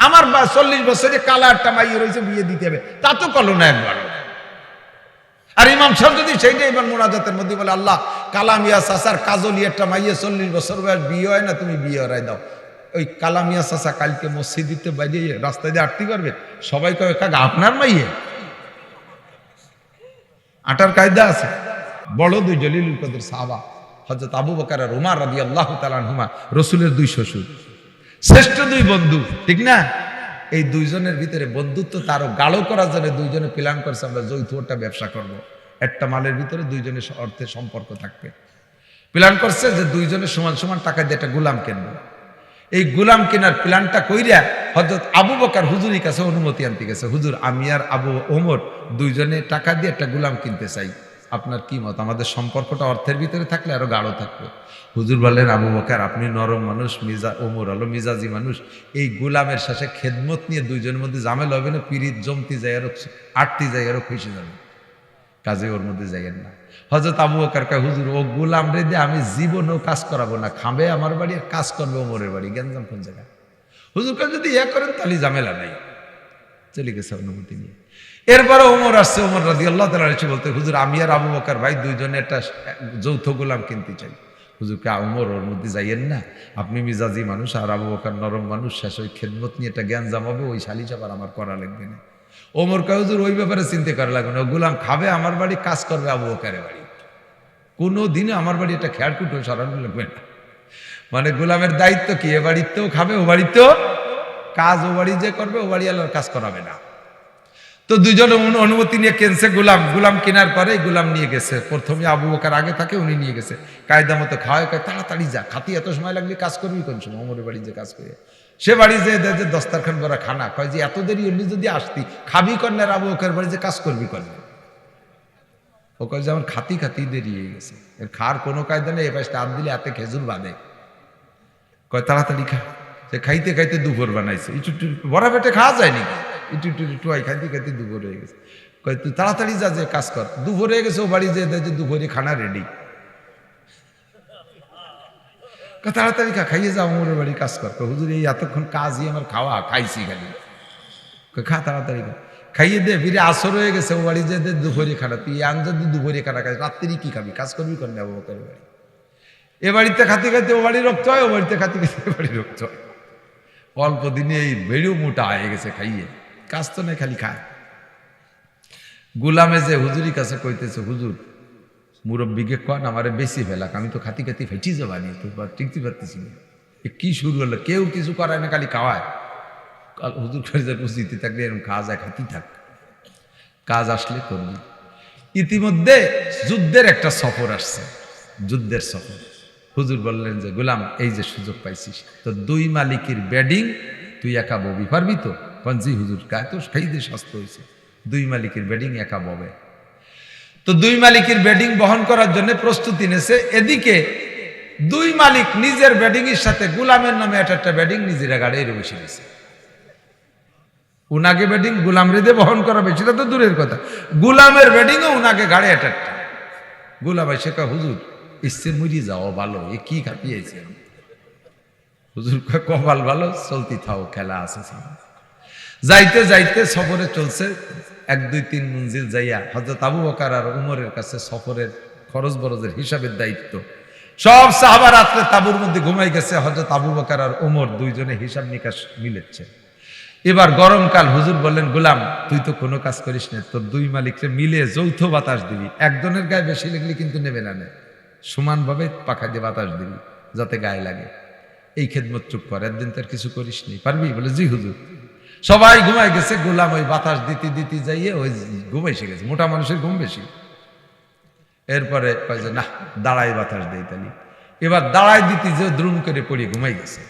আমার 40 বছরে কালা একটা মাইয়ে রয়েছে, বিয়ে দিতে হবে, তা তো করলো না একবার। আর ইমাম সাহেব যদি সেইটা এবার মোনাজাতের মধ্যে বলে, আল্লাহ কালামিয়া চাচার কাজলি একটা মাইয়ে 40 বছর বয়স বিয়ে হয় না, তুমি বিয়ে হরাই দাও। ওই কালামিয়া চাচা কালকে মসজিদে বাইরে রাস্তায় দিয়ে আটতে পারবে? সবাই কবে কাকা আপনার মাইয়ে? আটার কায়দা আছে। বড় দুই জলিলুল কদর সাহাবা হযরত আবু বকর আর উমর রাদিয়াল্লাহু তাআলা আনহুমা, রাসূলের দুই শ্বশুর, শ্রেষ্ঠ দুই বন্ধু, ঠিক না? এই দুইজনের ভিতরে বন্ধুত্ব তারও গাঢ় করার জন্য দুইজনে প্ল্যান করছে, আমরা যৌথ একটা ব্যবসা করব, একটা মালের ভিতরে দুইজনের অর্থের সম্পর্ক থাকবে। প্ল্যান করছে যে দুইজনে সমান সমান টাকা দিয়ে একটা গোলাম কিনবো। এই গোলাম কেনার প্ল্যানটা কইরা হযরত আবু বকর হুজুরের কাছে অনুমতি আনতে গেছে, হুজুর আমি আর আবু ওমর দুইজনে টাকা দিয়ে একটা গোলাম কিনতে চাই, আপনার কি মত? আমাদের সম্পর্কটা অর্থের ভিতরে থাকলে আরো গাঢ় থাকবে। হুজুর বললেন, আবু বকর আপনি নরম মানুষ, ওমর হলো মিজাজি মানুষ, এই গোলামের শেষে খেদমত নিয়ে দুইজনের মধ্যে ঝামেলা হবে না, পিরিত জমতি যায় আরো, আটতি যায় আরো, খুশি যাবে, কাজে ওর মধ্যে যাইয়েন না। হযরত আবু বকর কয়, হুজুর ও গোলাম রে দিয়ে আমি জীবনেও কাজ করাবো না, খাবে আমার বাড়ি আর কাজ করবে ওমরের বাড়ি, গেঞ্জাম কোন জায়গায়? হুজুর কয় যদি ইয়া করেন তাহলে ঝামেলা নাই। চলে গেছে অনুমতি নিয়ে। এরপরে ওমর আসছে, ওমর রাদিয়াল্লাহু তাআলা এসে বলতে, হুজুর আমি আর আবু বকর ভাই দুইজনে একটা যৌথ গোলাম কিনতে চাই। হুজুর কে ওমর ওর মধ্যে যাইয়েন না, আপনি মিজাজি মানুষ আর আবু বকর নরম মানুষ, শেষ ওই খেদমত নিয়ে একটা জ্ঞানজাম হবে, ওই সালিশ আবার আমার করা লাগবে না। ওমর কয়, হুজুর ওই ব্যাপারে চিন্তা করা লাগবে না, গোলাম খাবে আমার বাড়ি, কাজ করবে আবু বকরের বাড়ি, কোনো দিনে আমার বাড়ি একটা খেয়ারকুটো সরানো লাগবে না। মানে গোলামের দায়িত্ব কি, এ বাড়িতেও খাবে, ও বাড়িতেও কাজ, ও বাড়ি যে করবে ও বাড়ি আল্লাহর কাজ করাবে না। তো দুইজন অনুমতি নিয়ে কিনছে গোলাম। গোলাম কেনার পরে গোলাম নিয়ে গেছে, প্রথমে আবু বকর আগে থাকে, উনি নিয়ে গেছে, কায়দা মতো খাওয়ায়, তাড়াতাড়ি যা, খাতি এত সময় লাগলে কাজ করবি কোন সময়? ওমরের বাড়ি যে কাজ করে, সে বাড়ি যে দস্তারখান ভরা খানা, কয় যে এত দেরি হলি যদি আসতি, খাবি কন্যার আবু বকর বাড়ি যে কাজ করবি কন্যা? ও কয় যে আমার খাতি খাতি দেরি হয়ে গেছে, এর খার কোনো কায়দা নেই, এ পাশে হাত দিলে হাতে খেজুর বাঁধে। কয় তাড়াতাড়ি খা। সে খাইতে খাইতে দুপুর বানাইছে, একটু বড় পেটে খাওয়া যায় নাকি, একটু টুয়াই খাইতে খাইতে দুপুর হয়ে গেছে। কয় তুই তাড়াতাড়ি যা, যে কাজ কর, দুপুর হয়ে গেছে, ও বাড়ি যে দুপুরে খানা রেডি, তাড়াতাড়ি খা, খাইয়ে যা, ওমরের বাড়ি কাজ কর। হুজুর এই এতক্ষণ কাজই আমার খাওয়া, খাইছি খালি। খা তাড়াতাড়ি খা, খাইয়ে দে, ফিরে আসর হয়ে গেছে, ও বাড়ি যে দুপুরে খানা, তুই আন যদি দুপুরে খানা খাই, রাত্রি কি খাবি, কাজ করবি কর না ওকের বাড়ি? এ বাড়িতে খাতে খাইতে ও বাড়ি রক্ত হয়, ও বাড়িতে খাতে খাইতে এ বাড়ি রক্ত হয়। অল্প দিনে এই বেড়েও মোটা হয়ে গেছে খাইয়ে, কাজ তো নেই, খালি খায়। গোলামে যে হুজুরি কাছে কইতেছে, হুজুর মুরব্বীকে কন আমারে বেশি ফেলাক, আমি তো খাতি খাতি ফেটি যাবানি, তো টিকতে পারতেছি না। কি শুরু হলো, কেউ কিছু করায় না, খালি খাওয়ায়। হুজুর করে বুঝতে থাকলে এরকম খাওয়া যায়, খাতি থাক, কাজ আসলে করবি। ইতিমধ্যে যুদ্ধের একটা সফর আসছে, যুদ্ধের সফর। হুজুর বললেন যে গোলাম এই যে সুযোগ পাইছিস, তো দুই মালিকের ব্যাডিং তুই একা ববি পারবি তো? জি হুজুর, গায়ে তো খাইতে স্বাস্থ্য হয়েছে, দুই মালিকের ব্যাডিং একা ববে। তো দুই মালিকের ব্যাডিং বহন করার জন্য প্রস্তুতি নেছে। এদিকে দুই মালিক নিজের ব্যাডিং এর সাথে গোলামের নামে একটা ব্যাডিং নিজেরা গাড়ি বসে গেছে। উনাকে ব্যাডিং গোলাম রেদে বহন করা বেশি, সেটা তো দূরের কথা, গোলামের ব্যাডিংও উনাকে গাড়ি একটা। গোলাম এসে কয়, হুজুর ইচ্ছে মুড়ি যাও ভালো, এ কি খাপিয়েছে? হুজুর কপাল ভালো, চলতি থাও, খেলা আছে। যাইতে যাইতে সফরে চলছে, 1-2-3 মঞ্জিল যাইয়া হযরত আবু বকর আর উমরের কাছে সফরের খরচ বরজের হিসাবের দায়িত্ব। সব সাহাবা রাত্রে তাঁবুর মধ্যে ঘুমাই গেছে, হযরত আবু বকর আর উমর দুইজনে হিসাব নিকাশ মিলেছে। এবার গরমকাল, হুজুর বললেন গোলাম তুই তো কোনো কাজ করিস না, তোর দুই মালিককে মিলে যৌথ বাতাস দিবি, একজনের গায়ে বেশি লাগলে কিন্তু নেবে না, সমানভাবে পাখা দিয়ে বাতাস দিবি যাতে গায়ে লাগে। এই খেদমত চুপ কর, একদিন তার কিছু করিস নি, পারবি? বলে জি হুজুর। সবাই ঘুমাই গেছে, গোলাম ওই বাতাস দিতে দিতে যাইয়ে ওই ঘুমাইসে গেছে, মোটা মানুষের ঘুম বেশি। এরপরে কয় যে না, দাঁড়াই বাতাস দেই তালি। এবার দাঁড়াই দিতে যে দ্রুম করে পড়িয়ে ঘুমাই গেছে,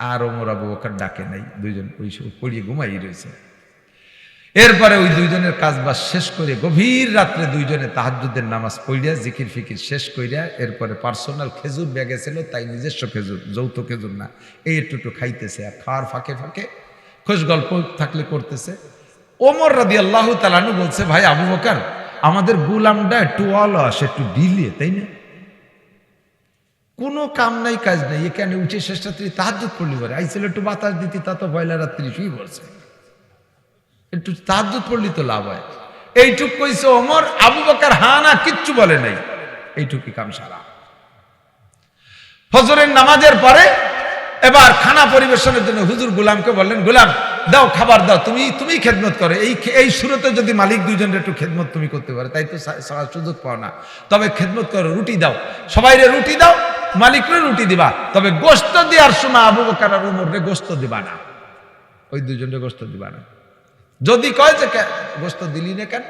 আর ওমর আবু বকর ডাকে নাই, দুইজন ওই পড়িয়ে ঘুমাই রয়েছে। এরপরে ওই দুইজনের কাজবাজ শেষ করে গভীর রাত্রে দুইজনে তাহাজ্জুদের নামাজ পড়িয়া জিকির ফিকির শেষ করিয়া এরপরে পার্সোনাল খেজুর ব্যাগে ছিল, তাই নিজস্ব খেজুর, যৌথ খেজুর না, এই একটু খাইতেছে, আর খাওয়ার ফাঁকে ফাঁকে খোশ গল্প থাকলে করতেছে। ওমর রাদিয়াল্লাহু তাআলা আনহু বলছে, ভাই আবু বকর আমাদের গোলামটা একটু অলস, একটু ঢিলে, তাই না? কোনো কাম নাই কাজ নাই, এখানে উঠে শেষ রাত্রি তাহাজ্জুদ পড়লি পারে, আইছিল একটু বাতাস দিতি, তা তো পয়লা রাত্রি শুই পড়ছে, একটু তাহাজ্জুদ পড়লি তো লাভ হয়। এইটুক কইছে ওমর, আবু বকর হানা কিচ্ছু বলে নাই, এইটুকি কাম সারা। ফজরের নামাজের পরে এবার খানা পরিবেশনের জন্য হুজুর গোলামকে বললেন, গোলাম দাও খাবার দাও, তুমি খেদমত করো। এই সুরতে যদি মালিক দুইজনের একটু খেদমত তুমি করতে পারো, তাই তো সারা সুযোগ পাও না, তবে খেদমত করো, রুটি দাও, সবাইরে রুটি দাও, মালিকরে রুটি দিবা, তবে গোশত দেওয়ার সময় আবু বকর আর ওমরে গোশত দিবা না, ওই দুইজনের গোশত দিবা না। যদি কয় যে গোশত দিলি না কেন,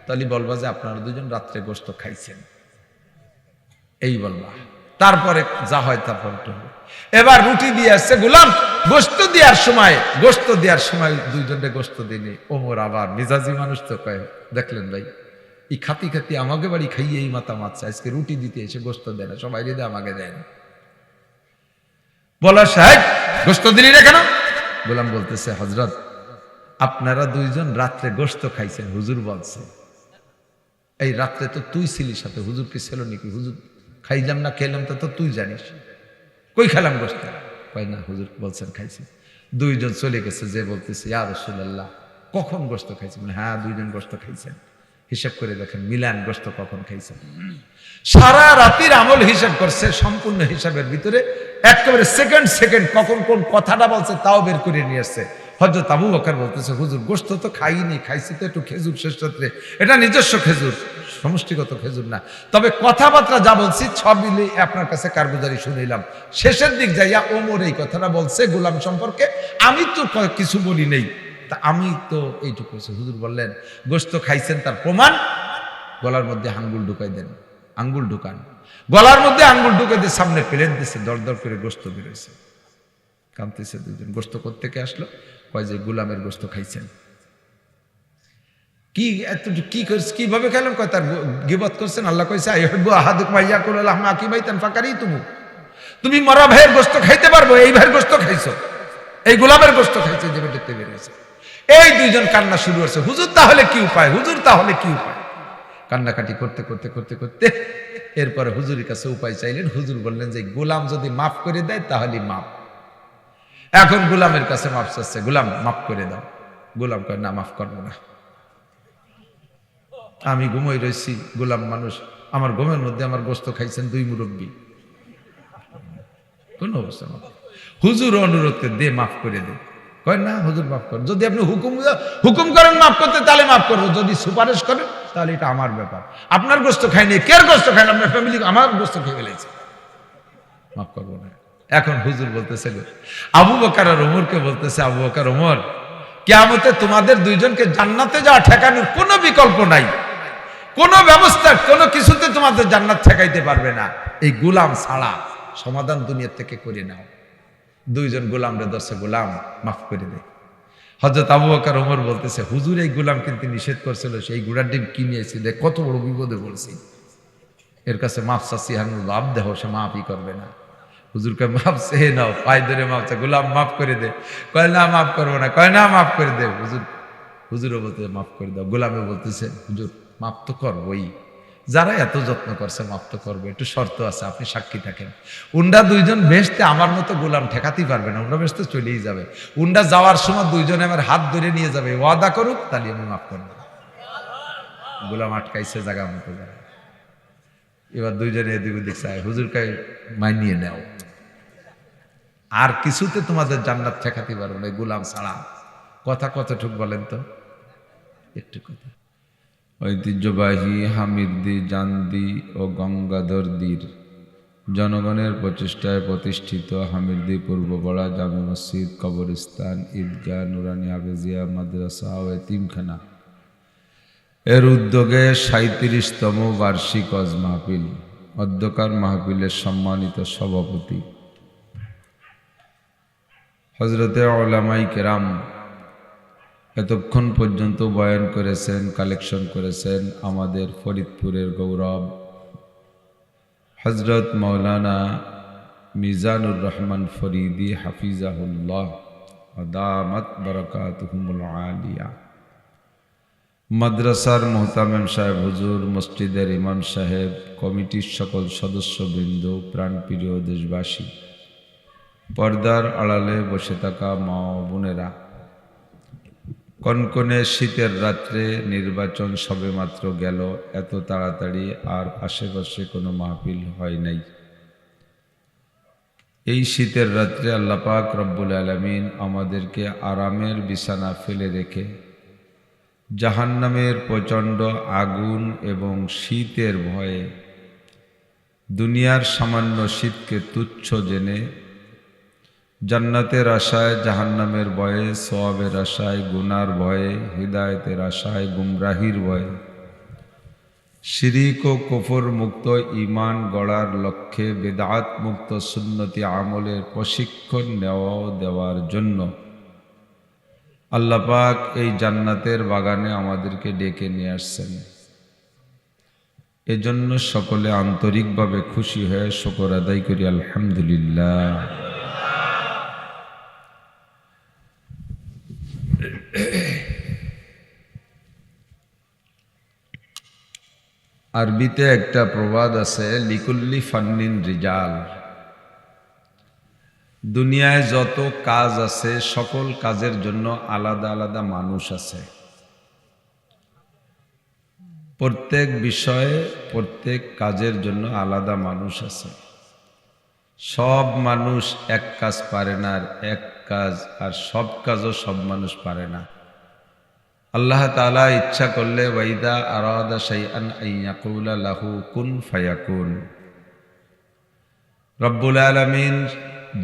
তাহলে বলবা যে আপনারা দুজন রাত্রে গোশত খাইছেন, এই বলবা, তারপরে যা হয় তারপর। এবার রুটি দিয়ে আসছে, গোলাম গোশত দেওয়ার সময় দুইজনে গোশত দিনি। ওমর আবার মিজাজি মানুষ তো কয়, দেখলেন ভাই এই খাতি খাতি আমাকে বাড়ি খাইয়ে এই মাথা মারছে, আজকে রুটি দিতে এসে গোশত দেয় না, সবাই দিয়ে আমাকে দেয় না। বলা সাহেব গোশত দিলি না কেন? গোলাম বলতেছে, হযরত আপনারা দুইজন রাত্রে গোশত খাইছেন, হুজুর বলছে। এই রাত্রে তো তুই ছিলি সাথে, হুজুর কি ছিল নাকি? হুজুর খাইলাম না খেলাম তো তুই জানিস, কই খেলাম গোশত? কয় না হুজুর বলছেন খাইছি। দুইজন চলে গেছে, যে বলতেছে ইয়া রাসূলুল্লাহ কখন গোশত খাইছেন? হ্যাঁ দুইজন গোশত খাইছেন। হিসাব করে দেখেন মিলান গোশত কখন খাইছেন। সারা রাতের আমল হিসাব করছে, সম্পূর্ণ হিসাবের ভিতরে একেবারে সেকেন্ড কখন কোন কথাটা বলছে তাও বের করে নিয়ে আসছে। হযরত আবু বকর বলতেছে, হুজুর গোশত তো খাইনি, খাইছি তো একটু খেজুর শেষ রাত্রে, এটা নিজস্ব খেজুর, সমষ্টিগত খেজুর না, তবে কথাবার্তা যা বলছি সব মিলে আপনার কাছে কারগুজারি শুনিলাম। শেষের দিক যাইয়া ওমর এই কথাটা বলছে গোলাম সম্পর্কে, আমি তো কিছু বলি নেই, তা আমি তো এইটুকু। হুজুর বললেন গোশত খাইছেন তার প্রমাণ, গলার মধ্যে আঙ্গুল ঢুকাই দেন, আঙ্গুল ঢুকান, গলার মধ্যে আঙ্গুল ঢুকাই দিয়ে সামনে প্লেট দিচ্ছে, দর করে গোশত বেরোয়েছে। কাঁদতেছে দুজন। গোশত কোত্থেকে আসলো? কয় যে গোলামের গোশত খাইছেন। কি এত কি করছ, কিভাবে খেলাম? কয় তার গিবত করছেন। আল্লাহ কইছে আইহাব্বু আহাদুকুম আইয়াকুলা লাহমা আকিবাইতান ফাকারিতুমু, তুমি মরা ভাইয়ের গোশত খাইতে পারবো, এই ভাইয়ের গোশত খাইছো, এই গোলামের গোশত খাইছে, যে দেখতে বেরিয়েছে। এই দুইজন কান্না শুরু হচ্ছে, হুজুর তাহলে কি উপায়, হুজুর তাহলে কি উপায়? কান্নাকাটি করতে এরপরে হুজুরের কাছে উপায় চাইলেন। হুজুর বললেন যে গোলাম যদি মাফ করে দেয় তাহলে মাফ। এখন গোলামের কাছে মাফ চাচ্ছে, গোলাম মাফ করে দাও। গোলাম কয় না মাফ করবো না, আমি ঘুমোই রয়েছি, গোলাম মানুষ, আমার ঘুমের মধ্যে আমার গোশত খাইছেন দুই মুরব্বী, কোন অবস্থা মাফ। হুজুর অনুরোধ করে দে, মাফ করে দে। কয় না হুজুর মাফ করেন, যদি আপনি হুকুম করেন মাফ করতে তাহলে মাফ করবো, যদি সুপারিশ করেন তাহলে এটা আমার ব্যাপার, আপনার গোশত খাইনি, কের গোশত খাইনি, আপনার ফ্যামিলি আমার গোশত খেয়ে ফেলেছে, মাফ করবো না। এখন হুজুর বলতেছে, আবু বকর আর ওমরকে বলতেছে, আবু বকর ওমর কিয়ামতে তোমাদের দুইজনকে জান্নাতে যাওয়া ঠেকানোর কোনো বিকল্প নাই, কোনো ব্যবস্থা কোনো কিছুতে তোমাদের জান্নাত ঠেকাইতে পারবে না, এই গোলাম ছাড়া সমাধান দুনিয়া থেকে করে নাও। দুইজন গোলাম রে ধরছে, গোলাম মাফ করে দে। হযরত আবু বকর ওমর বলতেছে, হুজুর এই গোলাম কিন্তু নিষেধ করছিল, সেই ঘোড়ার ডিম কিনিয়েছি, দেখ কত বড় বিপদে পড়ছি, এর কাছে মাফ চাচ্ছি, হান লাভ দেহ, সে মাফই করবে না। হুজুরকে মাফ চেয়ে নাও, পায়ে ধরে মাফ চা, গোলাম মাফ করে দে। কয় না মাফ করবো না, কয় না মাফ করে দে। হুজুরও বলতেছে মাফ করে দাও। গোলামে বলতেছে, হুজুর মাফ তো করবোই, যারা এত যত্ন করছে মাফ তো করবে, একটু শর্ত আছে, আপনি সাক্ষী থাকেন। উন্ডা দুইজন ভেসতে আমার মতো গোলাম ঠেকাতেই পারবে না, উন্ডা ভেসতে চলেই যাবে, উন্ডা যাওয়ার সময় দুইজনে আমার হাত ধরে নিয়ে যাবে, ওয়াদা করুক তাহলে আমি মাফ করবো। গোলাম আটকাইছে জায়গা মতো যাবে। এবার দুইজনে এদিক ওদিক চায়, হুজুরকে মানিয়ে নেও, আর কিছুতে তোমাদের জান্নাত ঠেকাতে পারবো না গোলাম ছাড়া। কথা কতটুক বলেন তো, একটু কথা। ঐতিহ্যবাহী হামিদদি, জান্দি ও গঙ্গাধরদির জনগণের প্রচেষ্টায় প্রতিষ্ঠিত হামিদদি পূর্বপাড়া জামে মসজিদ, কবরস্থান, ঈদগাহ, নুরানি হাফেজিয়া মাদ্রাসা ও এতিমখানা এর উদ্যোগে ৩৭তম বার্ষিক ওয়াজ মাহফিল। অধ্যকার মাহফিলের সম্মানিত সভাপতি হযরতে উলামায়ে কেরাম এতক্ষণ পর্যন্ত বয়ান করেছেন, কালেকশন করেছেন আমাদের ফরিদপুরের গৌরব হযরত মাওলানা মিজানুর রহমান ফরিদি হাফিজাহুল্লাহ ওয়া দামাত বারাকাতুহুমুল আলিয়া। মাদ্রাসার মোহতামেম সাহেব হুজুর, মসজিদের ইমাম সাহেব, কমিটির সকল সদস্যবৃন্দ, প্রাণপ্রিয় দেশবাসী, পর্দার আড়ালে বসে থাকা মা ও বোনেরা, কনকনে শীতের রাত্রে নির্বাচন সবেমাত্র গেল, এত তাড়াতাড়ি আর আশেপাশে কোনো মাহফিল হয় নাই। এই শীতের রাত্রে আল্লাহ পাক রব্বুল আলামিন আমাদেরকে আরামের বিছানা ফেলে রেখে জাহান্নামের প্রচণ্ড আগুন এবং শীতের ভয়ে, দুনিয়ার সামান্য শীতকে তুচ্ছ জেনে জান্নাতের আশায় জাহান্নামের ভয়ে, সওয়াবের আশায় গুনার ভয়ে, হিদায়েতের আশায় গুমরাহির ভয়ে, শিরিক ও কুফর মুক্ত ঈমান গড়ার লক্ষ্যে বিদআত মুক্ত সুন্নতি আমলের প্রশিক্ষণ দেওয়ার জন্য আল্লাহ পাক এই জান্নাতের বাগানে আমাদেরকে ডেকে নিয়ে আসছেন। এজন্য সকলে আন্তরিকভাবে খুশি হয়ে শুকর আদায় করি আলহামদুলিল্লাহ। আরবিতে একটা প্রবাদ আছে, লিকুল্লি ফান্নিন রিজাল। দুনিয়ায় যত কাজ আছে সকল কাজের জন্য আলাদা আলাদা মানুষ আছে। প্রত্যেক বিষয়ে প্রত্যেক কাজের জন্য আলাদা মানুষ আছে। সব মানুষ এক কাজ পারে না, আর এক কাজ আর সব কাজও সব মানুষ পারে না। আল্লাহ তাআলা ইচ্ছা করলে ওয়াইদা আরাদা শাইআন আইয়াকুলা লাহু কুন ফায়াকুন, রব্বুল আলামিন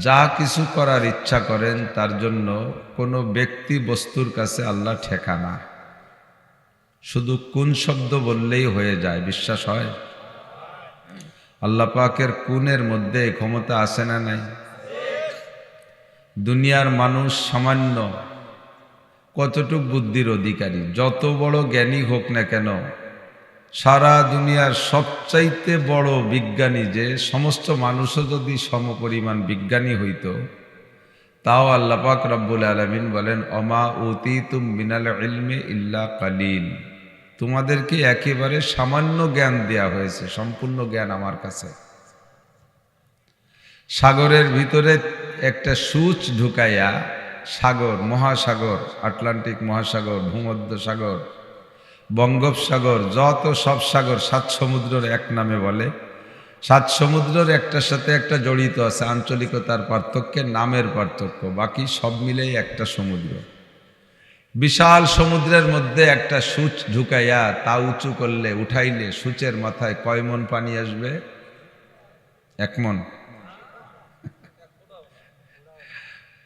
যা কিছু করার ইচ্ছা করেন তার জন্য কোনো ব্যক্তি বস্তুর কাছে আল্লাহ ঠেকা না, শুধু কুন শব্দ বললেই হয়ে যায়। বিশ্বাস হয়? আল্লাহ পাকের কুনের মধ্যে ক্ষমতা আছে না নাই? দুনিয়ার মানুষ সামান্য কতটুক বুদ্ধির অধিকারী, যত বড় জ্ঞানী হোক না কেন, সারা দুনিয়ার সবচাইতে বড় বিজ্ঞানী যে সমস্ত মানুষও যদি সমপরিমাণ বিজ্ঞানী হইত, তাও আল্লাহ পাক রব্বুল আলামিন বলেন অমা উতীতুম মিনাল ইলমি ইল্লা কালিল, তোমাদেরকে একেবারে সামান্য জ্ঞান দেয়া হয়েছে, সম্পূর্ণ জ্ঞান আমার কাছে। সাগরের ভিতরে একটা সূচ ঢুকাইয়া সাগর, মহাসাগর, আটলান্টিক মহাসাগর, ভূমধ্য সাগর, বঙ্গোপসাগর, যত সব সাগর, 7 সমুদ্রের এক নামে বলে। 7 সমুদ্রের একটার সাথে একটা জড়িত আছে, আঞ্চলিকতার পার্থক্যে, নামের পার্থক্য, বাকি সব মিলেই একটা সমুদ্র। বিশাল সমুদ্রের মধ্যে একটা সূচ ঢুকাইয়া তা উঁচু করলে, উঠাইলে সূচের মাথায় কয় মন পানি আসবে? 1 মন।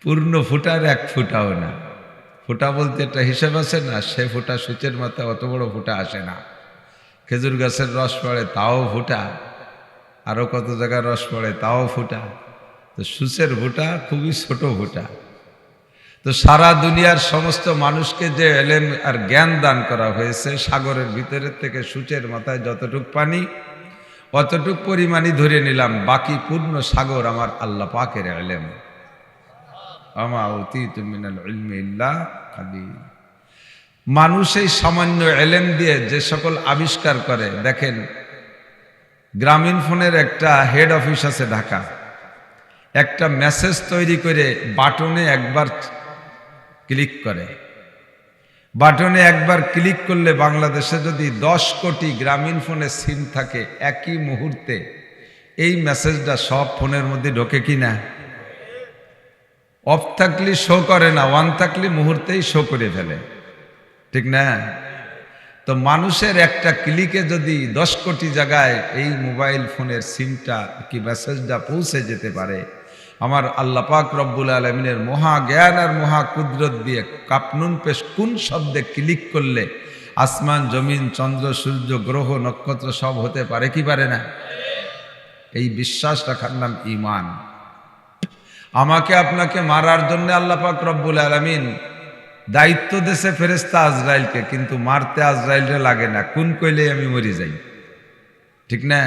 পূর্ণ ফুটার 1 ফুটাও না। ফুটা বলতে একটা হিসাব আছে না, সে ফুটা সূচের মাথায় অত বড় ফুটা আসে না। খেজুর গাছের রস পড়ে তাও ফুটা, আরো কত জায়গায় রস পড়ে তাও ফুটা। তো সূচের ফুটা খুবই ছোট ফুটা। তো সারা দুনিয়ার সমস্ত মানুষকে যে এলেম আর জ্ঞান দান করা হয়েছে, সাগরের ভিতরের থেকে সূচের মাথায় যতটুক পানি, অতটুক পরিমাণই ধরে নিলাম, বাকি পূর্ণ সাগর আমার আল্লাহ পাকের এলেম। আমা উতীতু মিনাল ইলমি ইল্লা কালিল। মানুষ এই সামান্য এলেম দিয়ে যে সকল আবিষ্কার করে, দেখেন গ্রামীণ ফোনের একটা হেড অফিস আছে ঢাকা, একটা মেসেজ তৈরি করে বাটনে একবার ক্লিক করে, বাটনে একবার ক্লিক করলে বাংলাদেশে যদি 10 কোটি গ্রামীণ ফোনে সিম থাকে, একই মুহূর্তে এই মেসেজটা সব ফোনের মধ্যে ঢোকে কিনা? অফ থাকলে শো করে না, ওয়ান থাকলে মুহূর্তেই শো করে ফেলে, ঠিক না? তো মানুষের একটা ক্লিকে যদি 10 কোটি জায়গায় এই মোবাইল ফোনের সিমটা কি মেসেজটা পৌঁছে যেতে পারে, আমার আল্লাহ পাক রব্বুল আলামিনের মহা জ্ঞান আর মহা কুদরত দিয়ে কাপনুন পেশ কোন শব্দে ক্লিক করলে আসমান, জমিন, চন্দ্র, সূর্য, গ্রহ, নক্ষত্র সব হতে পারে কি পারে না? এই বিশ্বাস রাখার নাম ঈমান। আমাকে আপনাকে মারার জন্য আল্লাহ পাক রব্বুল আলামিন দায়িত্ব দেশে ফেরেশতা আজরাইলকে, কিন্তু মারতে আজরাইলরে লাগে না, কোন কইলে আমি মরি যাই, ঠিক না?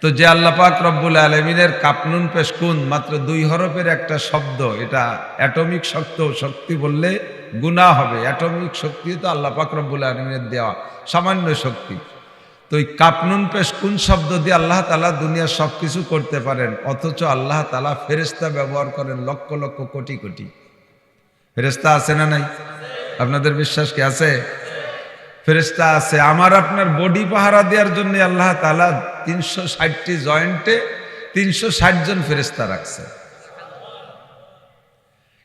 তো যে আল্লাহ পাক রব্বুল আলামিনের কাপনুন পেশকুন মাত্র 2 হরফের একটা শব্দ, এটা অ্যাটমিক শক্তি বললে গুনাহ হবে। অ্যাটমিক শক্তি তো আল্লাহ পাক রব্বুল আলামিনের দেওয়া সামান্য শক্তি। তো এই কাপনুন পেশকুন শব্দ দিয়ে আল্লাহ তাআলা দুনিয়ার সবকিছু করতে পারেন, অথচ আল্লাহ তাআলা ফেরেশতা ব্যবহার করেন লক্ষ লক্ষ কোটি কোটি। ফেরেশতা আছে না নাই? আপনাদের বিশ্বাস কি আছে? ফেরেশতা আছে। আমার আপনার বডি পাহারা দেওয়ার জন্য আল্লাহ তাআলা 360টি জয়েন্টে 360 জন ফেরেশতা রাখছে।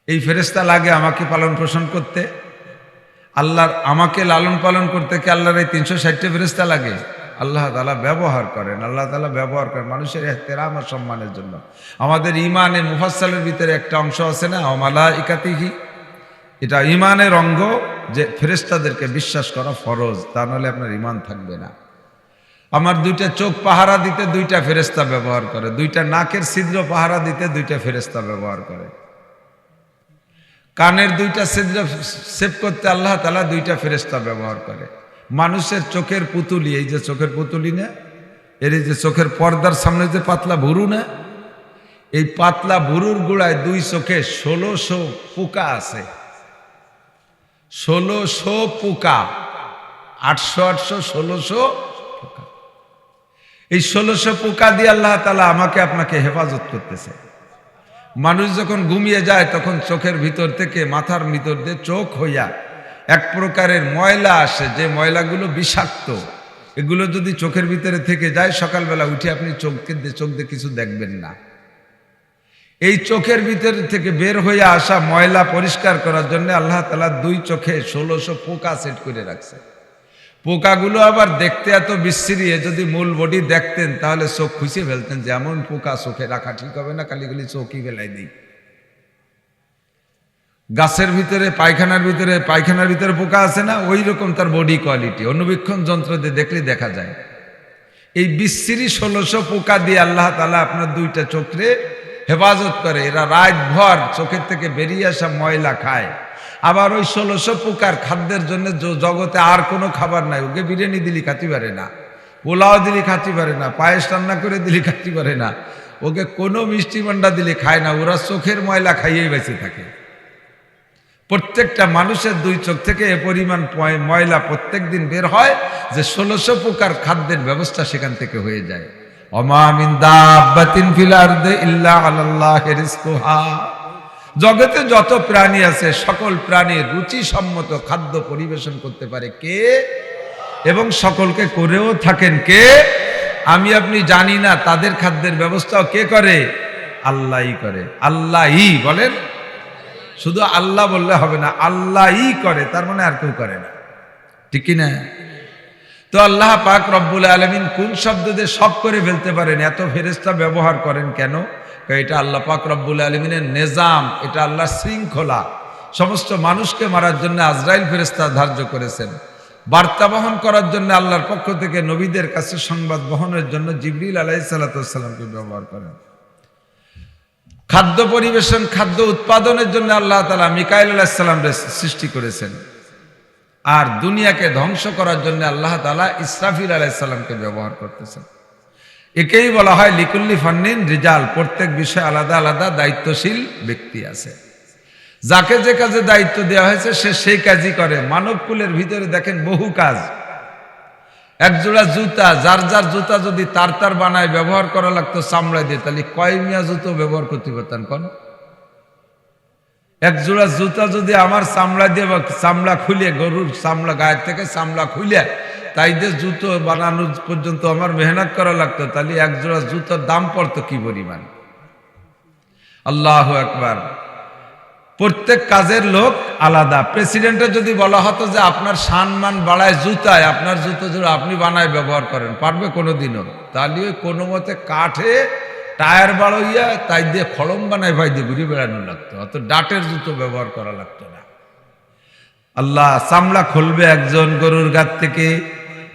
এই ফেরেশতা লাগে আমাকে পালন পোষণ করতে, আল্লাহর আমাকে লালন পালন করতে কি আল্লাহর এই 360টি ফেরেশতা লাগে? আল্লাহ তাআলা ব্যবহার করেন, আল্লাহ তাআলা ব্যবহার করেন মানুষের ইহতিরাম আর সম্মানের জন্য। আমাদের ঈমানে মুফাসসালের ভিতরে একটা অংশ আছে না, ওয়া মালাইকাতিহি, এটা ঈমানের অঙ্গ যে ফেরেশতাদেরকে বিশ্বাস করা ফরজ, তা নাহলে আপনার ঈমান থাকবে না। আমার 2টা চোখ পাহারা দিতে 2টা ফেরেশতা ব্যবহার করে, 2টা নাকের ছিদ্র পাহারা দিতে 2টা ফেরেশতা ব্যবহার করে, কানের 2টা ছিদ্র সেভ করতে আল্লাহ তাআলা 2টা ফেরেশতা ব্যবহার করে। মানুষের চোখের পুতুলি, এই যে চোখের পুতুলি না, এর এই যে চোখের পর্দার সামনে যে পাতলা ভুরু না, এই পাতলা ভুরুর গোড়ায় 2 চোখে 1600 পোকা আছে। 1600 পোকা, 800 1600 পোকা। এই 1600 পোকা দিয়ে আল্লাহ তাআলা আমাকে আপনাকে হেফাজত করতেছে। মানুষ যখন ঘুমিয়ে যায় তখন চোখের ভিতর থেকে মাথার ভিতর দিয়ে চোখ হইয়া এক প্রকারের ময়লা আসে, যে ময়লাগুলো বিষাক্ত। এগুলো যদি চোখের ভিতরে থেকে যায় সকালবেলা উঠে আপনি চোখ দিয়ে কিছু দেখবেন না। এই চোখের ভিতর থেকে বের হয়ে আসা ময়লা পরিষ্কার করার জন্য আল্লাহ তাআলা 2 চোখে 1600 পোকা সেট করে রাখছে। পোকাগুলো আবার দেখতে এত বিশ্রী, যদি মূল বডি দেখতেন তাহলে চোখ খুঁজে ফেলতেন যে এমন পোকা চোখে রাখা ঠিক হবে না, কালিগুলি চোখই ফেলাই দিই। গাছের ভিতরে পায়খানার ভিতরে পোকা আছে না, ওই রকম তার বডি কোয়ালিটি, অনুবীক্ষণ যন্ত্র দিয়ে দেখলে দেখা যায়। এই বিশ্রী 1600 পোকা দিয়ে আল্লাহ তাআলা আপনার 2টা চোখে হেফাজত করে। এরা রাতভর চোখের থেকে বেরিয়ে আসা ময়লা খায়। আবার ওই 1600 পোকার খাদ্যের জন্য জগতে আর কোনো খাবার নাই। ওকে বিরিয়ানি দিলি খাতে পারে না, পোলাও দিলি খাতে পারে না, পায়েস রান্না করে দিলি খাতে পারে না, ওকে কোনো মিষ্টি মান্ডা দিলে খায় না। ওরা চোখের ময়লা খাইয়েই বেঁচে থাকে। প্রত্যেকটা মানুষের 2 চোখ থেকে এ পরিমাণ ময়লা প্রত্যেক দিন বের হয় যে 1600 প্রকার খাদ্যের ব্যবস্থা সেখান থেকে হয়ে যায়। ওমা মিন দাব্বাতিন ফিল আরদি ইল্লা আলাল্লাহি রিজকুহা। জগতে যত প্রাণী আছে সকল প্রাণীর রুচিসম্মত খাদ্য পরিবেশন করতে পারে কে, এবং সকলকে করেও থাকেন কে? আমি আপনি জানি না, তাদের খাদ্যের ব্যবস্থাও কে করে? আল্লাহই করে। আল্লাহই বলেন, শুধু আল্লাহ বললে হবে না, আল্লাহই করে, তার মানে আর কেউ করে না, ঠিক কি না? তো আল্লাহ পাক রব্বুল আলামিন কোন শব্দ দিয়ে সব করে ফেলতে পারেন, এত ফেরেশতা ব্যবহার করেন কেন? এটা আল্লাহ পাক রব্বুল আলামিনের নিজাম, এটা আল্লাহর শৃঙ্খলা। সমস্ত মানুষকে মারার জন্য আজরাইল ফেরেশতা ধার্য করেছেন, বার্তা বহন করার জন্য আল্লাহর পক্ষ থেকে নবীদের কাছে সংবাদ বহনের জন্য জিবরিল আলাইহিস সালাতু ওয়াস সালামকে ব্যবহার করেন। খাদ্য পরিবেশন, খাদ্য উৎপাদনের জন্য আল্লাহ তাআলা মিকাইল আলাইহিস সালামকে সৃষ্টি করেছেন। আর দুনিয়াকে ধ্বংস করার জন্য আল্লাহ তাআলা ইসরাফিল আলাইহিস সালামকে ব্যবহার করতেছেন। একেই বলা হয় লিকুল্লি ফান্নিন রিজাল, প্রত্যেক বিষয়ে আলাদা আলাদা দায়িত্বশীল ব্যক্তি আছে। যাকে যে কাজে দায়িত্ব দেওয়া হয়েছে সে সেই কাজই করে। মানবকুলের ভিতরে দেখেন বহু কাজ। একজোড়া জুতা, যার যার জুতা যদি তার বানায় ব্যবহার করা লাগতো চামড়া দিয়ে, তাহলে কয় মিয়া জুতো ব্যবহার করতে পারতেন কোন? একজোড়া জুতা যদি আমার চামড়া দিয়ে বা চামড়া খুলে, গরুর চামড়া গায়ের থেকে চামড়া খুলে তাই দিয়ে জুতো বানানোর পর্যন্ত আমার মেহনত করা লাগতো, তাহলে একজোড়া জুতোর দাম পড়তো কি পরিমাণ। আল্লাহু আকবার। প্রত্যেক কাজের লোক আলাদা। প্রেসিডেন্টের যদি বলা হতো যে আপনার সম্মান বাড়ায় জুতায়, আপনার জুতো যদি আপনি বানায় ব্যবহার করেন, পারবে কোনোদিনও? তাহলে কোনো মতে কাঠে টায়ার বাড়াইয়া তাই দিয়ে খড়ম বানায় ভাই দিয়ে ঘুরে বেড়ানো লাগতো, অত ডাটের জুতো ব্যবহার করা লাগতো না। আল্লাহ চামড়া খুলবে একজন গরুর গাত থেকে,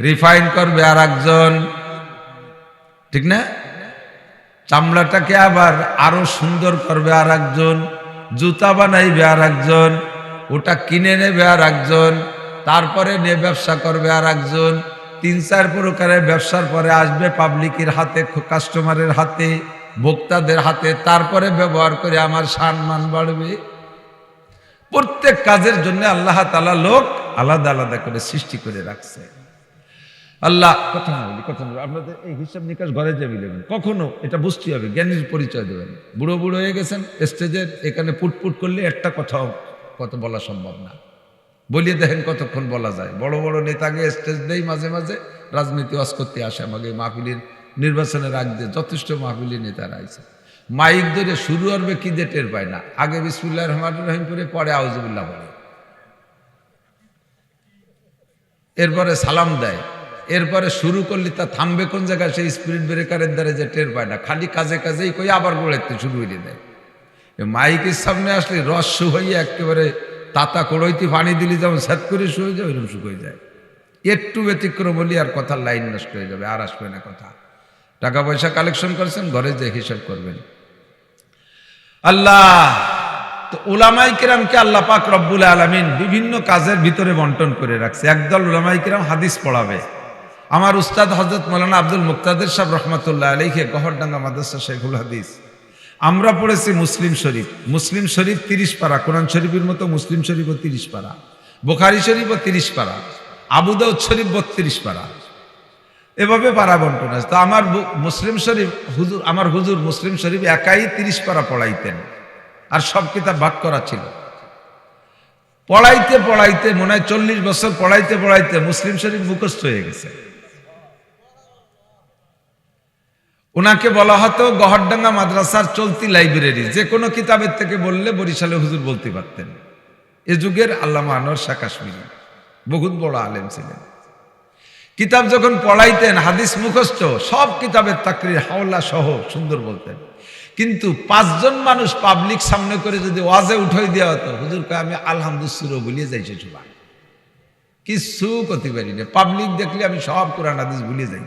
রিফাইন করবে আর একজন, ঠিক না? চামড়াটাকে আবার আরো সুন্দর করবে আর একজন, জুতা বানাইবে আর একজন, ওটা কিনে নেবে আর একজন, তারপরে নিয়ে ব্যবসা করবে আর একজন, 3-4 প্রকারের ব্যবসার পরে আসবে পাবলিকের হাতে, কাস্টমারের হাতে, ভোক্তাদের হাতে, তারপরে ব্যবহার করে আমার সম্মান বাড়বে। প্রত্যেক কাজের জন্য আল্লাহ তাআলা লোক আলাদা আলাদা করে সৃষ্টি করে রাখছে। আল্লাহ কথা না বলি, কথা বলি, আপনাদের এই হিসাব নিকাশ ঘরে যে মিলেবেন, কখনো এটা বুঝতে হবে, জ্ঞানীর পরিচয় দেবেন। বুড়ো বুড়ো হয়ে গেছেন, স্টেজের এখানে পুটপুট করলে একটা কথাও কত বলা সম্ভব না। বলিয়ে দেখেন কতক্ষণ বলা যায়। বড় বড় নেতাকে স্টেজ দেই, মাঝে মাঝে রাজনীতি ওয়াজ করতে আসে আমাকে। মাহফিলের নির্বাচনের আগ দিয়ে যথেষ্ট মাহফিলের নেতারা আছে, মাইক ধরে শুরু করবে কি দিয়ে টের পায় না। আগে বিসমিল্লাহির রহমানির রহিম করে, পরে আউযুবিল্লাহ বলে, এরপরে সালাম দেয়, এরপরে শুরু করলে তা থামবে কোন জায়গায় সেই স্পিড ব্রেকারের দ্বারা যে টের পায় না। খালি কাজে কাজেই কই আবার গোড়াইতে শুরু করে দেয়। মাইকের সামনে আসলে রস হয়ে একেবারে তাতা কড়ইতে পানি দিলে যেমন স্যাত করে শুয়ে যায়, ওইরকম শুকিয়ে যায়। একটু ব্যতিক্রম বলি আর কথার লাইন নষ্ট হয়ে যাবে, আর আসবে না কথা। টাকা পয়সা কালেকশন করেছেন, ঘরে যে হিসাব করবেন। আল্লাহ তো উলামায়ে কিরামকে আল্লাহ পাক রব্বুল আলামিন বিভিন্ন কাজের ভিতরে বন্টন করে রাখছে। একদল উলামায়ে কিরাম হাদিস পড়াবে। আমার উস্তাদ হযরত মাওলানা আব্দুল মুক্তাদির সাহেব রহমাতুল্লাহ আলাইহি গহরডাঙ্গা মাদ্রাসা শেখুল হাদিস। আমরা পড়েছি মুসলিম শরীফ। মুসলিম শরীফ 30 পারা, কোরআন শরীফের মতো মুসলিম শরীফও 30 পারা, বুখারী শরীফও 30 পারা, আবু দাউদ শরীফ 32 পারা, এভাবে পারা বন্টন আছে। তো আমার মুসলিম শরীফ হুজুর, আমার হুজুর মুসলিম শরীফ একাই 30 পারা পড়াইতেন, আর সব কিতাব ভাগ করা ছিল। পড়াইতে পড়াইতে মনে হয় 40 বছর পড়াইতে পড়াইতে মুসলিম শরীফ মুখস্থ হয়ে গেছে। ওনাকে বলা হতো গহরডাঙ্গা মাদ্রাসার চলতি লাইব্রেরি। যে কোনো কিতাবের থেকে বললে বরিশালে হুজুর বলতে পারতেন। এ যুগের আল্লামা আনোয়ার শাহ কাশ্মীরি বহুত বড় আলেম ছিলেন। কিতাব যখন পড়াইতেন, হাদিস মুখস্থ, সব কিতাবের তাকরীর হাওলা সহ সুন্দর বলতেন। কিন্তু 5 জন মানুষ পাবলিক সামনে করে যদি ওয়াজে উঠাই দেওয়া হতো, হুজুরকে আমি আলহামদুলিল্লাহ ভুলিয়ে যাইছে সুবা, কিছু করতে পারি না। পাবলিক দেখলে আমি সব কোরআন হাদিস ভুলিয়ে যাই।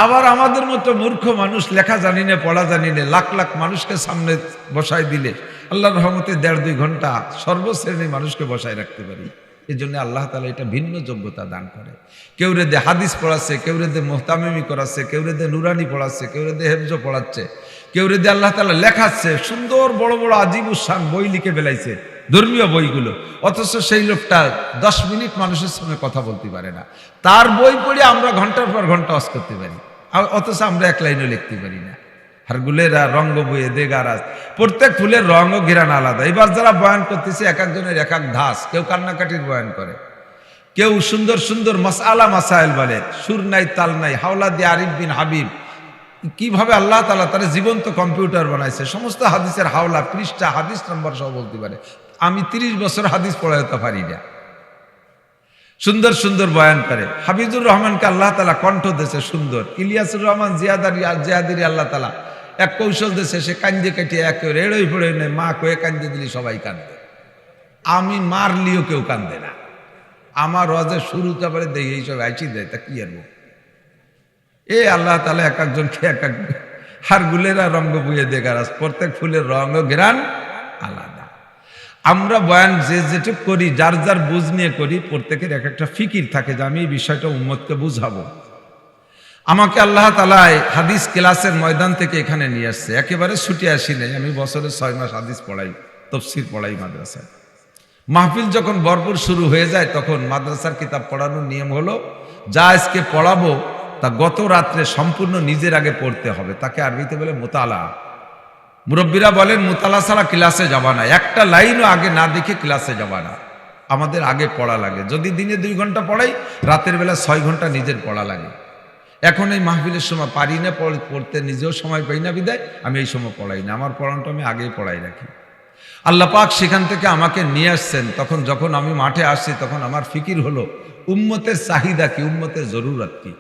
আবার আমাদের মতো মূর্খ মানুষ, লেখা জানি না, পড়া জানি না, লাখ লাখ মানুষকে সামনে বসায় দিলে আল্লাহর রহমতে 1.5-2 ঘন্টা সর্বশ্রেণীর মানুষকে বসায় রাখতে পারি। এই জন্য আল্লাহ তাআলা এটা ভিন্ন যোগ্যতা দান করে। কেউ রেদে হাদিস পড়াচ্ছে, কেউ রেদে মুহতামিমি করাচ্ছে, কেউ রেদে নুরানি পড়াচ্ছে, কেউ রেদে হেফজ পড়াচ্ছে, কেউ রেদে আল্লাহ তাআলা লেখাচ্ছে। সুন্দর বড় বড় আজিবুসান বই লিখে বেলাইছে, ধর্মীয় বইগুলো। অথচ সেই লোকটা 10 মিনিট মানুষের সঙ্গে কথা বলতে পারে না। তার বই পড়ে আমরা ঘন্টার পর ঘন্টা ওয়াজ করতে পারি, অথচ আমরা এক লাইনও লিখতে পারি না। হারগুলেরা রঙ্গ বইয়ে দেগারাজ, প্রত্যেক ফুলের রঙ ও ঘেরান আলাদা। এবার যারা বয়ান করতেছে, এক একজনের এক এক ধাস। কেউ কান্নাকাটির বয়ান করে, কেউ সুন্দর সুন্দর মাসআলা মাসাইল বলে, সুর নাই তাল নাই। হাওলা দিয়ে আরিফ বিন হাবিব কিভাবে আল্লাহ তাআলা তার জীবন্ত কম্পিউটার বানাইছে, সমস্ত হাদিসের হাওলা, পৃষ্ঠা, হাদিস নাম্বার সব বলতে পারে। আমি 30 বছর হাদিস পড়াইতে পারি না। সুন্দর সুন্দর বয়ান করে। হাফিজুর রহমানকে আল্লাহ তাআলা কণ্ঠ দিয়েছে সুন্দর। ইলিয়াসুর রহমান জিয়াদারি আল্লাহ তাআলা এক কৌশল দিয়েছে, সে কান্দে কাটিয়ে একেবারে এড়ই ফেড়ে নেই, মা কয়ে কান্দে দিলি সবাই কান্দে। আমি মারলিও কেউ কান্দে না। আমার ওয়াজের শুরুতে পারে দেখি এইসব আইচি দেয়, তা কি আর এ আল্লাহ তাআলা এক একজনকে এক এক হারগুলেরা রঙ্গ বইয়ে দেখারাস, প্রত্যেক ফুলের রঙ ও ঘেরান আলাদা। আমরা বয়ান যে যেটুক করি, যার যার বুঝ নিয়ে করি, প্রত্যেকের এক একটা ফিকির থাকে যে আমি এই বিষয়টা উম্মতকে বুঝাবো। আমাকে আল্লাহ তাআলা হাদিস ক্লাসের ময়দান থেকে এখানে নিয়ে আসছে, একেবারে ছুটে আসি নাই। আমি বছরে 6 মাস হাদিস পড়াই, তাফসীর পড়াই মাদ্রাসায়। মাহফিল যখন ভরপুর শুরু হয়ে যায়, তখন মাদ্রাসার কিতাব পড়ানোর নিয়ম হলো, যা আজকে পড়াবো তা গত রাত্রে সম্পূর্ণ নিজের আগে পড়তে হবে। তাকে আরবিতে বলে মুতালা। মুরব্বীরা বলেন মুতালা ছাড়া ক্লাসে যাবা না, একটা লাইনও আগে না দেখে ক্লাসে যাবা না। আমাদের আগে পড়া লাগে। যদি দিনে 2 ঘন্টা পড়াই, রাতের বেলা 6 ঘন্টা নিজের পড়া লাগে। এখন এই মাহফিলের সময় পারি না পড়তে, নিজেও সময় পাই না, বিদায় আমি এই সময় পড়াই না। আমার পড়ানোটা আমি আগেই পড়াই রাখি। আল্লাহ পাক সেখান থেকে আমাকে নিয়ে আসছেন। তখন যখন আমি মাঠে আসছি, তখন আমার ফিকির হলো উম্মতের চাহিদা কি, উম্মতের জরুরত কি।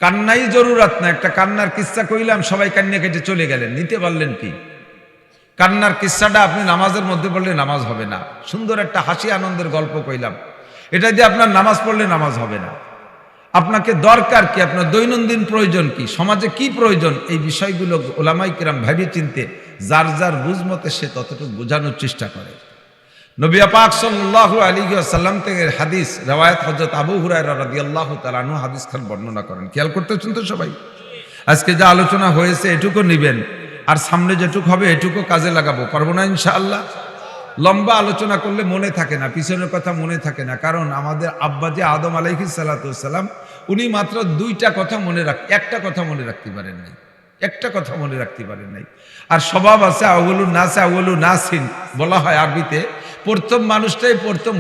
কান্নাই জরুরত না। একটা কান্নার কিস্সা কইলাম, সবাই কান্না কেটে চলে গেলেন, নিতে পারলেন কি? কান্নার কিস্সাটা আপনি নামাজের মধ্যে পড়লে নামাজ হবে না। সুন্দর একটা হাসি আনন্দের গল্প কইলাম, এটা দিয়ে আপনার নামাজ পড়লে নামাজ হবে না। আপনাকে দরকার কি, আপনার দৈনন্দিন প্রয়োজন কি, সমাজে কি প্রয়োজন, এই বিষয়গুলো ওলামায়ে কিরাম ভেবে চিনতে যার যার বুঝ মতে সে ততটুকু বোঝানোর চেষ্টা করে। নবী পাক সাল্লাল্লাহু আলাইহি ওয়াসাল্লাম থেকে হাদিস রওয়ায়াত হযরত আবু হুরায়রা রাদিয়াল্লাহু তাআলা আনহু হাদিস খান বর্ণনা করেন। খেয়াল করতেছেন তো সবাই? আজকে যা আলোচনা হয়েছে এটুকু নিবেন, আর সামনে যেটুকু হবে এটুকু কাজে লাগাবো, পারবো না ইনশাআল্লাহ? লম্বা আলোচনা করলে মনে থাকে না, পিছনের কথা মনে থাকে না। কারণ আমাদের আব্বা যে আদম আলাইহিস সালাতু ওয়াসসালাম, উনি মাত্র একটা কথা মনে রাখতে পারেন নাই, একটা কথা মনে রাখতে পারেন নাই। আর স্বভাব আছে আউয়ালু নাসিন বলা হয় আরবিতে, প্রথম মানুষটাই প্রথম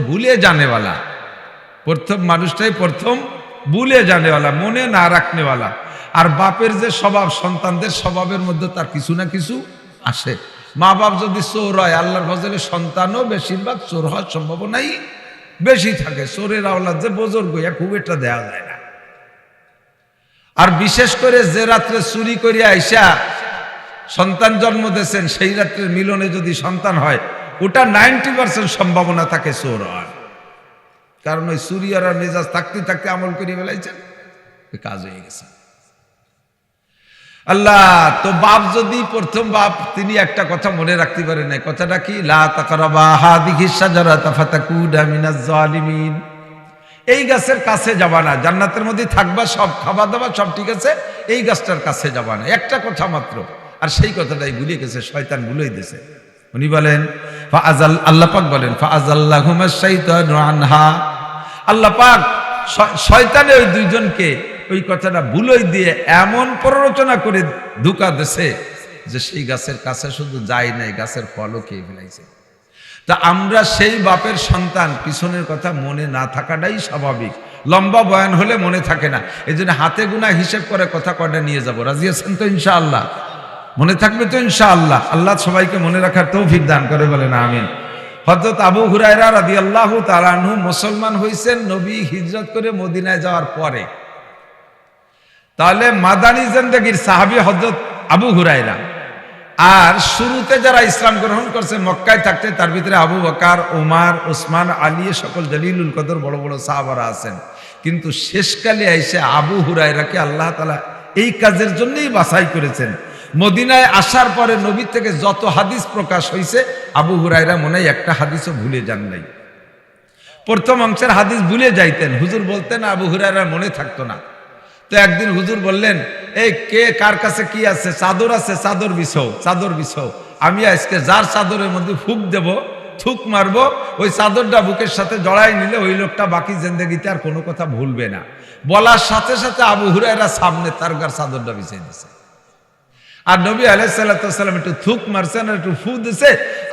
ভুলে জানেওয়ালা, মনে না রাখনেওয়ালা। আর বাপের যে স্বভাব, সন্তানদের স্বভাবের মধ্যে তার কিছু না কিছু আসে। মা বাপ যদি চোর হয়, আল্লাহর ফজলে সন্তানও বেশিরভাগ চোর হওয়ার সম্ভাবনাই বেশি থাকে। চোরের আওলাদ যে বুজুর্গ হইয়া খুব একটা দেওয়া যায় না। আর বিশেষ করে যে রাত্রে চুরি করিয়া আইসা সন্তান জন্ম দিয়েছেন, সেই রাত্রের মিলনে যদি সন্তান হয়, ওটা 90% সম্ভাবনা থাকে চোর হওয়ার। কারণ ওই চুরি আর মেজাজ থাকতে থাকতে আমল করিয়ে ফেলাইছেন, কাজ হয়ে গেছে। আল্লাহ তো বাপ যদি প্রথম বাপ, তিনি একটা কথা মনে রাখতে পারেন না। কথাটা কি? লা তাকরাবা হাদিহিস শাজারাতা ফাতাকুনা মিনাজ জালিমিন। এই গাছের কাছে যাবা না, জান্নাতের মধ্যে থাকবা, সব খাবার দাবার সব ঠিক আছে, এই গাছটার কাছে যাবা না, একটা কথা মাত্র। আর সেই কথাটাই ভুলে গেছে, শয়তান ভুলেই দিয়েছে। উনি বলেন আল্লাহ পাক বলেন ফাআযাল্লাহুমাশ শাইতানু আনহা। আল্লাহ পাক শয়তানে ওই দুইজনকে ওই কথাটা ভুলই দিয়ে এমন প্ররোচনা করে ধোঁকা দিছে যে সেই গাছের কাছে শুধু যায় নাই, গাছের ফলও খেয়ে ফেলাইছে। তা আমরা সেই বাপের সন্তান, পিছনের কথা মনে না থাকাটাই স্বাভাবিক। লম্বা বয়ান হলে মনে থাকে না, এই জন্য হাতে গোনা হিসেব করে কথা কয়টা নিয়ে যাব। রাজি আছেন তো ইনশাআল্লাহ? মনে থাকবে তো ইনশাআল্লাহ? আল্লাহ সবাইকে মনে রাখার তৌফিক দান করে, বলেন আমিন। হযরত আবু হুরায়রা রাদিয়াল্লাহু তাআলা আনহু মুসলমান হয়েছেন নবী হিজরত করে মদিনায় যাওয়ার পরে। তাহলে মাদানী জিন্দেগীর সাহাবী হযরত আবু হুরায়রা। আর শুরুতে যারা ইসলাম গ্রহণ করছে মক্কায় থাকতে, তার ভিতরে আবু বকর, ওমর, ওসমান, আলী, সকল জলিলুল কদর বড় বড় সাহাবারা আছেন। কিন্তু শেষকালে এসে আবু হুরায়রাকে আল্লাহ তাআলা এই কাজের জন্যই বাছাই করেছেন। মদিনায় আসার পরে নবী থেকে যত হাদিস প্রকাশ হয়েছে, আবু হুরায়রা মনে হয় একটা হাদিসও ভুলে যান নাই। প্রথম অংশের হাদিস ভুলে যাইতেন, হুজুর বলতেন, আবু হুরায়রা মনে থাকতো না। তো একদিন হুজুর বললেন, এই কে কার কাছে কি আছে? চাদর আছে, চাদর বিছাও। আমি আজকে যার চাদরের মধ্যে ফুক দেব, থুক মারবো, ওই চাদরটা বুকের সাথে জড়াই নিলে ওই লোকটা বাকি জিন্দেগিতে আর কোনো কথা ভুলবে না। বলার সাথে সাথে আবু হুরায়রা সামনে তার গার চাদরটা বিছিয়ে দিছে। আর নবী আলাইহিস সালাতু ওয়াস সালাম একটু থুক মারছেন, একটু ফু দিছে,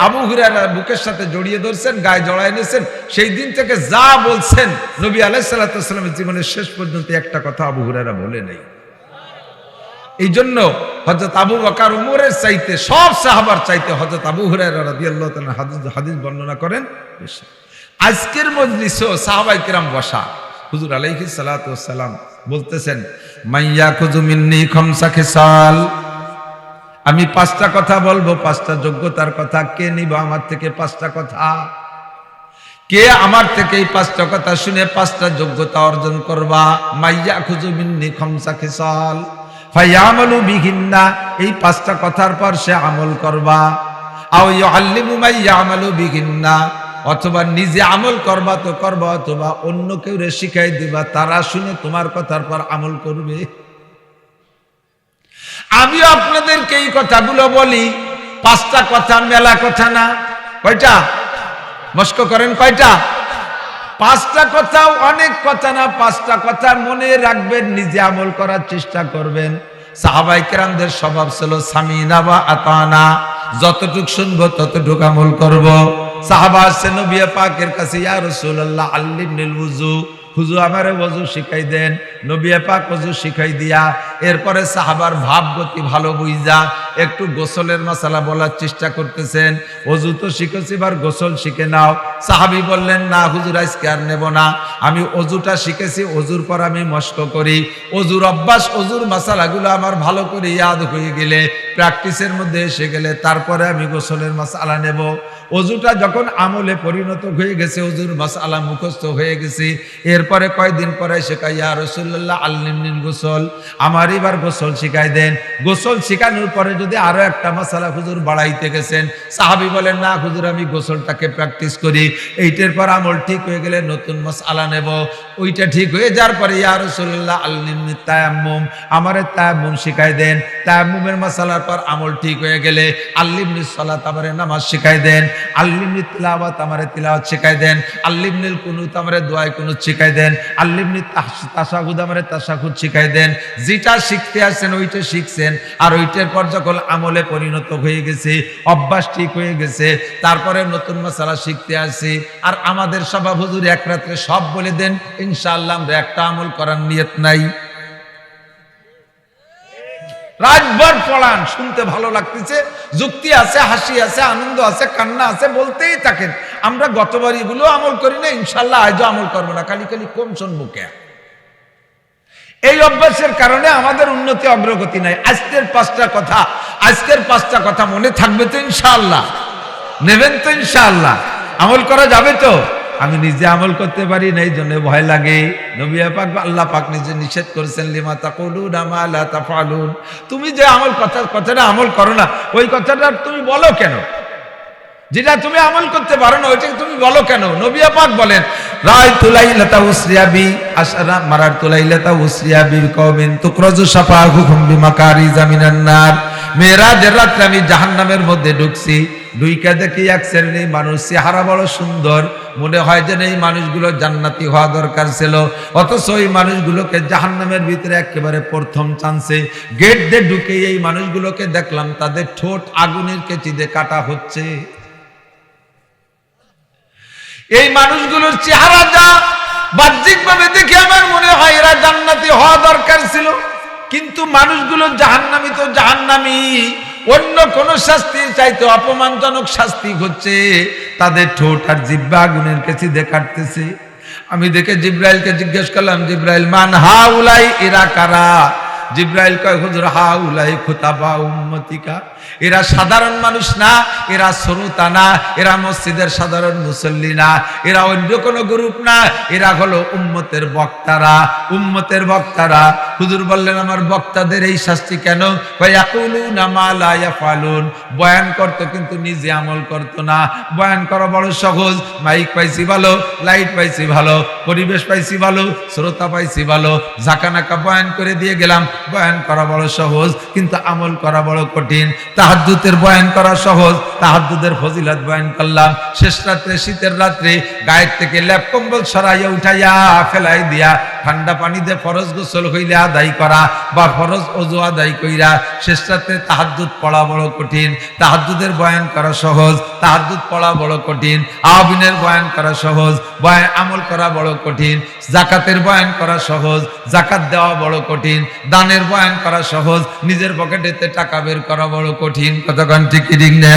আবু হুরায়রা বুকের সাথে জড়িয়ে ধরছেন, গায়ে জড়াই নিয়েছেন। সেই দিন থেকে যা বলছেন, নবী আলাইহিস সালাতু ওয়াস সালামের জীবনের শেষ পর্যন্ত একটা কথা আবু হুরায়রা বলে নাই। এই জন্য হযরত আবু বকর, ওমরের চাইতে, সব সাহাবার চাইতে হযরত আবু হুরায়রা রাদিয়াল্লাহু তাআলা হাদিস বর্ণনা করেন বেশি। আজকের মজলিসেও সাহাবায়ে কেরাম বসা, হুজুর আলাইহিস সালাতু ওয়াস সালাম বলতেছেন, মাইয়াকুযু মিন্নি খামসা খিসাল। আমি 5টা কথা বলবো, 5টা যোগ্যতার কথা। কে নিব আমার থেকে 5টা কথা? কে আমার থেকে এই 5টা কথা শুনে 5টা যোগ্যতা অর্জন করবা? মাইয়াকুযু মিন্নি খামসা খিসাল ফায়ামালু বিহিন্না। এই 5টা কথার পর সে আমল করবা। আও ইউআল্লিমু মাইয়ামালু বিহিন্না, অথবা নিজে আমল করবা তো করবা, অথবা অন্য কেউ শিখাই দিবা, তারা শুনে তোমার কথার পর আমল করবে। আমি আপনাদেরকে এই কথাগুলো বলি, 5টা কথা, মেলা কথা না। কয়টা? মস্ক করেন, কয়টা? 5টা কথাও অনেক কথা না, 5টা কথা মনে রাখবেন, নিজে আমল করার চেষ্টা করবেন। সাহাবায়ে কেরামদের স্বভাব ছিল সামিনা ওয়া আতানা, যতটুক শুনবো ততটুক আমল করব। সাহাবা আসছে নবী পাকের কাছে, ইয়া রাসূলুল্লাহ আল্লিমনিল ওযু, হুজুর আমারে ওযু শিখাই দেন। নবী পাক ওযু শিখাই দিয়া এরপরে সাহাবার ভাব গতি ভালো বুঝা একটু গোসলের মাসালা বলার চেষ্টা করতেছেন। ওযু তো শিখেছি, এবার গোসল শিখে নাও। সাহাবী বললেন, না হুজুর আজকে আর নেব না, আমি ওযুটা শিখেছি, ওযুর পর আমি মস্ক করি। ওযুর অভ্যাস, ওযুর মাসালাগুলো আমার ভালো করে ইয়াদ হয়ে গেলে, প্র্যাকটিসের মধ্যে এসে গেলে তারপরে আমি গোসলের মাসালা নেব। ওযুটা যখন আমলে পরিণত হয়ে গেছে, ওযুর মাসালা মুখস্থ হয়ে গেছে, এরপরে কয়েকদিন পরে শেখাই, ইয়া রাসূলুল্লাহ আল্লিমনিল গোসল, আমার এবার গোসল শিখাই দেন। গোসল শিখানোর পরে যদি আরো একটা মাসালা হুজুর বাড়াইতে গেছেন, সাহাবী বলেন না হুজুর আমি গোসলটাকে প্র্যাকটিস করি, এইটার পর আমল ঠিক হয়ে গেলে নতুন মাসালা নেব। ওইটা ঠিক হয়ে যাওয়ার পরে ইয়া রাসূলুল্লাহ আল্লিমনি তায়াম্মুম, আমারে তায়াম্মুম শিখাই দেন। তায়াম্মুমের মাসালার পর আমল ঠিক হয়ে গেলে আল্লিমনি সালাত, আমারে নামাজ শিখাই দেন। আল্লিমনি তিলাওয়াত, আমারে তিলাওয়াত শিখাই দেন। আল্লিমনিল কুনুত, আমারে দোয়া কুনুত শিখাই দেন। আল্লিমনি তাশাহুদ, আমারে তাশাহুদ শিখাই দেন। যেটা শিখতে আসছেন ওইটা শিখছেন, আর ওইটার পর যখন আমলে পরিণত হয়ে গেছে, অভ্যাস ঠিক হয়ে গেছে, তারপরে নতুন মাসালা শিখতে আসছি। আর আমাদের সভা হুজুর এক রাত্রে সব বলে দেন, ইনশাআল্লাহ আমরা একটা আমল করার নিয়ত নাই। রাতভর পড়ান, শুনতে ভালো লাগতেছে, যুক্তি আছে, হাসি আছে, আনন্দ আছে, কান্না আছে, বলতেই থাকেন। আমরা গতবার এগুলো আমল করি না, ইনশাআল্লাহ আজও আমল করবো না, খালি খালি কম শুনবো কে। এই অভ্যাসের কারণে আমাদের উন্নতি অগ্রগতি নাই। আজকের পাঁচটা কথা মনে থাকবে তো ইনশাআল্লাহ? নেবেন তো ইনশাআল্লাহ? আমল করা যাবে তো? আমি নিজে আমল করতে পারি না, এই জন্য ভয় লাগে। নবী পাক আল্লাহ পাক নিজে নিষেধ করেছেন, লিমা তাকুলুনা মা লা তাফআলুন, তুমি যে কথাটা আমল করো না, ওই কথাটা তুমি বলো কেন? যেটা তুমি আমল করতে পারো না ওইটা তুমি বলো কেন? নবী পাক বলেন, রাআইতু লাইলাতা উসরিয়া বি আশরা মারারতু লাইলাতা উসরিয়া বিল কওমিন তুকরাজু শাফাহুম বিমাকারিজা মিনান নার। মেরাজের রাতে আমি জাহান্নামের মধ্যে ঢুকছি, ঢুইকা দেখি এক শ্রেণীর মানুষ, চেহারা বড় সুন্দর, মনে হয় যেন এই মানুষগুলো জান্নাতি হওয়া দরকার ছিল, অথচ এই মানুষগুলোকে জাহান্নামের ভিতরে একেবারে প্রথম চান্সে গেট দিয়ে ঢুকে এই মানুষগুলোকে দেখলাম তাদের ঠোঁট আগুনের কেচিতে কাটা হচ্ছে। এই মানুষগুলোর চেহারা যা বাহ্যিক ভাবে দেখে আমার মনে হয় এরা জান্নাতি হওয়া দরকার ছিল, কিন্তু মানুষগুলো জাহান্নামী তো জাহান্নামী, অন্য কোন শাস্তির চাইতে অপমানজনক শাস্তি হচ্ছে, তাদের ঠোঁট আর জিহ্বা আগুনের কেচিতে কাটতেছে। আমি দেখে জিব্রাইলকে জিজ্ঞেস করলাম, জিব্রাইল মান হাউলাই, এরা কারা? জিব্রাইল কয়, হুজুর হাউলাই খুতাবা উম্মতিকা, এরা সাধারণ মানুষ না, এরা শ্রোতা না, এরা মসজিদের সাধারণ মুসল্লি না, এরা অন্য কোনো গ্রুপ না, এরা হলো উম্মতের বক্তারা, উম্মতের বক্তারা। হুজুর বললেন, আমার বক্তাদের এই শাস্তি কেন? ইয়াকুলুনা মা লা ইয়াফালুন, বয়ান করতো কিন্তু নিজে আমল করতো না। বয়ান করা বড় সহজ, মাইক পাইছি ভালো, লাইট পাইছি ভালো, পরিবেশ পাইছি ভালো, শ্রোতা পাইছি ভালো, ঝাঁকানাকা বয়ান করে দিয়ে গেলাম। বয়ান করা বড় সহজ, কিন্তু আমল করা বড় কঠিন। তাহাজ্জুদের বয়ান করা সহজ, তাহাজ্জুদের ফজিলত বয়ান করলাম। শেষ রাত্রে, শীতের রাত্রে গায়ের থেকে লেপ কম্বল সরাইয়া উঠাইয়া ফেলাই দিয়া ঠান্ডা পানি দিয়ে ফরজ গোসল হইলে আদায় করা, বা ফরজ ওযু আদায় কইরা শেষ রাত্রে তাহাজ্জুদ পড়া বড় কঠিন। তাহাজ্জুদের বয়ান করা সহজ, তাহাজ্জুদ পড়া বড় কঠিন। আবিনের বয়ান করা সহজ, বয়ান আমল করা বড় কঠিন। যাকাতের বয়ান করা সহজ, যাকাত দেওয়া বড় কঠিন। দানের বয়ান করা সহজ, নিজের পকেটেতে টাকা বের করা বড় কঠিন। কতক্ষণ ঠিক ঠিক না?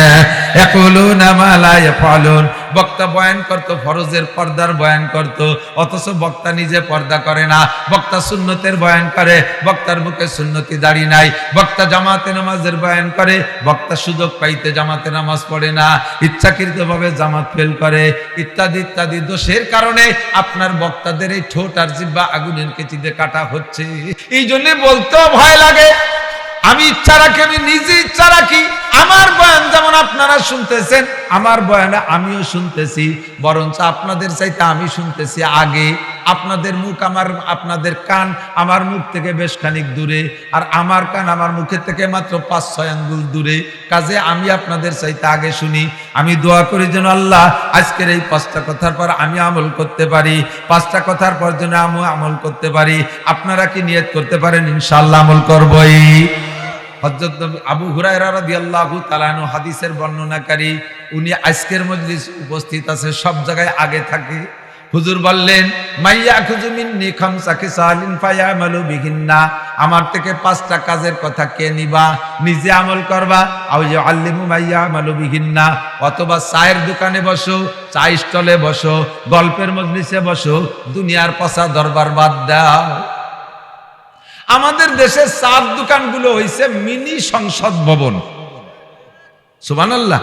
ইয়াকুলুনা মা লা ইয়াফালুন, বক্তা বয়ান করতো, ফরজের পর্দার বয়ান করতো, অথচ বক্তা নিজে পর্দা করে না। বক্তা সুন্নতের বয়ান করে, বক্তার মুখে সুন্নতি দাড়ি নাই। বক্তা জামাতে নামাজের বয়ান করে, বক্তা সুযোগ পাইতে জামাতে নামাজ পড়ে না, ইচ্ছাকৃতভাবে জামাত ফেল করে, ইত্যাদি ইত্যাদি দোষের কারণে আপনার বক্তাদের এই ঠোঁট আর জিহ্বা আগুনের কেচিতে কাটা হচ্ছে। এই জন্য বলতেও ভয় লাগে। আমি ইচ্ছা রাখি, আমি নিজে ইচ্ছা রাখি, আমার বয়ান যেমন আপনারা শুনতেছেন, আমার বয়ানে আমিও শুনতেছি, বরঞ্চ আপনাদের চাইতে আমি শুনতেছি আগে। আপনাদের মুখ আপনাদের কান আমার মুখ থেকে বেশ খানিক দূরে, আর আমার কান আমার মুখের থেকে মাত্র 5-6 আঙ্গুল দূরে। কাজে আমি আপনাদের চাইতে আগে শুনি। আমি দোয়া করি যেন আল্লাহ আজকের এই 5টা কথার পর আমি আমল করতে পারি, 5টা কথার পর যেন আমি আমল করতে পারি। আপনারা কি নিয়ত করতে পারেন? ইনশাআল্লাহ আমল করবই। হযরত আবু হুরায়রা রাদিয়াল্লাহু তাআলা আনহু হাদিসের বর্ণনাকারী, উনি আজকের মজলিস উপস্থিত আছে, সব জায়গায় আগে থাকে। হুজুর বললেন, মাইয়া খুযু মিন্নি খামসা খিসালিন ফায়ামালু বিহিন্না, আমার থেকে 5টা কাজের কথা কে নিবা? নিজে আমল করবা, আও ইউআল্লিমু মাইয়া আমালু বিহিন্না, অথবা চায়ের দোকানে বসো, চা স্টলে বসো, গল্পের মজলিসে বসো, দুনিয়ার পচা দরবার বাদ দাও। আমাদের দেশের চার দোকানগুলো হইছে মিনি সংসদ ভবন। সুবহানাল্লাহ।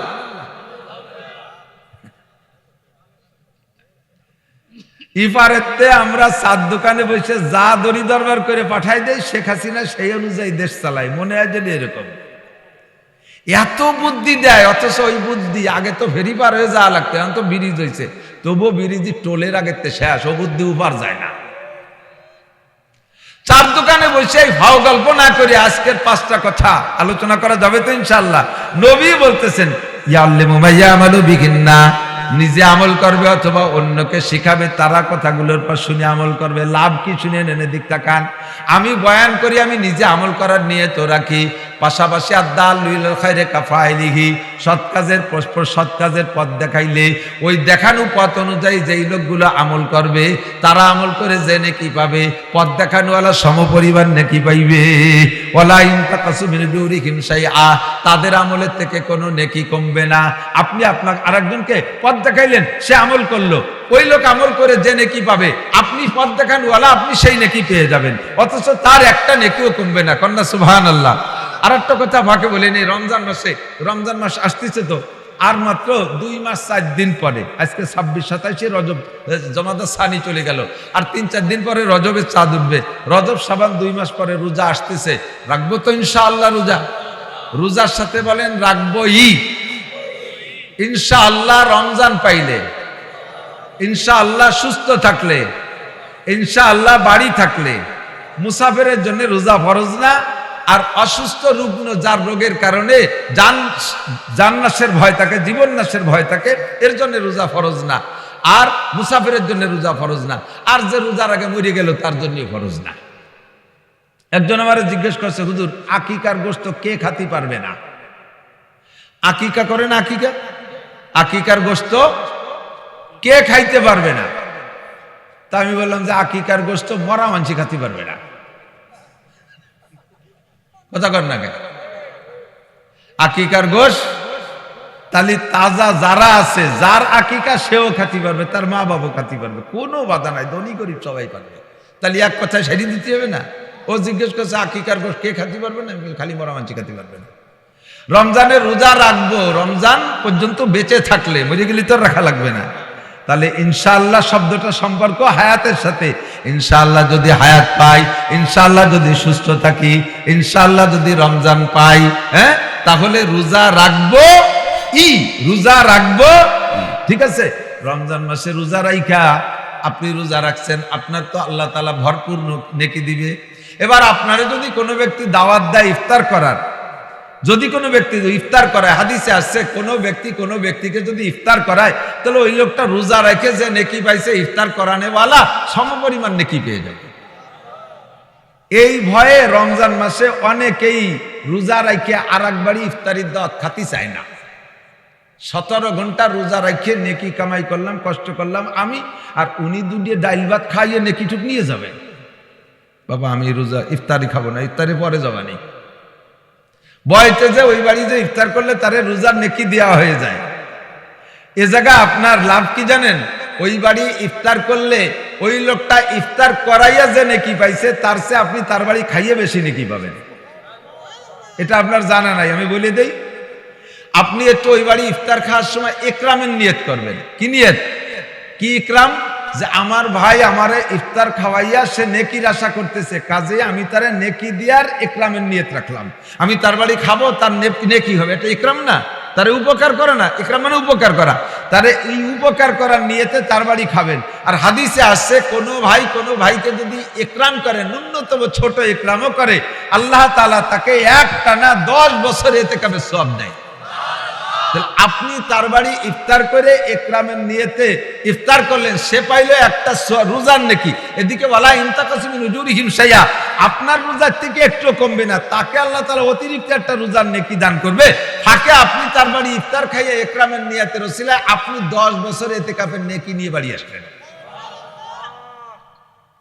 ইফারেতে আমরা চার দোকানে বসে যা দড়ি দরবার করে পাঠাই দেয়, শেখ হাসিনা সেই অনুযায়ী দেশ চালায়, মনে হয় যে এরকম। এত বুদ্ধি দেয়, অথচ ওই বুদ্ধি আগে তো ফেরি পার হয়ে যাওয়া লাগতো, এখন তো ব্রিজ হয়েছে, তবুও ব্রিজই টোলের আগের শেষ, ও বুদ্ধি উপার যায় না। চার দোকানে বসে ভাও গল্প না করে আজকের 5টা কথা আলোচনা করা যাবে তো ইনশাআল্লাহ। নবী বলতেছেন ইয়াল্লিমু মাইয়ামালু বিহিন্না, নিজে আমল করবে অথবা অন্যকে শিখাবে, তারা কথাগুলোর পর শুনে আমল করবে। লাভ কি শুনে নেনে দিক তাকান। আমি বয়ান করি, আমি নিজে আমল করার নিয়ত রাখি, পাশাপাশি আদাল্লুল খায়রে কাফাইলিহি, সৎ কাজের পথ দেখাইলে ওই দেখানো পথ অনুযায়ী যেই লোকগুলো আমল করবে তারা আমল করে যে নেকি পাবে, পথ দেখানোওয়ালা সমপরিমাণ নেকি পাইবে। ওয়ালা ইনতাকাসু মিন উজুরিহিম শাইআ, তাদের আমলের থেকে কোনো নেকি কমবে না। আপনি আপনার আরেকজনকে পথ দেখাইলেন, সে আমল করলো, ওই লোক আমল করে যে নেকি পাবে, আপনি পথ দেখানোওয়ালা আপনি সেই নেকি পেয়ে যাবেন, অথচ তার একটা নেকিও কমবে না। কন্যা সুবহানাল্লাহ। আর একটা কথা ফাঁকে বলে নেই, রমজান মাস আসতেছে তো, আর মাত্র 2 মাস 4 দিন পরে, আজকে 26-27 রজব জমাদার সানি চলে গেল, আর 3-4 দিন পরে রজবের চাঁদ উঠবে। রজব শাবান 2 মাস পরে রোজা আসতেছে, রাখবো তো ইনশাআল্লাহ রোজা? রোজার সাথে বলেন রাখবোই ইনশাআল্লাহ। রমজান পাইলে ইনশাআল্লাহ, সুস্থ থাকলে ইনশাআল্লাহ, বাড়ি থাকলে। মুসাফিরের জন্য রোজা ফরজ না, আর অসুস্থ রুগ্ন যার রোগের কারণে জান নাশের ভয় থাকে, জীবন নাশের ভয় থাকে, এর জন্য রোজা ফরজ না। আর মুসাফিরের জন্য রোজা ফরজ না, আর যে রোজার আগে মরে গেল তার জন্য ফরজ না। একজন আমারে জিজ্ঞেস করছে, হুজুর আকিকার গোশত কে খাতি পারবে না? আকিকা করে না, আকিকার গোশত কে খাইতে পারবে না? তা আমি বললাম যে আকিকার গোশত মরা মানসি খাতি পারবে না। কথা কর না কেন? আকিকার গোশ তাহলে তাজা যারা আছে, যার আকিকা সেও খাতি পারবে, তার মা বাবা খাতি পারবে, কোনো বাধা নাই, ধনী গরিব সবাই পারবে। তাহলে এক কথায় সেরে দিতে হবে না? ও জিজ্ঞেস করছে আকিকার গোশ কে খাতি পারবে না? খালি মরা মানসি খাতি পারবে না। রমজানের রোজা রাখবো, রমজান পর্যন্ত বেঁচে থাকলে, মরে গেলে তো রাখা লাগবে না। তাহলে ইনশাআল্লাহ শব্দটা সম্পর্ক হায়াতের সাথে। ইনশাআল্লাহ যদি হায়াত পাই, ইনশাআল্লাহ যদি সুস্থ থাকি, ইনশাআল্লাহ যদি রমজান পাই, হ্যাঁ, তাহলে রোজা রাখবো, রোজা রাখবো। ঠিক আছে, রমজান মাসে রোজা রাইখা আপনি রোজা রাখছেন, আপনার তো আল্লাহ তাআলা ভরপুর নেকি দিবে। এবার আপনারে যদি কোনো ব্যক্তি দাওয়াত দেয় ইফতার করার, যদি কোনো ব্যক্তি ইফতার করায়, হাদিসে আসছে কোনো ব্যক্তিকে যদি ইফতার করায়, তাহলে ওই লোকটা রোজা রেখে যে নেকি পাইছে, ইফতার করানেওয়ালা সমপরিমাণ নেকি পেয়ে যাবে। এই ভয়ে রমজান মাসে অনেকেই রোজা রেখে আর একবারই ইফতারির দাওয়াত খাতি চায় না। 17 ঘন্টা রোজা রেখে নেকি কামাই করলাম, কষ্ট করলাম আমি, আর উনি দুটিয়ে ডাইল ভাত খাইয়ে নেকিটুক নিয়ে যাবে। বাবা আমি রোজা ইফতারি খাবো না, ইফতারি পরে যাবানি। বয়তে যে ওই বাড়ি যে ইফতার করলে তারে রোজার নেকি দেওয়া হয়ে যায়। এ জায়গা আপনার লাভ কি জানেন? ওই বাড়ি ইফতার করলে ওই লোকটা ইফতার করাইয়া যে নেকি পাইছে, তার চেয়ে আপনি তার বাড়ি খাইয়ে বেশি নেকি পাবেন। এটা আপনার জানা নাই, আমি বলে দেই। আপনি একটু ওই বাড়ি ইফতার খাওয়ার সময় ইকরামের নিয়ত করবেন। কি নিয়ত? কি ইকরাম? যে আমার ভাই আমারে ইফতার খাওয়াইয়া সে নেকির আশা করতেছে, কাজে আমি তারে নেকি দিয়ার ইকরামের নিয়ত রাখলাম। আমি তার বাড়ি খাবো, তার নেকি হবে, এটা ইকরাম না? তারে উপকার করে না? ইকরাম মানে উপকার করা। তারে এই উপকার করার নিয়তে তার বাড়ি খাবেন। আর হাদিসে আসছে কোনো ভাইকে যদি ইকরাম করে, ন্যূনতম ছোট ইকরামও করে, আল্লাহ তাআলা তাকে একটানা 10 বছর ইতিকাফের সওয়াব দেয়। আপনি তার বাড়ি ইফতার করে ইকরামের নিয়তে ইফতার করলেন, সে পাইলো একটা রোজার নেকি। এদিকে ওয়ালা ইনতাকাসু মিন উজুরিহিম শাইআ, আপনার রোজার থেকে একটু কমবে না, তাকে আল্লাহ তাআলা অতিরিক্ত একটা রোজার নেকি দান করবে। ফাঁকে আপনি তার বাড়ি ইফতার খাইয়ে ইকরামের নিয়তের ওসিলায় আপনি 10 বছর ইতিকাফের নেকি নিয়ে বাড়ি আসলেন।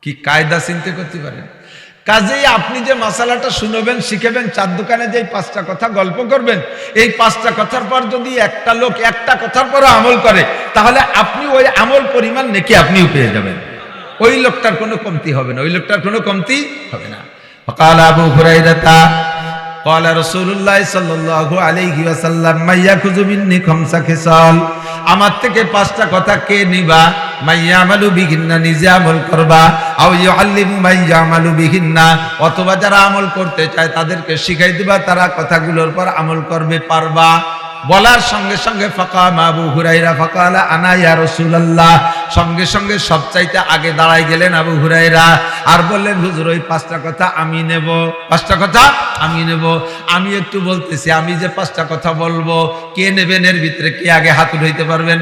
কি কায়দা চিন্তা করতে পারেন? কাজেই আপনি যে মাসালাটা শুনবেন, শিখেবেন, 4 দোকানে যে 5টা কথা গল্প করবেন, এই 5টা কথার পর যদি একটা লোক একটা কথার পর আমল করে, তাহলে আপনি ওই আমল পরিমাণ নেকি আপনিও পেয়ে যাবেন। ওই লোকটার কোনো কমতি হবে না, ওই লোকটার কোনো কমতি হবে না। ফাকাল আবু হুরায়রা, قال رسول الله صلى الله عليه وسلم من يأخذ مني خمس خصال, আমার থেকে পাঁচটা কথা কে নিবা, মাইয়ামালু বিহিন্না, নিজে আমল করবা, আও ইউআল্লিমু মাইয়ামালু বিহিন্না, অথবা যারা আমল করতে চায় তাদেরকে শিখাই দিবা, তারা কথাগুলোর পর আমল করবে, পারবা। বলার সঙ্গে সঙ্গে ফাকাম আবু হুরায়রা ফাকালা আনা ইয়া রাসূলুল্লাহ, সঙ্গে সঙ্গে সবচাইতে আগে দাঁড়াই গেলেন আবু হুরায়রা আর বললেন, হুজুর ওই পাঁচটা কথা আমি নেব, পাঁচটা কথা আমি নেব। আমি একটু বলতেছি, আমি যে পাঁচটা কথা বলবো কে নেবেন, এর ভিতরে কে আগে হাত উঠাইতে পারবেন?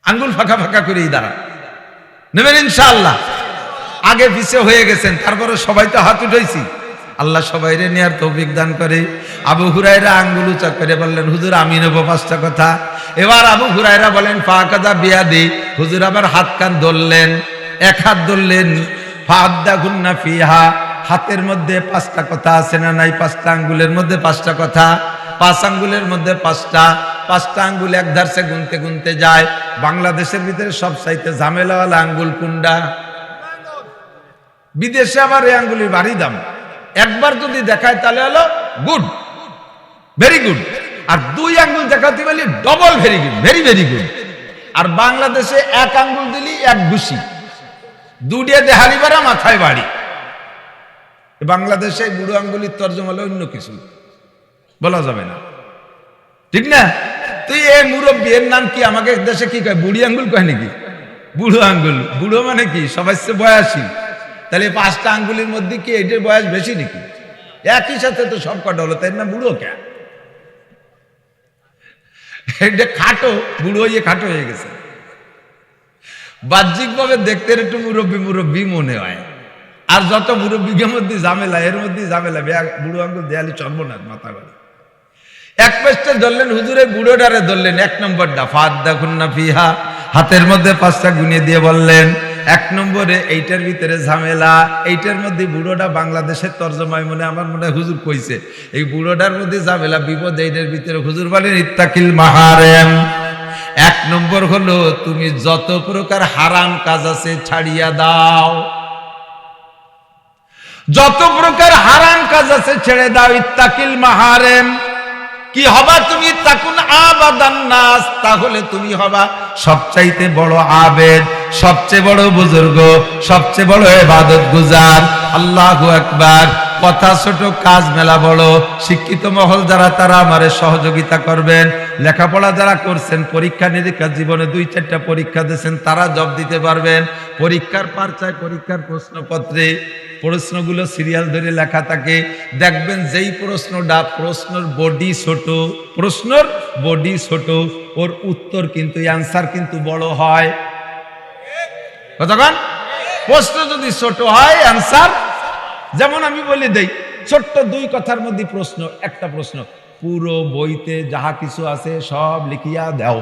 আঙ্গুল ফাঁকা ফাঁকা করেই দাঁড়া, নেবেন ইনশাআল্লাহ? আগে পিছে হয়ে গেছেন, তারপরে সবাই তো হাত উঠাইছি। আল্লাহ সবাইরে নেয়ার তৌফিক দান করে। আবু হুরায়রা আঙ্গুল উঁচা করে বললেন, হুজুর আমি নেব পাঁচটা কথা। এবার আবু হুরায়রা বলেন, ফাকাদা বিয়াদি, হুজুর আবার হাত কান ধরলেন, এক হাত ধরলেন, ফাআদ্দাহুন্না ফিহা, হাতের মধ্যে পাঁচটা কথা আছে না নাই? পাঁচটা আঙ্গুলের মধ্যে পাঁচটা কথা, পাঁচ আঙ্গুলের মধ্যে পাঁচটা, পাঁচটা আঙ্গুল এক ধারসে গুনতে গুনতে যায়। বাংলাদেশের ভিতরে সবচাইতে ঝামেলাওয়ালা আঙ্গুল কোনটা? বিদেশে আবার এই আঙ্গুলির ভারী দাম। একবার যদি দেখায় তাহলে হলো গুড, ভেরি গুড, আর দুই আঙ্গুল দেখাতে পারলে double very good, very very good. আর বাংলাদেশে এক আঙ্গুল দিলি এক ঘুষি, দুটিয়া দেহালি বাড়া মাথায় বাড়ি। বাংলাদেশে বুড়ো আঙ্গুলির তর্জমা হলো অন্য কিছু, বলা যাবে না, ঠিক না? তুই এই মুরব্বী, এর নাম কি? আমাকে দেশে কি কয়, বুড়ি আঙ্গুল কয় নাকি? বুড়ো আঙ্গুল। বুড়ো মানে কি? সবাই বয়সী। তাহলে পাঁচটা আঙ্গুলির মধ্যে কি এটার বয়স বেশি নাকি? একই সাথে তো সব কটা হলো, তাই না? বুড়ো কে? এটা খাটো, বুড়ো হয়ে খাটো হয়ে গেছে। বাহ্যিক ভাবে দেখতে একটু মুরব্বী মুরব্বী মনে হয়, আর যত মুরব্বীর মধ্যে ঝামেলা, এর মধ্যে ঝামেলা। বুড়ো আঙ্গুল দেয়ালি চর্বনাথ মাথা বাড়ি। এক পেজটা ধরলেন হুজুরে, বুড়ো ডারে ধরলেন এক নম্বরটা, ফাআদ্দাহুন্না ফিহা, হাতের মধ্যে পাঁচটা গুনিয়ে দিয়ে বললেন, এক নম্বরে এইটার ভিতরে ঝামেলা, এইটার মধ্যে বুড়োটা বাংলাদেশের তর্জমায় আমার মনে হয় হুজুর কইছে, এই বুড়োটার মধ্যে ঝামেলা, বিপদ এইটার ভিতরে। হুজুর বলেন, ইত্তাকিল মাহারেম, এক নম্বর হলো তুমি যত প্রকার হারাম কাজ আছে ছাড়িয়া দাও, যত প্রকার হারাম কাজ আছে ছেড়ে দাও। ইত্তাকিল মাহারেম, কি হবা তুমি? তাকুন আবাদান নাস, তাহলে তুমি হবা সবচাইতে বড় আবেদ, সবচেয়ে বড় বুজুর্গ, সবচেয়ে বড় ইবাদত গুজার। আল্লাহু আকবার। কথা ছোট, কাজ মেলা বড়। শিক্ষিত মহল যারা, তারা আমারে সহযোগিতা করবেন। লেখাপড়া যারা করছেন, পরীক্ষা নিরীক্ষা জীবনে 2-4টা পরীক্ষা দিয়েছেন, তারা জব দিতে পারবেন। পরীক্ষার পারচায়, পরীক্ষার প্রশ্নপত্রে প্রশ্নগুলো সিরিয়াল ধরে লেখা থাকে। দেখবেন যেই প্রশ্নটা, প্রশ্নের বডি ছোট, প্রশ্নের বডি ছোট, ওর উত্তর কিন্তু, অ্যান্সার কিন্তু বড় হয়। কতক্ষণ? প্রশ্ন যদি ছোট হয়, অ্যান্সার, যেমন আমি বলে দেই, ছোট্ট 2 কথার মধ্যে প্রশ্ন, একটা প্রশ্ন, পুরো বইতে যাহা কিছু আছে সব লিখিয়া দাও।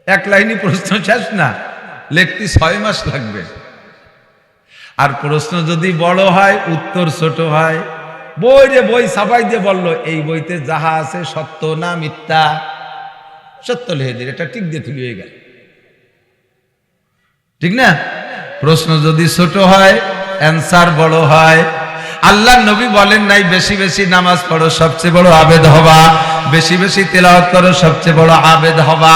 এক লাইনই প্রশ্ন শেষ না, লিখতে 6 মাস লাগবে। আর প্রশ্ন যদি বড় হয়, উত্তর ছোট হয়। বই রে বই ছাপাই দিয়ে বললো, এই বইতে যাহা আছে সত্য না মিথ্যা? সত্য লিখে দিল, এটা ঠিক দিয়ে তুলি হয়ে গেল, ঠিক না? প্রশ্ন যদি ছোট হয়, অ্যান্সার বড় হয়। আল্লাহ নবী বলেন নাই, বেশি বেশি নামাজ পড়ো সবচেয়ে বড় আবেদ হবা, বেশি বেশি তেলাওয়াত করো সবচেয়ে বড় আবেদ হবা,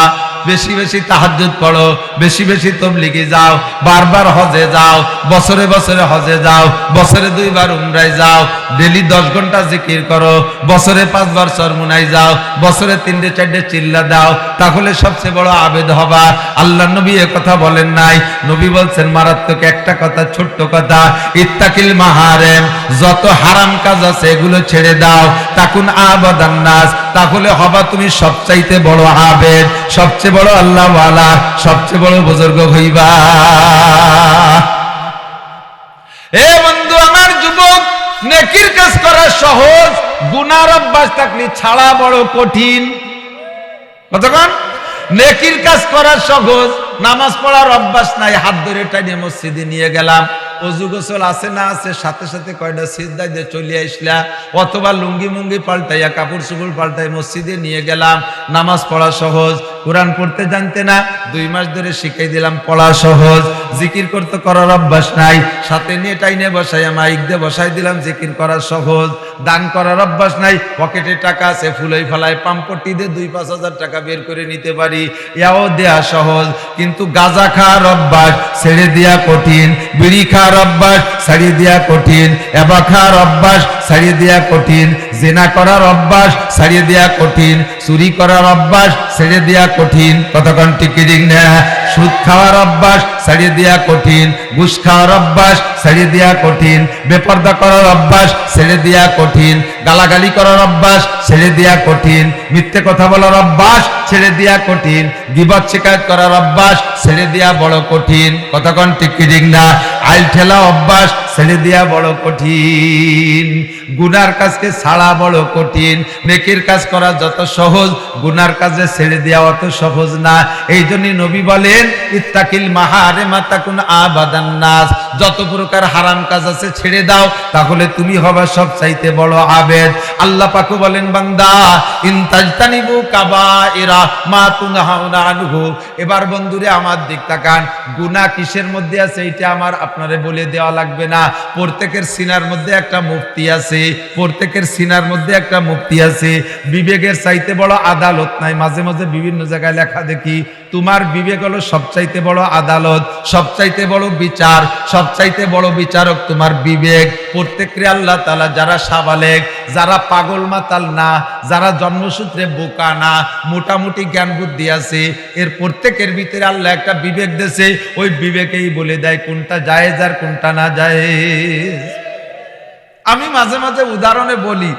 বেশি বেশি তাহাজ্জুদ পড়ো, বেশি বেশি তাবলীগে যাও, বারবার হজে যাও, বছরে বছরে হজে যাও, বছরে 2 বার উমরায় যাও, ডেলি 10 ঘন্টা জিকির করো, বছরে 5 বার চরমুনায় যাও, বছরে 3-4 চিল্লা দাও, তাহলে সবচেয়ে বড় আবেদ হবা। আল্লাহ নবী এ কথা বলেন নাই। নবী বলছেন মারাত্মক একটা কথা, ছোট্ট কথা, ইত্তাকিল মাহারেম, যত হারাম কাজ আছে এগুলো ছেড়ে দাও। তাকুন আবাদান নাস, তাহলে হবা তুমি সবচাইতে বড় আবেদ, সবচেয়ে বড় আল্লাহ ওয়ালা, সবচেয়ে বড় বুজুর্গ হইবা। এ বন্ধু আমার, যুবক, নেকির কাজ করা সহজ, গুনার অভ্যাস থাকলে ছাড়া বড় কঠিন। কতক্ষণ? নেকির কাজ করা সহজ, নামাজ পড়ার অভ্যাস নাই, হাত ধরে টাইনে মসজিদে নিয়ে গেলাম, অজু গোসল আছে না আছে, সাথে সাথে কয়টা সিজদা দিয়ে চলে আসলা, অথবা লুঙ্গি মুঙ্গি পাল্টাইয়া, কাপড় চোপড় পাল্টাই মসজিদে নিয়ে গেলাম, নামাজ পড়া সহজ। কোরআন পড়তে জানতে না, 2 মাস ধরে শিখাই দিলাম, পড়া সহজ, জিকির করতে করার অভ্যাস নাই, সাথে নিয়ে টাইনে বসাই মাইক দিয়ে বসাই দিলাম, জিকির করা সহজ, দান করার অভ্যাস নাই, পকেটে টাকা আছে, ফুলাই ফেলায় পাম্পটি দিয়ে 2-5 হাজার টাকা বের করে নিতে পারি, এও দেয়া সহজ। কিন্তু গাঁজা খাওয়ার অভ্যাস ছেড়ে দেয়া কঠিন, বিড়ি খাওয়ার অভ্যাস ছাড়িয়ে দেয়া কঠিন, এবা খাওয়ার অভ্যাস ছাড়িয়ে দেয়া কঠিন, জেনা করার অভ্যাস ছাড়িয়ে দেয়া কঠিন, চুরি করার অভ্যাস ছেড়ে দেয়া কঠিন, কতক্ষণ টিকিটিং না, সুদ খাওয়ার অভ্যাস ছাড়িয়ে দেয়া কঠিন, ঘুষ খাওয়ার অভ্যাস ছেড়ে দেয়া কঠিন, বেপরদা করার অভ্যাস ছেড়ে দেয়া কঠিন, গালাগালি করার অভ্যাস ছেড়ে দেয়া কঠিন, মিথ্যে কথা বলার অভ্যাস ছেড়ে দেয়া কঠিন, গীবত শিকায়ত করার অভ্যাস ছেড়ে দেয়া বড় কঠিন, কতক্ষণ টিকিটিং না, আইল ঠেলা অভ্যাস ছেড়ে দেয়া বড় কঠিন, গুনার কাজকে ছাড়া বড় কঠিন, নেকির কাজ করা যত সহজ, গুনার কাজে ছেড়ে দেয়া অত সহজ না। এই জন্যই নবী বলেন, ইত্তাকিল মাহারিমা তাকুন আবাদান নাস, যত প্রকার হারাম কাজ আছে ছেড়ে দাও, তাহলে তুমি হবে সবচাইতে বড় আবেদ। আল্লাহ পাকও বলেন, বান্দা ইন তাজতানিবু কাবাইরা মা তুনহাউনা আনহু। এবার বন্ধুরে আমার দিক তাকান, গুনাহ কিসের মধ্যে আছে এটা আমার আপনারে বলে দেওয়া লাগবে না। প্রত্যেকের সিনার মধ্যে একটা মুফতি আছে, প্রত্যেকের সিনার মধ্যে একটা মুফতি আছে। বিবেকের চাইতে বড় আদালত নাই। মাঝে মাঝে বিভিন্ন জায়গায় লেখা দেখি, তোমার বিবেক হলো সবচাইতে বড় আদালত, সবচাইতে বড় বিচার, সবচাইতে বড় বিচারক তোমার বিবেক। প্রত্যেককে আল্লাহ তাআলা যারা সাবালেগ, যারা পাগল মাতাল না, যারা জন্মসূত্রে বোকা না, মোটামুটি জ্ঞান বুদ্ধি আছে, এর প্রত্যেকের ভিতরে আল্লাহ একটা বিবেক দিয়েছে। ওই বিবেকেই বলে দেয় কোনটা জায়েজ আর কোনটা না জায়েজ। আমি মাঝে মাঝে উদাহরণে বলি,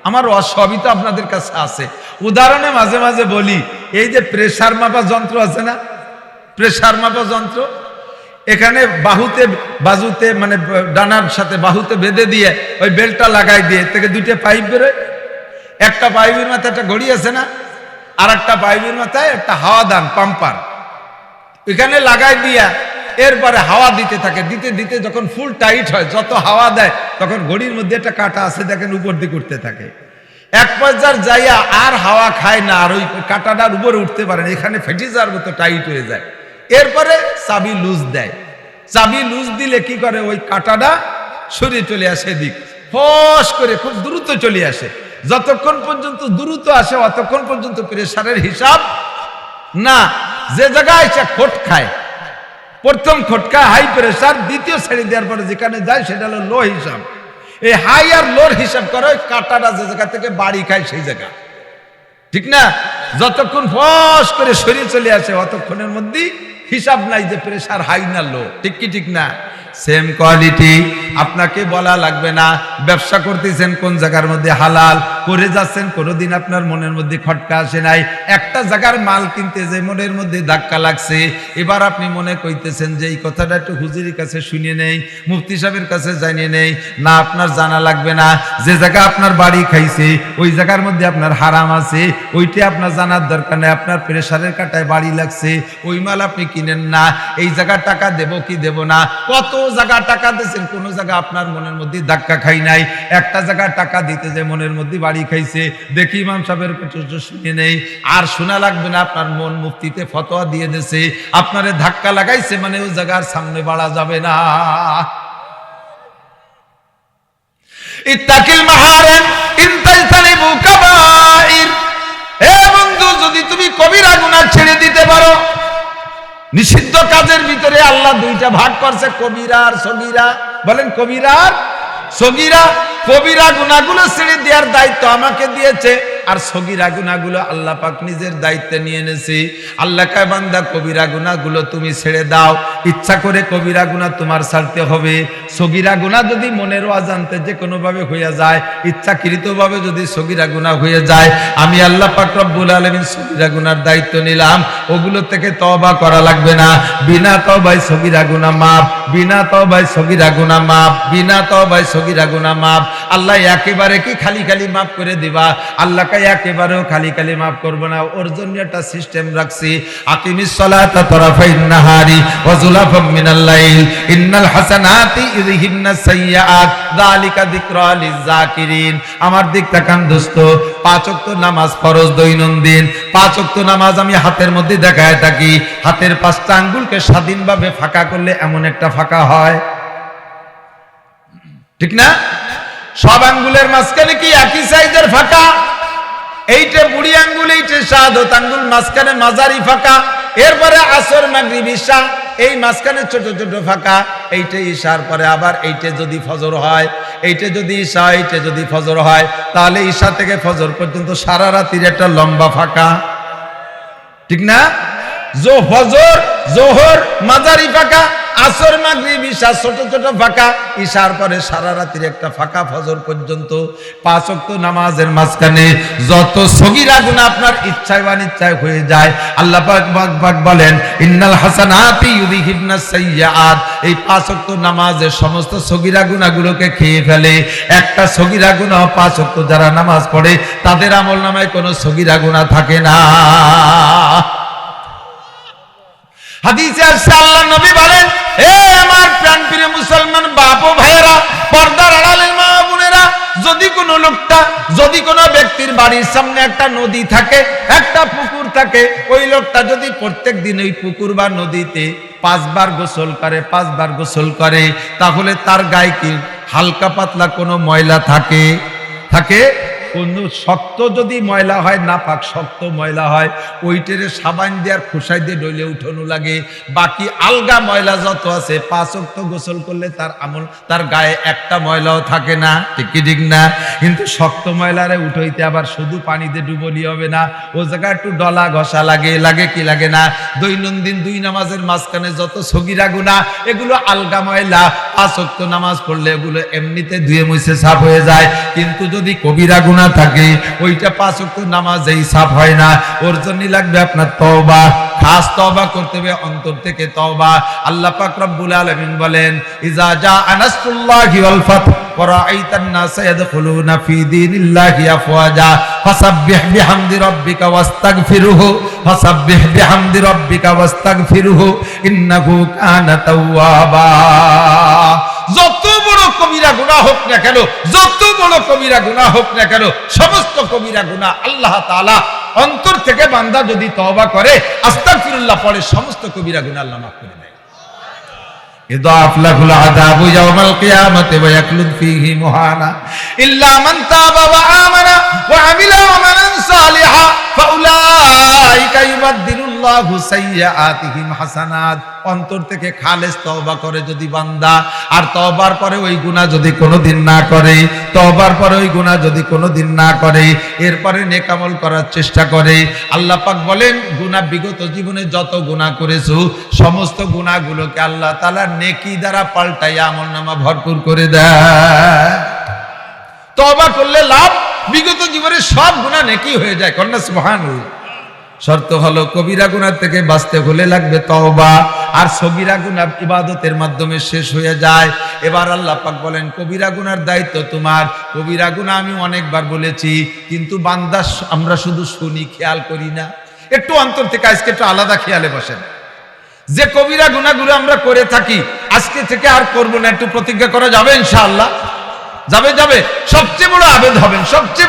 আমার সবই তো আপনাদের কাছে আছে, উদাহরণে মাঝে মাঝে বলি, এই যে প্রেসার মাপা যন্ত্র আছে না, প্রেসার মাপা যন্ত্র, এখানে বাহুতে বাজুতে মানে ডানার সাথে বাহুতে বেঁধে দিয়ে ওই বেল্টটা লাগাই দিয়ে থেকে 2টা পাইপ বেরোয়। একটা পাইপের মাথায় একটা ঘড়ি আছে না, আর একটা পাইপের মাথায় একটা হাওয়া দান পাম্পার, এখানে লাগাই দিয়া এরপরে হাওয়া দিতে থাকে, দিতে দিতে যখন ফুল টাইট হয়, যত হাওয়া দেয় তখন ঘড়ির মধ্যে একটা কাঁটা আছে দেখেন উপর দিকে উঠতে থাকে। এক পর্যায়ে যাইয়া আর হাওয়া খায় না, আর ওই কাঁটাটার উপরে উঠতে পারে না, এখানে ফেটে যাওয়ার মতো টাইট হয়ে যায়। এরপরে চাবি লুজ দেয়, চাবি লুজ দিলে কি করে, ওই কাঁটাটা সরিয়ে চলে আসে দিক, ফস করে খুব দ্রুত চলে আসে। যতক্ষণ পর্যন্ত দ্রুত আসে অতক্ষণ পর্যন্ত প্রেসারের হিসাব না। যে জায়গায় এসে খোট খায়, প্রথম খোটকা হাই প্রেসার, দ্বিতীয় ছেড়ে দেওয়ার পরে যেখানে যায় সেটা হলো লো হিসাব। এই হাই আর লোর হিসাব করে ওই কাঁটাটা যে জায়গা থেকে বাড়ি খায় সেই জায়গা, ঠিক না? যতক্ষণ ফস করে সরিয়ে চলে আসে অতক্ষণের মধ্যে হিসাব নাই যে প্রেসার হাই না লো, ঠিক কি ঠিক না? সেম কোয়ালিটি, আপনাকে বলা লাগবে না। ব্যবসা করতেছেন কোন জায়গার মধ্যে হালাল করে যাচ্ছেন, কোনোদিন আপনার মনের মধ্যে খটকা আসে নাই। একটা জায়গার মাল কিনতে যে মনের মধ্যে ধাক্কা লাগছে, এবার আপনি মনে কইতেছেন যে এই কথাটা একটু হুজুরের কাছে শুনে নেই, মুফতি সাহেবের কাছে জানিয়ে নেই। না, আপনার জানা লাগবে না। যে জায়গা আপনার বাড়ি খাইছে ওই জায়গার মধ্যে আপনার হারাম আছে, ওইটা আপনার জানার দরকার নেই। আপনার প্রেসারের কাটায় বাড়ি লাগছে, ওই মাল আপনি কিনেন না। এই জায়গার টাকা দেব কি দেব না, কত জায়গা টাকা দিয়েছেন, কোন জায়গা আপনার মনের মধ্যে ধাক্কা খাই নাই। একটা জায়গা টাকা দিতে যে মনের মধ্যে বাড়ি খাইছে, দেখি ইমাম সাহেবের শুনে নেই, আর শোনা লাগবে না। আপনার মন মুফতিতে ফতোয়া দিয়ে দিয়েছে, আপনারে ধাক্কা লাগাইছে মানে ওই জায়গার সামনে বাড়া যাবে না। ইত্তাকিল মাহারিম ইন তাজতানিবু কাবাইর। হে বন্ধু, যদি তুমি কবিরা গুনাহ ছেড়ে দিতে পারো, নিষিদ্ধ কাজের ভিতরে আল্লাহ 2টা ভাগ করছে, কবিরা আর সগীরা। বলেন কবিরা আর সগীরা। কবিরা গুনাহগুলো ছেড়ে দেওয়ার দায়িত্ব আমাকে দিয়েছে, আর সগীরা গুনাহগুলো আল্লাহ পাক নিজের দায়িত্বে নিয়ে এনেছে। আল্লাহ কয়, বান্দা কবিরা গুনাহগুলো তুমি ছেড়ে দাও। ইচ্ছা করে কবিরা গুনাহ তোমার ছাড়তে হবে। সগীরা গুনাহ যদি মনের অজান্তে যে কোনো ভাবে হয়ে যায়, ইচ্ছাকৃতভাবে যদি সগীরা গুনাহ হয়ে যায়, আমি আল্লাহ পাক রব্বুল আলামিন সগীরা গুনাহর দায়িত্ব নিলাম। ওগুলো থেকে তওবা করা লাগবে না। বিনা তওবায় সগীরা গুনাহ মাফ, বিনা তওবায় সগীরা গুনাহ মাফ, বিনা তওবায় সগীরা গুনাহ মাফ। আল্লাহ একেবারে কি খালি খালি মাফ করে দিবা? আল্লাহ একেবারেও খালি খালি মাফ করব না, ওর জন্য একটা সিস্টেম রাখছি। আকিমিস সালাতা তারাফাইন নাহারি ওয়া যুলাফাম মিনাল লাইল ইন্নাল হাসানাতি ইউযহিবনাস সাইয়্যাত যালিকা যিকরা লিয-যাকিরিন। আমার দিক তাকান দোস্ত, 5 ওয়াক্ত নামাজ ফরজ দৈনন্দিন। 5 ওয়াক্ত নামাজ আমি হাতের মধ্যে দেখায় থাকি। হাতের 5টা আঙ্গুলকে স্বাধীনভাবে ফাঁকা করলে এমন একটা ফাঁকা হয়, ঠিক না? সব আঙ্গুলের মাঝখানে কি একই সাইজের ফাঁকা? এইটা বুড়ি আঙ্গুল, এইটা শাহাদত আঙ্গুল, মাঝখানে মাঝারি ফাঁকা। এরপরে আসর মাগরিব ঈশা, এই মাঝখানে ছোট ছোট ফাঁকা। এইটা ঈশার পরে আবার এইটা যদি ফজর হয়, এইটা যদি ঈশা, এইটা যদি ফজর হয়, তাহলে ঈশা থেকে ফজর পর্যন্ত সারা রাতের একটা লম্বা ফাঁকা, ঠিক না? ফজর জোহর মাঝারি ফাঁকা, আসর মাগরিব ঈশা ছোট ছোট ফাঁকা, ঈশার পরে সারা রাতের একটা ফাঁকা ফজর পর্যন্ত। 5 ওয়াক্ত নামাজের মাঝখানে যত সগীরা গুনাহ আপনার ইচ্ছায় বা অনিচ্ছায় হয়ে যায়, আল্লাহ পাক বলেন ইন্নাল হাসানাতি ইউযহিবনাস সাইয়্যাত। এই 5 ওয়াক্ত নামাজের সমস্ত সগীরা গুনাহগুলোকে খেয়ে ফেলে। একটা সগীরা গুনাহ 5 ওয়াক্ত যারা নামাজ পড়ে তাদের আমলনামায় কোনো সগীরা গুনাহ থাকে না। হাদিসে আসছে আল্লাহ নবী বলেন, হে আমার প্রাণপ্রিয় মুসলমান বাপ ও ভাইয়েরা, পর্দার আড়ালের মা বোনেরা, যদি কোনো ব্যক্তির বাড়ির সামনে একটা নদী থাকে, একটা পুকুর থাকে, ওই লোকটা যদি প্রত্যেক দিন ওই পুকুর বা নদীতে 5 বার গোসল করে, তাহলে তার গায়ে কি হালকা পাতলা কোনো ময়লা থাকে? কোন শক্ত যদি ময়লা হয়, নাপাক শক্ত ময়লা হয়, ওইটারে সাবান দিয়ে আর খুশাই দিয়ে ডলে উঠানো লাগে। বাকি আলগা ময়লা যত আছে 5 ওয়াক্ত গোসল করলে তার গায়ে একটা ময়লাও থাকে না, ঠিক না? কিন্তু শক্ত ময়লারে উঠাইতে আবার শুধু পানি দিয়ে ডুবলি হবে না, ও জায়গায় একটু ডলা ঘষা লাগে কি লাগে না? দৈনন্দিন 2 নামাজের মাঝখানে যত সগীরা গুনাহ, এগুলো আলগা ময়লা। 5 ওয়াক্ত নামাজ পড়লে এগুলো এমনিতে ধুয়ে মুছে সাফ হয়ে যায়। কিন্তু যদি কবিরা গুনাহ থাকে, ওইটা 5 ওয়াক্ত নামাজেই সাফ হয় না। ওর জন্য লাগবে আপনার তওবা, খাস তওবা করতে হবে, অন্তর থেকে তওবা। আল্লাহ পাক রব্বুল আলামিন বলেন, ইজা জাআ নাসরুল্লাহি ওয়াল ফাত ওয়া রাআইতান নাসা ইয়াদখুলুনা ফি দীনিল্লাহি আফওয়াজা ফাসাব্বিহ বিহামদি রাব্বিকা ওয়াস্তাগফিরহু ইন্নাহু কানা তাওয়াবা। যত বড় কবিরা গুনাহ হোক না কেন, সমস্ত কবিরা গুনাহ আল্লাহ তাআলা অন্তর থেকে বান্দা যদি তওবা করে, আস্তাগফিরুল্লাহ পড়ে, সমস্ত কবিরা গুনাহ আল্লাহ মাফ করে দেয়। ইদাফ লাহুল আযাবু ইয়াওমাল কিয়ামাতি ওয়া ইয়াখলুদ ফীহি মুহানা ইল্লা মান তাবা ওয়া আমানা ওয়া আমিলা আমালান সালিহা ফাউলাইকা ইউবাদদিলুল্লাহু সাইয়্যাতিহিম হাসানাত। অন্তর থেকে খালেস তওবা করে যদি বান্দা, আর তওবার পরে ওই গুনাহ যদি কোনোদিন না করে, এরপরে নেক আমল করার চেষ্টা করে, আল্লাহ পাক বলেন গুনাহ বিগত জীবনে যত গুনাহ করেছো সমস্ত গুনাহগুলোকে আল্লাহ তাআলা নেকি দ্বারা পাল্টাইয়া আমলনামা ভরপুর করে দেয়। তওবা করলে লাভ, বিগত জীবনে সব গুনাহ নেকি হয়ে যায়। কন্যা সুবহানাল্লাহ। শর্ত হলো কবিরা গুনাহ থেকে বাঁচতে হলে লাগবে তওবা, আর সগীরা গুনাহ ইবাদতের মাধ্যমে শেষ হয়ে যায়। এবার আল্লাহ পাক বলেন কবিরা গুনার দায়িত্ব তোমার। কবিরা গুনাহ আমি অনেকবার বলেছি, কিন্তু বান্দা আমরা শুধু শুনি, খেয়াল করি না। একটু অন্তর থেকে আজকে একটু আলাদা খেয়ালে বসেন, যে কবিরা গুনাহগুলো আমরা করে থাকি আজকে থেকে আর করব না, একটু প্রতিজ্ঞা করা যাবে ইনশাআল্লাহ? যাবে। সবচেয়ে বড় আবেদ হবেন, সবচেয়ে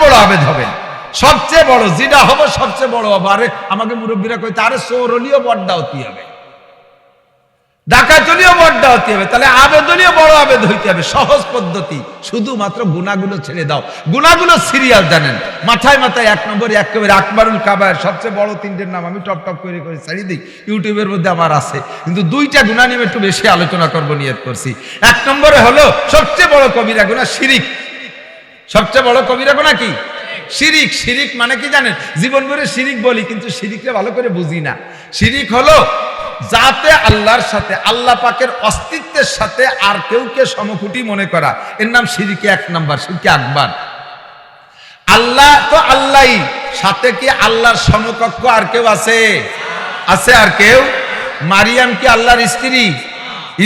বড় যেটা হবে, সবচেয়ে বড় হবে। আরে আমাকে মুরব্বীরা কইতে, আরে চোরলিও বড়দাওতি হবে, ডাকাতলিও বড়দাওতি হবে, তাহলে আবেদলিও বড় আবেদ হইতে হবে। সহজ পদ্ধতি, শুধুমাত্র গুনাহগুলো ছেড়ে দাও। গুনাহগুলো সিরিয়াল জানেন, মাথায় 1 নম্বরে একেবারে আকবারুল কাবায়ের, সবচেয়ে বড় 3টের নাম আমি টপ করে ছাড়ি দিই, ইউটিউবের মধ্যে আমার আছে, কিন্তু 2টা গুনাহ নিয়ে একটু বেশি আলোচনা করব নিয়ত করছি। 1 নম্বরে হলো সবচেয়ে বড় কবিরা গুনাহ শিরিক। সবচেয়ে বড় কবিরা গুনাহ কি? শিরিক মানে কি জানেন? জীবন ভরে শিরিক বলি, কিন্তু শিরিককে ভালো করে বুঝি না। শিরিক হলো যাতে আল্লাহর সাথে, আল্লাহ পাকের অস্তিত্বের সাথে আর কেউকে সমকুটি মনে করা, এর নাম শিরিকে 1 নাম্বার, শিরকে আকবার। আল্লাহ তো আল্লাহই, সাথে কি আল্লাহর সমকক্ষ আর কেউ আছে? আর কেউ? মারিয়াম কি আল্লাহর স্ত্রী?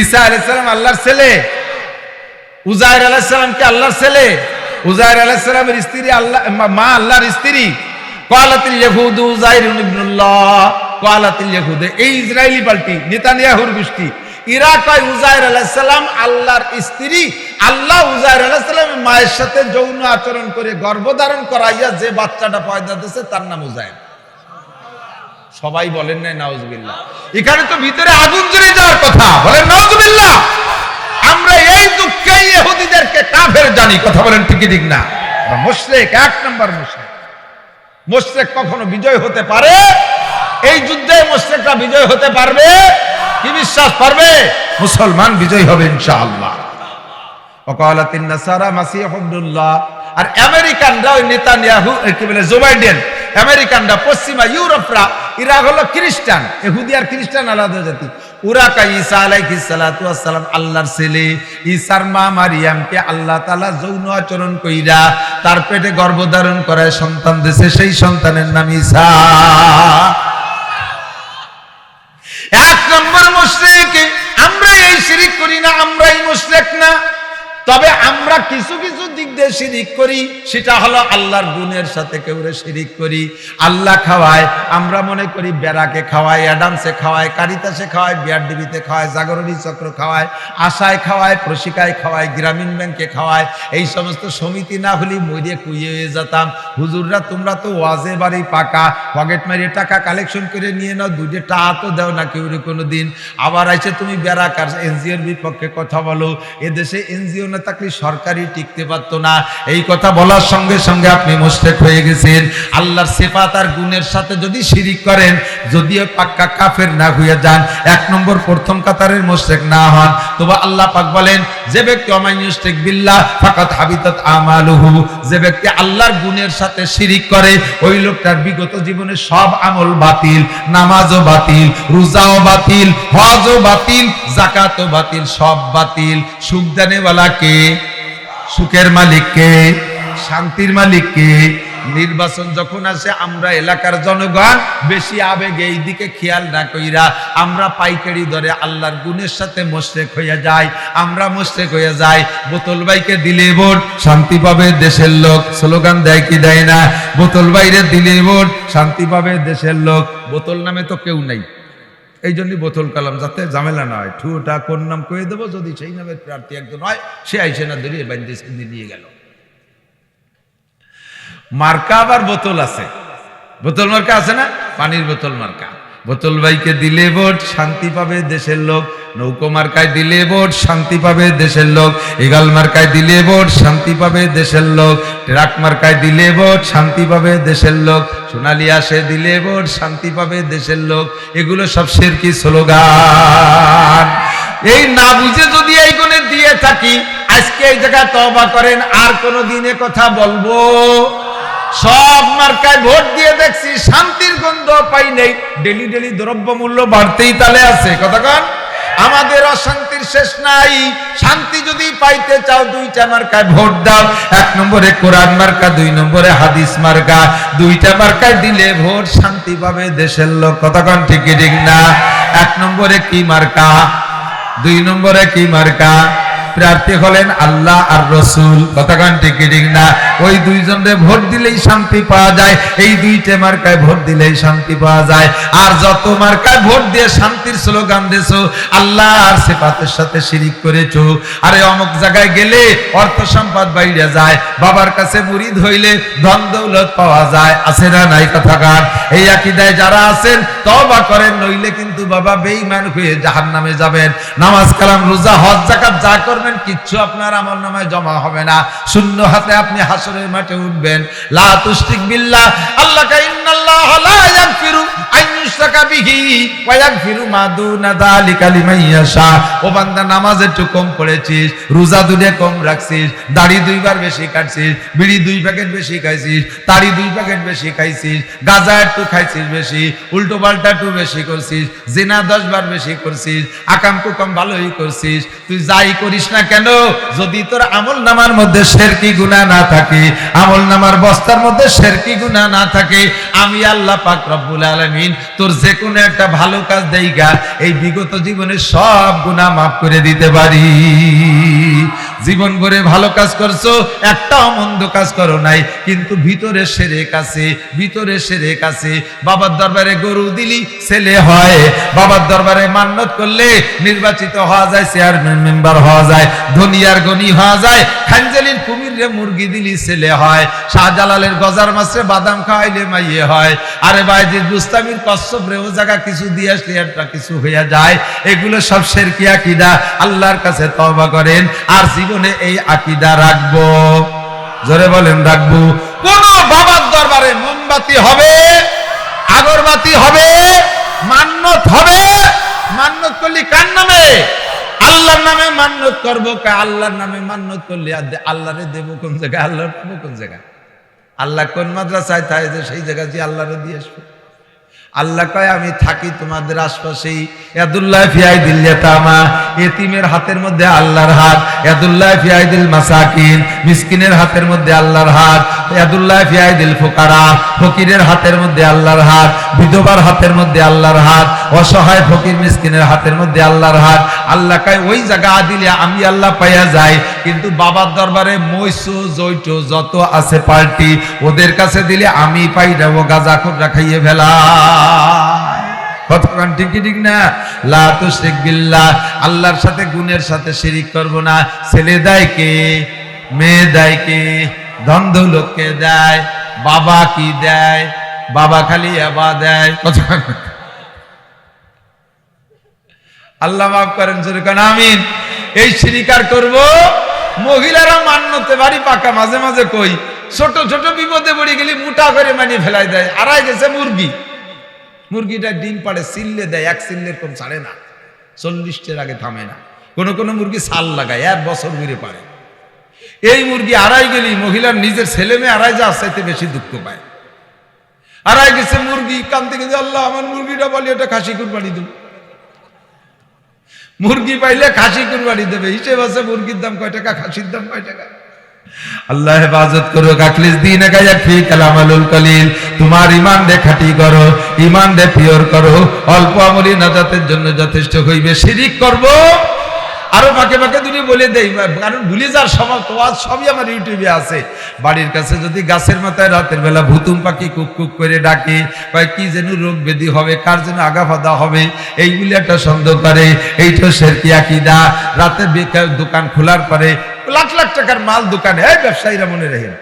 ঈসা আলাইহিস সালাম আল্লাহর ছেলে? উজাইর আলাইহিস সালাম কি আল্লাহর ছেলে? উজাইর আলাইহিস সালামের স্ত্রী আল্লাহ মা আল্লাহর স্ত্রী ক্বালাতিল ইয়াহুদ উজাইর ইবনুল্লাহ ক্বালাতিল ইয়াহুদ এই ইসরায়েলি পাল্টি নেতানিয়াহুর গোষ্ঠী ইরা কয় উজাইর আলাইহিস সালাম আল্লাহর স্ত্রী আল্লাহ উজাইর আলাইহিস সালামের মায়ের সাথে যৌন আচরণ করে গর্ভধারণ করাইয়া যে বাচ্চাটা পয়দা দিয়েছে তার নাম উজাইর সবাই বলেন না নাউজুবিল্লাহ এখানে তো ভিতরে আগুন জ্বলে যাওয়ার কথা বলেন নাউজুবিল্লাহ আমরা এই দুঃখে ইহুদিদেরকে কাফের জানি কথা বলেন ঠিক না মুশরিক এক নাম্বার মুশরিক মুশরিক কখনো বিজয় হতে পারে এই যুদ্ধে মুশরিকরা বিজয় হতে পারবে কি বিশ্বাস পারবে মুসলমান বিজয় হবে ইনশাআল্লাহ ওয়াকালাতিন নাসারা মাসিহ ইবনুল্লাহ আর আমেরিকানরা ওই নেতানিয়াহু কি বলে জো বাইডেন আমেরিকানরা পশ্চিমা ইউরোপরা এরা হলো খ্রিস্টান ইহুদি আর খ্রিস্টান আলাদা জাতি ওরা কয় ঈসা আলাইহিস সালাতু ওয়াস সালাম আল্লাহর ছেলে ঈসার মা মারিয়ামকে আল্লাহ তাআলা যৌন আচরণ কইরা তার পেটে গর্ভধারণ করায় সন্তান দিয়েছে সেই সন্তানের নাম ঈসা এক নম্বর মুশরিক আমরা এই শিরক করি না আমরাই মুশরিক না তবে আমরা কিছু কিছু দিক দিয়ে শিরিক করি সেটা হলো আল্লাহর গুণের সাথে কেউরে শিরিক করি আল্লাহ খাওয়ায় আমরা মনে করি বেড়াকে খাওয়ায় অ্যাডামসে খাওয়ায় কারিতাসে খাওয়ায় বিআরডিবিতে খাওয়ায় জাগরণী চক্র খাওয়ায় আশায় খাওয়ায় প্রশিকায় খাওয়ায় গ্রামীণ ব্যাংকে খাওয়ায় এই সমস্ত সমিতি না হলে মরিয়ে কুইয়ে হয়ে যেতাম হুজুররা তোমরা তো ওয়াজে বাড়ি পাকা পকেট মারিয়ে টাকা কালেকশন করে নিয়ে নাও দুইটা টাকা তো দেও না কেউরে কোনো দিন আবার আইসে তুমি বেড়াকার এনজিওর বিপক্ষে কথা বলো এদেশে এনজিও না থাকলে সরকারি টিকতে পারতো না এই কথা বলার সঙ্গে সঙ্গে আপনি মুশরিক হয়ে গেছেন আল্লাহর সিফাত আর গুণের সাথে যদি শিরিক করেন যদিও পাক্কা কাফের না হয়ে যান এক নম্বর প্রথম কাতারের মুশরিক না হন তবে আল্লাহ পাক বলেন যে ব্যক্তি অমাইয়ুশরিক বিল্লাহ ফাকাত হাবিতাত আমালুহু যে ব্যক্তি আল্লাহর গুণের সাথে শিরিক করে ওই লোকটার বিগত জীবনে সব আমল বাতিল নামাজও বাতিল রোজাও বাতিল হজও বাতিল যাকাতও বাতিল সব বাতিল সুখ দেনেওয়ালা কে সুখের মালিক কে শান্তির মালিক কে নির্বাচন যখন আসে আমরা এলাকার জনগণ বেশি আবেগে এই দিকে খেয়াল না কইরা আমরা পাইকারি দরে আল্লাহর গুণের সাথে মুশরিক হয়ে যাই আমরা মুশরিক হয়ে যাই বোতল ভাইকে দিলে ভোট শান্তি পাবে দেশের লোক স্লোগান দেয় কি দেয় না বোতল ভাইরে দিলে ভোট শান্তি পাবে দেশের লোক বোতল নামে তো কেউ নাই এই জন্যই বোতল কালাম যাতে ঝামেলা না হয় ঠুটা কোন নাম কয়ে দেবো যদি সেই নামের প্রার্থী একজন হয় সে আইসে না ধরিয়ে বান্ধে নিয়ে গেল মার্কা আবার বোতল আছে বোতল মার্কা আছে না পানির বোতল মার্কা বোতল ভাইকে দিলে ভোট শান্তি পাবে দেশের লোক নৌকো মার্কায় দিলে ভোট শান্তি পাবে দেশের লোক ইগল মার্কায় দিলে ভোট শান্তি পাবে দেশের লোক ট্রাক মার্কায় দিলে ভোট শান্তি পাবে দেশের লোক সোনালী আসে দিলে ভোট শান্তি পাবে দেশের লোক এগুলো সব শিরকি স্লোগান এই না বুঝে যদি এই গুণে দিয়ে থাকি আজকে এই জায়গায় তওবা করেন আর কোন দিনে কথা বলবো সব মার্কায় ভোট দিয়ে দেখছি শান্তির গন্ধ পাই নেই ডেলি ডেলি দ্রব্য মূল্য বাড়তেই তালে আছে কতক্ষণ আমাদের অশান্তির শেষ নাই শান্তি যদি পাইতে চাও দুইটা মার্কায় ভোট দাও এক নম্বরে কোরআন মার্কা দুই নম্বরে হাদিস মার্কা দুইটা মার্কায় দিলে ভোট শান্তি পাবে দেশের লোক কতক্ষণ ঠিক ঠিক না এক নম্বরে কি মার্কা দুই নম্বরে কি মার্কা প্রার্থী হলেন আল্লাহ আর রসুল কতক্ষণ ঠিক ঠিক না ওই দুইজনের ভোট দিলেই শান্তি পাওয়া যায় এই দুইটা মার্কায় ভোট দিলেই শান্তি পাওয়া যায় আর যত মার্কায় ভোট দিয়ে শান্তির স্লোগান দিছো আল্লাহ আর সিফাতের সাথে শিরিক করেছো আরে অমুক জায়গায় গেলে অর্থ সম্পদ বাইরে যায় বাবার কাছে মুরিদ হইলে ধন দৌলত পাওয়া যায় আছে না নাই কথাকার এই আকীদায় যারা আছেন তওবা করেন নইলে কিন্তু বাবা বেঈমান হয়ে জাহান্নামে যাবেন নামাজ কালাম রোজা হজ যাকাত যা করবেন কিচ্ছু আপনার আমলনামায় জমা হবে না শূন্য হাতে আপনি হাসরের মাঠে উঠবেন লা তুশরিক বিল্লাহ আল্লাহ কা ইন্নাল্লাহা লা ইয়াগফিরু আন ইউশরাকা বিহি ওয়া ইয়াগফিরু মা দুনা যালিকা লিমান ইয়াশা ও বান্দা নামাজ একটু কম পড়েছিস রোজা দুইটা কম রাখছিস দাড়ি দুইবার বেশি কাটছিস বিড়ি 2 প্যাকেট বেশি খাইছিস তাড়ি 2 প্যাকেট বেশি খাইছিস গাঁজা একটু খাইছিস বেশি উল্টো পাল্টা একটু বেশি করছিস জিনা 10 বার বেশি করছিস আকাম কুকাম ভালোই করছিস তুই যাই করিস না কেন যদি তোর আমলনামার মধ্যে শিরকি গুনাহ না থাকে আমলনামার বস্তার মধ্যে শিরকি গুনাহ না থাকে আমি আল্লাহ পাক রব্বুল আলামিন তোর যে কোনো একটা ভালো কাজ দেইগা এই বিগত জীবনে সব গুনাহ maaf করে দিতে পারি জীবন ভরে ভালো কাজ করছো, একটাও মন্দ কাজ করো নাই, কিন্তু ভিতরে শিরক আছে, ভিতরে শিরক আছে। বাবার দরবারে গরু দিলি ছেলে হয়, বাবার দরবারে মান্নত করলে নির্বাচিত হওয়া যায়, চেয়ারম্যান মেম্বার হওয়া যায়, ধনিয়ার গনি হওয়া যায়। খানজালির কুমিরে মুরগি দিলি ছেলে হয়, শাহজালালের গজার মাছে বাদাম খাওয়াইলে মাইয়ে হয়। আরে ভাই যে বুস্তামির কচ্ছপ রে ও জায়গা কিছু দিয়ে আসলে একটা কিছু হইয়া যায়। এগুলো সব শিরকি আকীদা। আল্লাহর কাছে তওবা করেন আর জীবনে এই আকীদা রাখবো। জোরে বলেন রাখবো। কোন বাবার দরবারে মোমবাতি হবে, আগরবাতি হবে, মান্নত হবে। মান্নত করলি কার নামে? আল্লাহর নামে মান্নত করবো। আল্লাহর নামে মান্নত করলে আল্লাহরে দেব কোন জায়গায়, আল্লাহর পাবো কোন জায়গায়? আল্লাহ কোন মাদ্রাসায় থাকে যে সেই জায়গায় যে আল্লাহরে দিয়ে আসবো? আল্লাহ কয় আমি থাকি তোমাদের আশপাশেই। ইয়াদুল্লাহ ফি আইদিল ইয়াতামা, এতিমের হাতের মধ্যে আল্লাহর হাত। ইয়াদুল্লাহ ফি আইদিল মাসাকিন, মিসকিনের হাতের মধ্যে আল্লাহর হাত। ইয়াদুল্লাহ ফি আইদিল ফুকারা, ফকিরের হাতের মধ্যে আল্লাহর হাত। বিধবার হাতের মধ্যে আল্লাহর হাত। অসহায় ফকির মিসকিনের হাতের মধ্যে আল্লাহর হাত। আল্লাহ কয় ওই জায়গা দিলে আমি আল্লাহ পাইয়া যাই, কিন্তু বাবার দরবারে মৈসু জৈটো যত আছে পার্টি, ওদের কাছে দিলে আমি পাই না, ও গাঁজা খুবরা খাইয়ে ফেলা। কতক্ষণ ঠিক ঠিক না? লা তুশরিক বিল্লাহ, আল্লাহর সাথে গুণের সাথে শিরিক করব না। ছেলে দেয় কে? মেয়ে দেয় কে? ধন দৌলত কে দেয়? বাবা কি দেয়? বাবা খালি আবা দেয়। আল্লাহ মাফ করেন, যেরকম আমিন। এই শিরিক আর করব? মহিলারা মান্যতে বাড়ি পাকা, মাঝে মাঝে কই ছোট ছোট বিপদে পড়ে গেলে মোটা করে মানি ফেলাই দেয়। আড়াই গেছে মুরগি, মুরগিটা ডিম পাড়ে সিললে দেয়, এক সিললের কম ছাড়ে না, 40টার আগে থামে না। কোন কোন মুরগি সাল লাগায়, 1 বছর ঘুরে পারে। এই মুরগি আড়াই গেলি মহিলার নিজের ছেলে মেয়ে আড়াই যা চাইতে বেশি দুঃখ পায়। আড়াই গেছে মুরগি, কানতে গেছে আল্লাহ আমার মুরগিটা বলি এটা খাসি কুরবানি দেব। মুরগি পাইলে খাসি কুরবানি দেবে, হিসেব আছে মুরগির দাম কয় টাকা, খাসির দাম কয় টাকা। আল্লাহ হেফাজত করো। আখলিস দীনাকা ইয়াকফিকাল আমালুল কলিল, তোমার ঈমান দে খাঁটি করো, ঈমান দে পিওর করো, অল্প আমলি নাজাতের জন্য যথেষ্ট হইবে। শিরিক করব আরো ফাঁকে ফাঁকে দুটি বলে দেই, কারণ ভুলে যাওয়ার সময় তো আজ সবই আমার ইউটিউবে আছে। বাড়ির কাছে যদি গাছের মাথায় রাতের বেলা ভুতুম পাখি কুক কুক করে ডাকে, কয় কি যেন রোগ ব্যাধি হবে, কার যেন আগা ফাদা হবে, এইগুলি একটা সন্দেহ করে। এইটা শিরকি আকীদা। রাতে বেকার দোকান খোলার পরে লাখ লাখ টাকার মাল দোকানে, এই ব্যবসায়ীরা মনে রাখেন,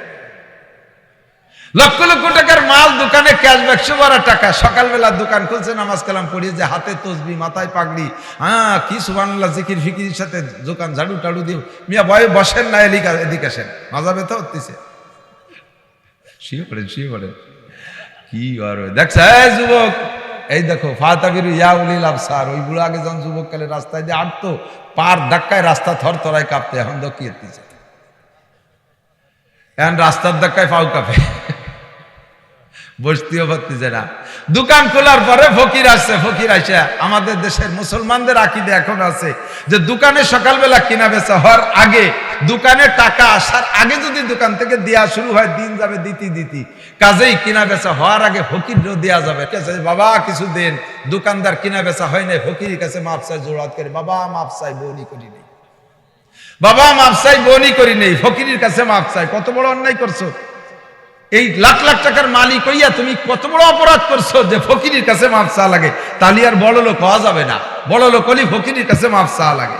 লক্ষ লক্ষ টাকার মাল দোকানে, ক্যাশ বাক্সে ভরা টাকা। সকালবেলা দোকান খুলছে, নামাজ কালাম পড়িয়ে যে হাতে তসবি, মাথায় পাগড়ি, হ্যাঁ কি সুবহানাল্লাহ জিকির ফিকির সাথে দোকান ঝাড়ু টাড়ু দিয়ে মিয়া ভয়ে বসেন না, এদিকে আসেন, মাজা ব্যথা হতেছে। শুয়ে পড়েন কি আর দেখছে যুবক, এই দেখো ফাতাবিরু ইয়া উলিল আবসার, ওইগুলো আগে যখন যুবককালে রাস্তায় দিয়ে হাঁটতো, পার ধাক্কায় রাস্তা থরথরায় কাঁপতে, এখন দকিয়েছে, এখন রাস্তার ধাক্কায় পাও কাঁপে, বসতেও পারতেছে না। দোকান খোলার পরে ফকির আসছে, ফকির আসে। আমাদের দেশের মুসলমানদের আকীদা এখন আছে যে দোকানে সকালবেলা কিনা বেচা হওয়ার আগে, দোকানে টাকা আসার আগে যদি দোকান থেকে দেয়া শুরু হয়, দিন যাবে দিতি, কাজেই কিনা বেচা হওয়ার আগে ফকিরও দেয়া যাবে। বাবা কিছু দেন, দোকানদার কিনা বেচা হয় নাই, ফকিরের কাছে মাপ চাই, জোড়াত করে, বাবা মাপ চাই, বনি করি নেই, বাবা মাপ চাই, বনি করি নেই, ফকিরের কাছে মাপ চাই। কত বড় অন্যায় করছো! এই লাখ লাখ টাকার মালিক হইয়া তুমি কত বড় অপরাধ করছো যে ফকিরের কাছে মাপ চা লাগে। তাহলে আর বড় লোক হওয়া যাবে না, বড় লোক হলে ফকিরের কাছে মাপ চা লাগে।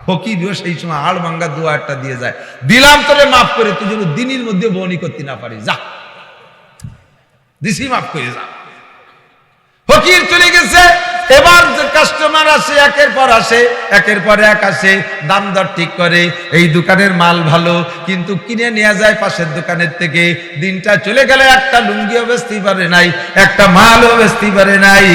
ফকিরও সেই সময় হাড় ভাঙ্গা দোয়া একটা দিয়ে যায়, দিলাম তোরে মাফ করে, তুই যেন দিনের মধ্যে বনি করতে না পারিস, যা দিছি মাফ করে যা। ফকির চলে গেছে। এবার যে কাস্টমার আসে, একের পর আসে, একের পর এক আসে, দাম দর ঠিক করে। এই দোকানের মাল ভালো, কিন্তু কিনে নিয়ে যায় পাশের দোকানের থেকে। দিনটা চলে গেলে একটা লুঙ্গিও বেচতে পারে নাই, একটা মালও বেচতে পারে নাই।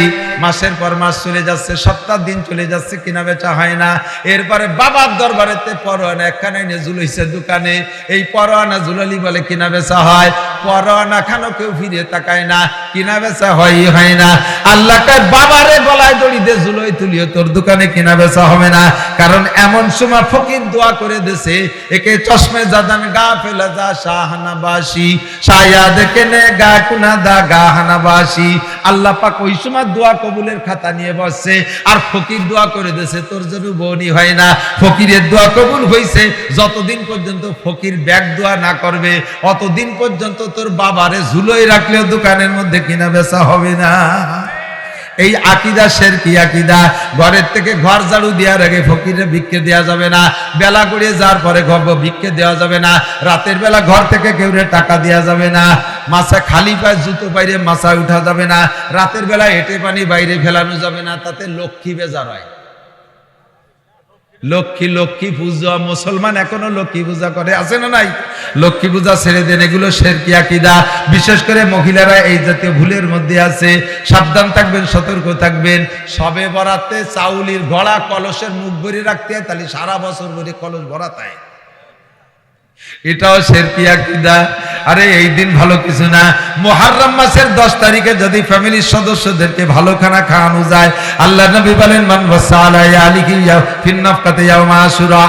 মাসের পর মাস চলে যাচ্ছে, সপ্তাহ দিন চলে যাচ্ছে, কিনা বেচা হয় না। এরপরে বাবার দরবারেতে পরোয়ানা একখানে নিয়ে ঝুলাইছে দোকানে। এই পরোয়ানা ঝুলালি বলে কিনা বেচা হয়, পরোয়ানা খানো কেউ ফিরে তাকায় না, কিনা বেচা হয় না। আল্লাহ কয় বাবারে গলায় দড়ি দে, ঝুলোই তুলিও, তোর দোকানে কিনা বেচা হবে না। কারণ এমন সময় ফকির দোয়া করে দেছে, একে চশমে জাদান গা ফেলা যা শাহানাবাসী, শায়াদ কেনে গা কুনা দা গা হানাবাসী। আল্লাহ পাক ওই সময় দোয়া কবুলের খাতা নিয়ে বসছে, আর ফকির দোয়া করে দিয়েছে তোর জন্য বোনই হয় না। ফকিরের দোয়া কবুল হয়েছে, যতদিন পর্যন্ত ফকির ব্যাগ দোয়া না করবে অতদিন পর্যন্ত তোর বাবারে ঝুলোই রাখলেও দোকানের মধ্যে কিনা বেচা হবে না। এই আকিদা শিরকি আকিদা। ঘরের থেকে ঘর ঝাড়ু দেওয়ার আগে ফকিরে ভিক্ষে দেওয়া যাবে না, বেলা গড়িয়ে যাওয়ার পরে ভিক্ষে দেওয়া যাবে না, রাতের বেলা ঘর থেকে কেউ টাকা দেওয়া যাবে না, মাছা খালি পায়ে জুতো বাইরে মাছা উঠা যাবে না, রাতের বেলা হেঁটে পানি বাইরে ফেলানো যাবে না, তাতে লক্ষ্মী বেজার হয়। লক্ষ্মী লক্ষ্মী পূজা, মুসলমান এখনো লক্ষ্মী পূজা করে, আছে না নাই? লক্ষ্মী পূজা ছেড়ে দেন, এগুলো শিরকি আকীদা। বিশেষ করে মহিলারা এই জাতীয় ভুলের মধ্যে আছে, সাবধান থাকবেন, সতর্ক থাকবেন। সবে বরাতে চাউলির গড়া কলসের মুখ ভরে রাখতে হয়, তাহলে সারা বছর ভরে কলস ভরাতে হয়, এটাও শিরকি আকীদা। আরে এই দিন ভালো কিছু না। মুহররম মাসের 10 তারিখে যদি ফ্যামিলির সদস্যদেরকে ভালো খানা খাওয়ানো যায়, আল্লাহ নবী বলেন মান ওয়াসালা আলাইহি ফিন নাফকাতি ইয়াউমা আশুরা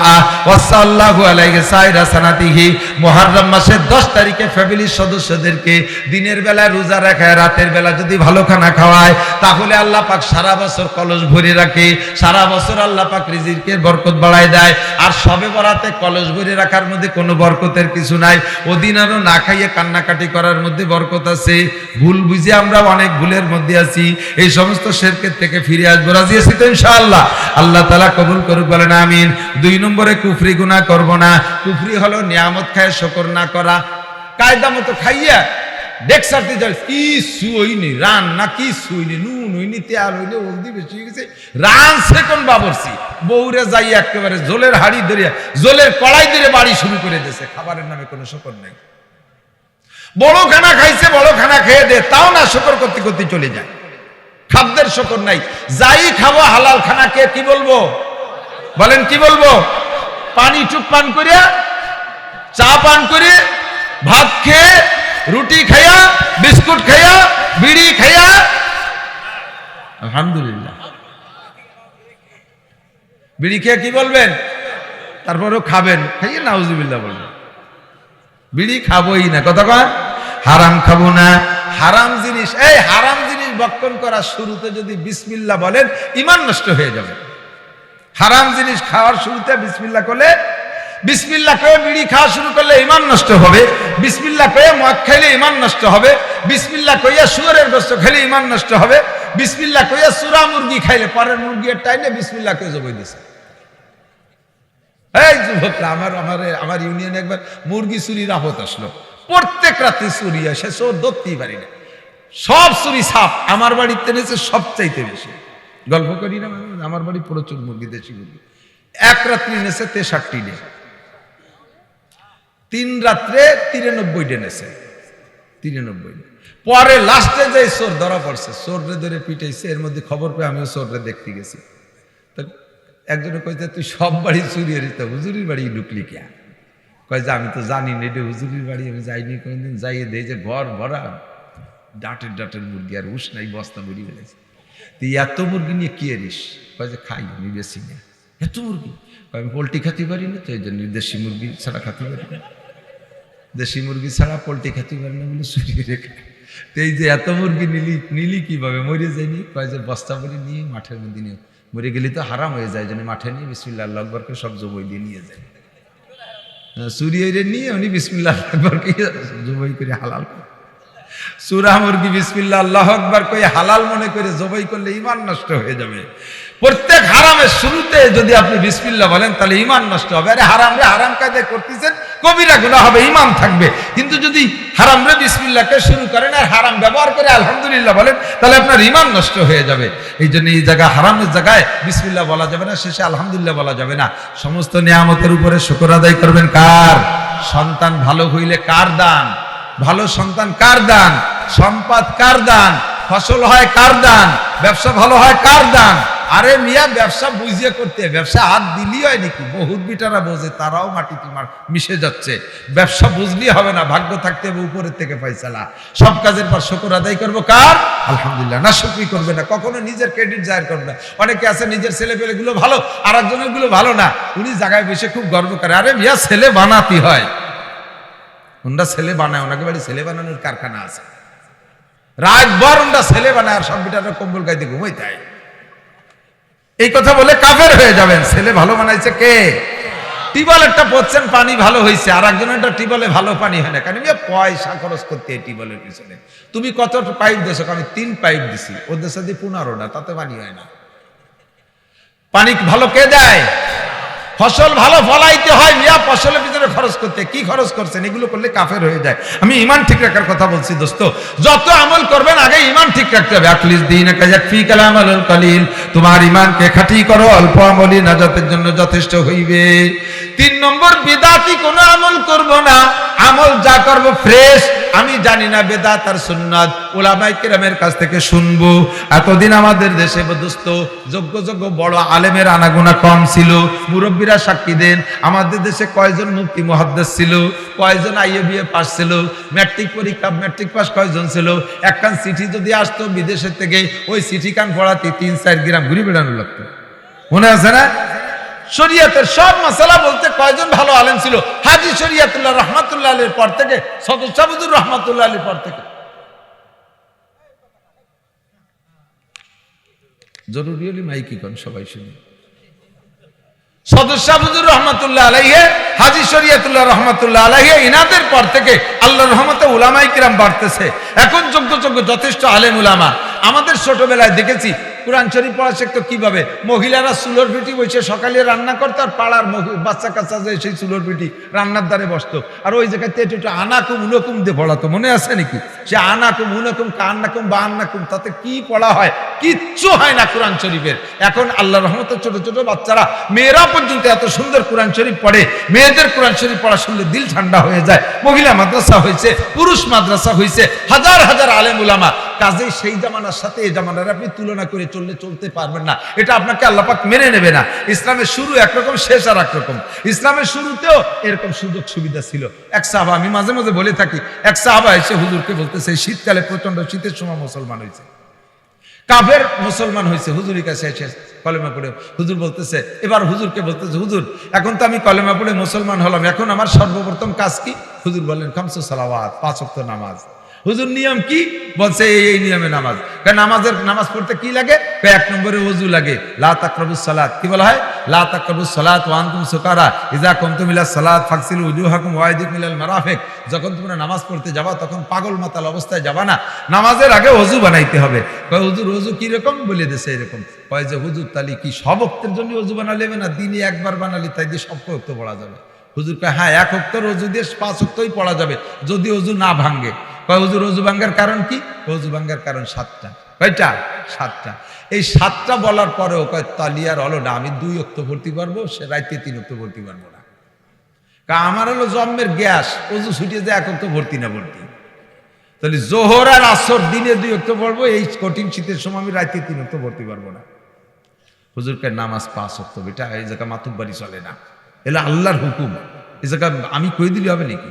ওয়াসাল্লাহু আলাইহি সাইরা সানাতিহি। মুহররম মাসের 10 তারিখে ফ্যামিলির সদস্যদেরকে দিনের বেলা রোজা রাখায়, রাতের বেলা যদি ভালো খানা খাওয়ায়, তাহলে আল্লাহ পাক সারা বছর কলস ভরে রাখে, সারা বছর আল্লাহ পাক রিজিকের বরকত বাড়ায় দেয়। আর সবে বরাতে কলস ভরে রাখার মধ্যে কোনো বরকতের কিছু নাই, ওদিন আরো না খাইয়ে কান্নাকাটি করার মধ্যে বরকত আছে। ভুল বুঝে আমরা অনেক ভুলের মধ্যে আছি, এই সমস্ত শিরকের থেকে ফিরে আসবো। রাজি আছি তো ইনশাআল্লাহ? আল্লাহ তাআলা কবুল করুক, বলেন আমিন। 2 নম্বরে কুফরি গুনাহ করব না। কুফরি হলো নিয়ামত খায় শুকর না করা। কায়দা মতো খাইয়া দেখছাতে যাই কিছু হইনি, রান না কিছু হইনি, নুন হইনি, তেল হইনি, হলদি বেশি হয়ে গেছে, রান সেকন্ড বাবরছি, বউরে যাই একেবারে জলের হাড়ি ধরে, জলের কড়াই ধরে বাড়ি শুরু করে দিয়েছে। খাবারের নামে কোনো শুকর নাই। বড় খানা খাইছে, বড় খানা খেয়ে দে, তাও না, শুকর করতে করতে চলে যায়। খাদ্যের শুকর নাই। যাই খাবো হালাল খানাকে কি বলবো? বলেন কি বলবো? পানি চুপ পান করিয়া, চা পান করে, ভাত খেয়ে, রুটি খাইয়া, বিস্কুট খাইয়া, বিড়ি খাইয়া, আলহামদুলিল্লাহ। বিড়ি খেয়ে কি বলবেন? তারপরেও খাবেন, খাইয়ে নাউজুবিল্লাহ বলবেন। বিড়ি খাবোই না, কথা কন, হারাম খাবো না। হারাম জিনিস, এই হারাম জিনিস ভক্ষণ করার শুরুতে যদি বিসমিল্লাহ বলেন, ঈমান নষ্ট হয়ে যাবে। হারাম জিনিস খাওয়ার শুরুতে বিসমিল্লাহ করলে, বিসমিল্লাহ কয়ে বিড়ি খাওয়া শুরু করলে ঈমান নষ্ট হবে, বিসমিল্লাহ কয়ে মদ খাইলে ঈমান নষ্ট হবে, বিসমিল্লাহ কইয়া শুয়োরের গোশত খাইলে ঈমান নষ্ট হবে, বিসমিল্লাহ কইয়া চূড়া মুরগি খাইলে পরের মুরগির টাইনে বিসমিল্লাহ কয়ে জবাই দিছে। এই যুবকরা, আমার ইউনিয়নে একবার মুরগি চুরির আফত আসলো। প্রত্যেক রাত্রি চুরি আসে, চোর ধরতেই পারি না, সব চুরি সাপ আমার বাড়িতে এনেছে সবচাইতে বেশি। গল্প করি না, আমার বাড়ি প্রচুর মুরগি, দেশি মুরগি। এক রাত্রি এনেছে 63টি ডে, 3 রাত্রে 93 এনেছে, 93। পরে লাস্টে যে চোর ধরা পড়ছে, চোররে ধরে পিটাইছে। এর মধ্যে খবর পেয়ে আমিও চোররে দেখতে গেছি। একজনে কইছে তুই সব বাড়ি চুরি হরিত, হুজুরির বাড়ি ঢুকলি কে? কয় যে আমি তো জানি না, এটা হুজুরির বাড়ি, আমি যাইনি কোনোদিন। যাইয়ে দেই যে ঘর ভরা ডাটের ডাটের মুরগি, আর উস নাই, বস্তা মুড়ি ফেলেছে। তুই এত মুরগি নিয়ে কি এরিস? কয় যে খাই, আমি বেশি না। এত মুরগি? আমি পোলট্রি খাতে পারি না, তো এই জন্য দেশি মুরগি ছাড়া খাতে পারি না, দেশি মুরগি ছাড়া পোলট্রি খাতে পারি না বলে চুরি রেখে। তো এই যে এত মুরগি নিলি কিভাবে? মরে যায়নি? কয় যে বস্তা ভরে নিয়ে মাঠের মধ্যে নিয়ে, মরে গেলে তো হারাম হয়ে যায়, জন্য মাঠে নিয়ে বিসমিল্লাহ আল্লাহু আকবার করে সব জবাই দিয়ে নিয়ে যায়। চুরি হইরে নিয়ে উনি বিসমিল্লাহ আল্লাহু আকবার করে জবাই করে হালাল। চূড়া মুরগি বিসমিল্লাহ আল্লাহু আকবার কই হালাল মনে করে জবাই করলে ঈমান নষ্ট হয়ে যাবে। প্রত্যেক হারামের শুরুতে যদি আপনি বিসমিল্লাহ বলেন, তাহলে ঈমান নষ্ট হবে। আরে হারাম রে হারাম কায়দায় করতেছেন, কবিরা গুনাহ হবে, ঈমান থাকবে। কিন্তু যদি হারাম রে বিসমিল্লাহকে শুরু করেন আর হারাম ব্যবহার করে আলহামদুলিল্লাহ বলেন, তাহলে আপনার ঈমান নষ্ট হয়ে যাবে। এই জন্য এই জায়গা, হারামের জায়গায় বিসমিল্লাহ বলা যাবে না, শেষে আলহামদুলিল্লাহ বলা যাবে না। সমস্ত নিয়ামতের উপরে শুকর আদায় করবেন কার? সন্তান ভালো হইলে কার দান? ভালো সন্তান কার দান? সম্পদ কার দান? ফসল হয় কার দান? ব্যবসা ভালো হয় কার দান? আরে মিয়া, ব্যবসা বুঝিয়ে করতে, ব্যবসা হাত দিলি হয় নাকি? বহুত বিটারা বোঝে, তারাও মাটিতে মিশে যাচ্ছে। ব্যবসা বুঝলি হবে না, ভাগ্য থাকতে হবে উপরের থেকে ফয়সালা। সব কাজের পর শুকর আদায় করবো কার? আলহামদুলিল্লাহ। না শুকরি করবে না, কখনো নিজের ক্রেডিট জাহির করবে না। অনেকে আছে নিজের ছেলে পেলে গুলো ভালো, আর একজনের গুলো ভালো না, উনি জায়গায় বসে খুব গর্ব করে। আরে মিয়া, ছেলে বানাতে হয়, ওনারা ছেলে বানায়, ওনাকে বাড়ি ছেলে বানানোর কারখানা আছে। রাত বরণটা ছেলে বানায় আর সব বিটারে কম্বল গাইতে ঘুমাইতে হয়। এই কথা বলে কাফের হয়ে যাবেন। ছেলে ভালো বানাইছে কে? টিউবওয়েলটা পড়ছেন, পানি ভালো হয়েছে, আর একজনের টিউবওয়েলে ভালো পানি হয় না। কারণ পয়সা খরচ করতে এই টিউবওয়েলের পিছনে। তুমি কত পাইপ দিয়েছো? আমি 3 পাইপ দিছি, ওর দেশে দিয়ে 15টা, তাতে পানি হয় না। পানি ভালো কে দেয়? ফসল ভালো ফলাইতে হয় মিয়া, ফসলের ভিতরে খরচ করতে কি খরচ করছেন? এগুলো করলে কাফের হয়ে যায়। আমি ঈমান ঠিক রাখার কথা বলছি দোস্ত। যত আমল করবেন আগে ঈমান ঠিক রাখতে হবে। আখলিস দীনাকা ইয়াকফিকাল আমালুল কলিল, তোমার ঈমানকে খাঁটি করো, অল্প আমলই নাজাতের জন্য যথেষ্ট হইবে। 3 নম্বর, বিদআতি কোনো আমল করব না, আমল যা করব ফ্রেশ। আমি জানি না বেদাত আর সুন্নাত, উলামায়ে কেরামের কাছ থেকে শুনবো। এতদিন আমাদের দেশে দোস্ত যোগ্য যোগ্য বড় আলেমের আনাগোনা কম ছিল। মুরব্বীরা সাক্ষী দেন, আমাদের দেশে কয়জন মুফতি মুহাদ্দিস ছিল, কয়জন আইএবিএ পাস ছিল, ম্যাট্রিক পরীক্ষা ম্যাট্রিক পাস কয়জন ছিল। একখান চিঠি যদি আসতো বিদেশের থেকে, ওই চিঠি কান পড়াতে 3-4 গ্রাম ঘুরে বেড়ানো লাগতো। মনে আছে না? শরীয়তের সব মাসালা বলতে কয়জন ভালো আলেম ছিল? হাজী শরীয়তুল্লাহ রহমাতুল্লাহ আলাইহির পর থেকে, সদর শাহ হুজুর রহমাতুল্লাহ আলাইহির পর থেকে। জরুরি হলে মাইকি কোন সবাই শুনি। সদর শাহ হুজুর রহমাতুল্লাহ আলাইহি, হাজী শরীয়তুল্লাহ রহমাতুল্লাহ আলাইহি, ইনাদের পর থেকে আল্লাহর রহমতে উলামায়ে কিরাম বাড়তেছে। এখন যোগ্য যোগ্য যথেষ্ট আলেম উলামা। আমাদের ছোটবেলায় দেখেছি কুরআন শরীফ পড়া শিখতো কিভাবে? মহিলারা চুলোর পিঠি বসে সকালে রান্না করতো, আর পাড়ার বাচ্চা কাচ্চা যে সেই চুলোর পিঠি রান্নার দ্বারে বসতো, আর ওই জায়গাতে একটু আনাকুম উনকুম দিয়ে পড়াতো। মনে আছে নাকি? সে আনাকুম উনকুম কান্নাকুম বা আন্নাকুম, তাতে কি পড়া হয়? কিচ্ছু হয় না কোরআন শরীফের। এখন আল্লাহর রহমতে ছোট ছোট বাচ্চারা, মেয়েরা পর্যন্ত এত সুন্দর কোরআন শরীফ পড়ে। মেয়েদের কোরআন শরীফ পড়া শুনলে দিল ঠান্ডা হয়ে যায়। মহিলা মাদ্রাসা হয়েছে, পুরুষ মাদ্রাসা হয়েছে, হাজার হাজার আলেম উলামা। কাজেই সেই জামানার সাথে এই জামানার আপনি তুলনা করে চলতে পারবেন না। এটা আপনাকে আল্লাহ পাক মেনে নেবে না। ইসলামের শুরু একরকম, শেষ আর একরকম। ইসলামের শুরুতেও এরকম সুযোগ সুবিধা ছিল। এক সাহাবা, আমি মাঝে মাঝে বলে থাকি, এক সাহাবা এসে হুজুরকে বলতেছে, শীতকালে প্রচন্ড শীতের সময় মুসলমান হয়েছে, কাফের মুসলমান হয়েছে। হুজুরের কাছে এসে কলেমা পড়ে হুজুর বলতেছে, এবার হুজুরকে বলতেছে, হুজুর এখন তো আমি কলেমা পড়ে মুসলমান হলাম, এখন আমার সর্বপ্রথম কাজ কি? হুজুর বললেন, খামসু সালাওয়াত, 5 ওয়াক্ত নামাজ। হুজুর নিয়ম কি? বলছে এই নিয়মে নামাজ। কারণ নামাজ পড়তে কি লাগে? 1 নম্বরে ওযু লাগে। লা তাকরাবুস সালাত, কি বলা হয়? লা তাকরাবুস সালাত ওয়া আনতুম সুকারা ইযা কুমতুম ইলাস সালাত ফাগসিলু উজুহাকুম ওয়া আইদিকুম ইলাল মারাফিক। যখন তোমরা নামাজ পড়তে যাবা তখন পাগল মাতাল অবস্থায় যাবা না, নামাজের আগে ওযু বানাইতে হবে। কয় হুজুর ওযু কি রকম? বলে দিয়েছে এরকম। কয় যে হুজুর তালি কি সব ওয়াক্তের জন্য ওযু বানালে হবে না? দিনে একবার বানালি তাই দিয়ে সব ওয়াক্ত পড়া যাবে? হুজুর কয় হ্যাঁ, 1 ওয়াক্তের ওযু দিয়ে 5 ওয়াক্তই পড়া যাবে যদি ওযু না ভাঙে। কয় হুজুর ওযু ভাঙ্গার কারণ কি? ওযু ভাঙ্গার কারণ 7টা। কয়টা? 7টা। এই 7টা বলার পরেও কয় তালিয়ার হলো না, আমি 2 ওয়াক্ত পড়তে পারবো, সে রাইতে 3 ওয়াক্ত পড়তে পারবো না। আমার হলো জন্মের গ্যাস, ওযু ছুটিয়ে যায় 1 ওয়াক্ত ভর্তি না ভর্তি। তাহলে জোহর আর আসর দিনে 2 ওয়াক্ত পড়বো, এই কঠিন শীতের সময় আমি রাইতে 3 ওয়াক্ত ভর্তি পারবো না। হুজুরকে নামাজ 5 ওয়াক্ত, বেটা এই জায়গা মাতুব্বারি চলে না, এলা আল্লাহর হুকুম। এই জায়গা আমি কই দিলে হবে নাকি?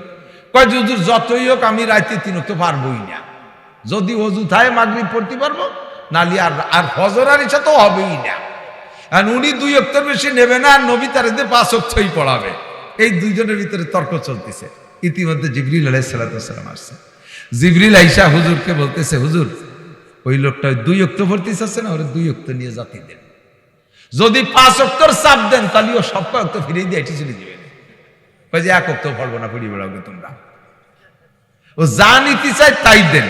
কয় হুজুর যতই হোক আমি রাইতে 3 ওয়াক্ত পারবোই না। যদি ওযু থাকে মাগরিব পড়তে পারবো, নালি আর ফজর আর ইশা তো হবেই না। আর উনি 2 ওয়াক্তের বেশি নেবে না, আর নবী তার 5 ওয়াক্তই পড়াবে। এই দুইজনের ভিতরে তর্ক চলতেছে। ইতিমধ্যে জিবরিল আলাইহিস সালাতু ওয়াস সালাম আসছে। জিবরিল আইসা হুজুরকে বলতেছে, হুজুর ওই লোকটা 2 ওয়াক্ত পড়তে চাচ্ছে না, ওরে 2 ওয়াক্ত নিয়ে জাতি দেন। যদি 5 ওয়াক্তর চাপ দেন তাহলে ও সব ওয়াক্ত ফিরে দিয়ে এটি চলে যাবে। কয় যে 1 ওয়াক্ত পড়বো না, পড়ি বেড়াবে তোমরা। ও যা নিতে চাই তাই দেন।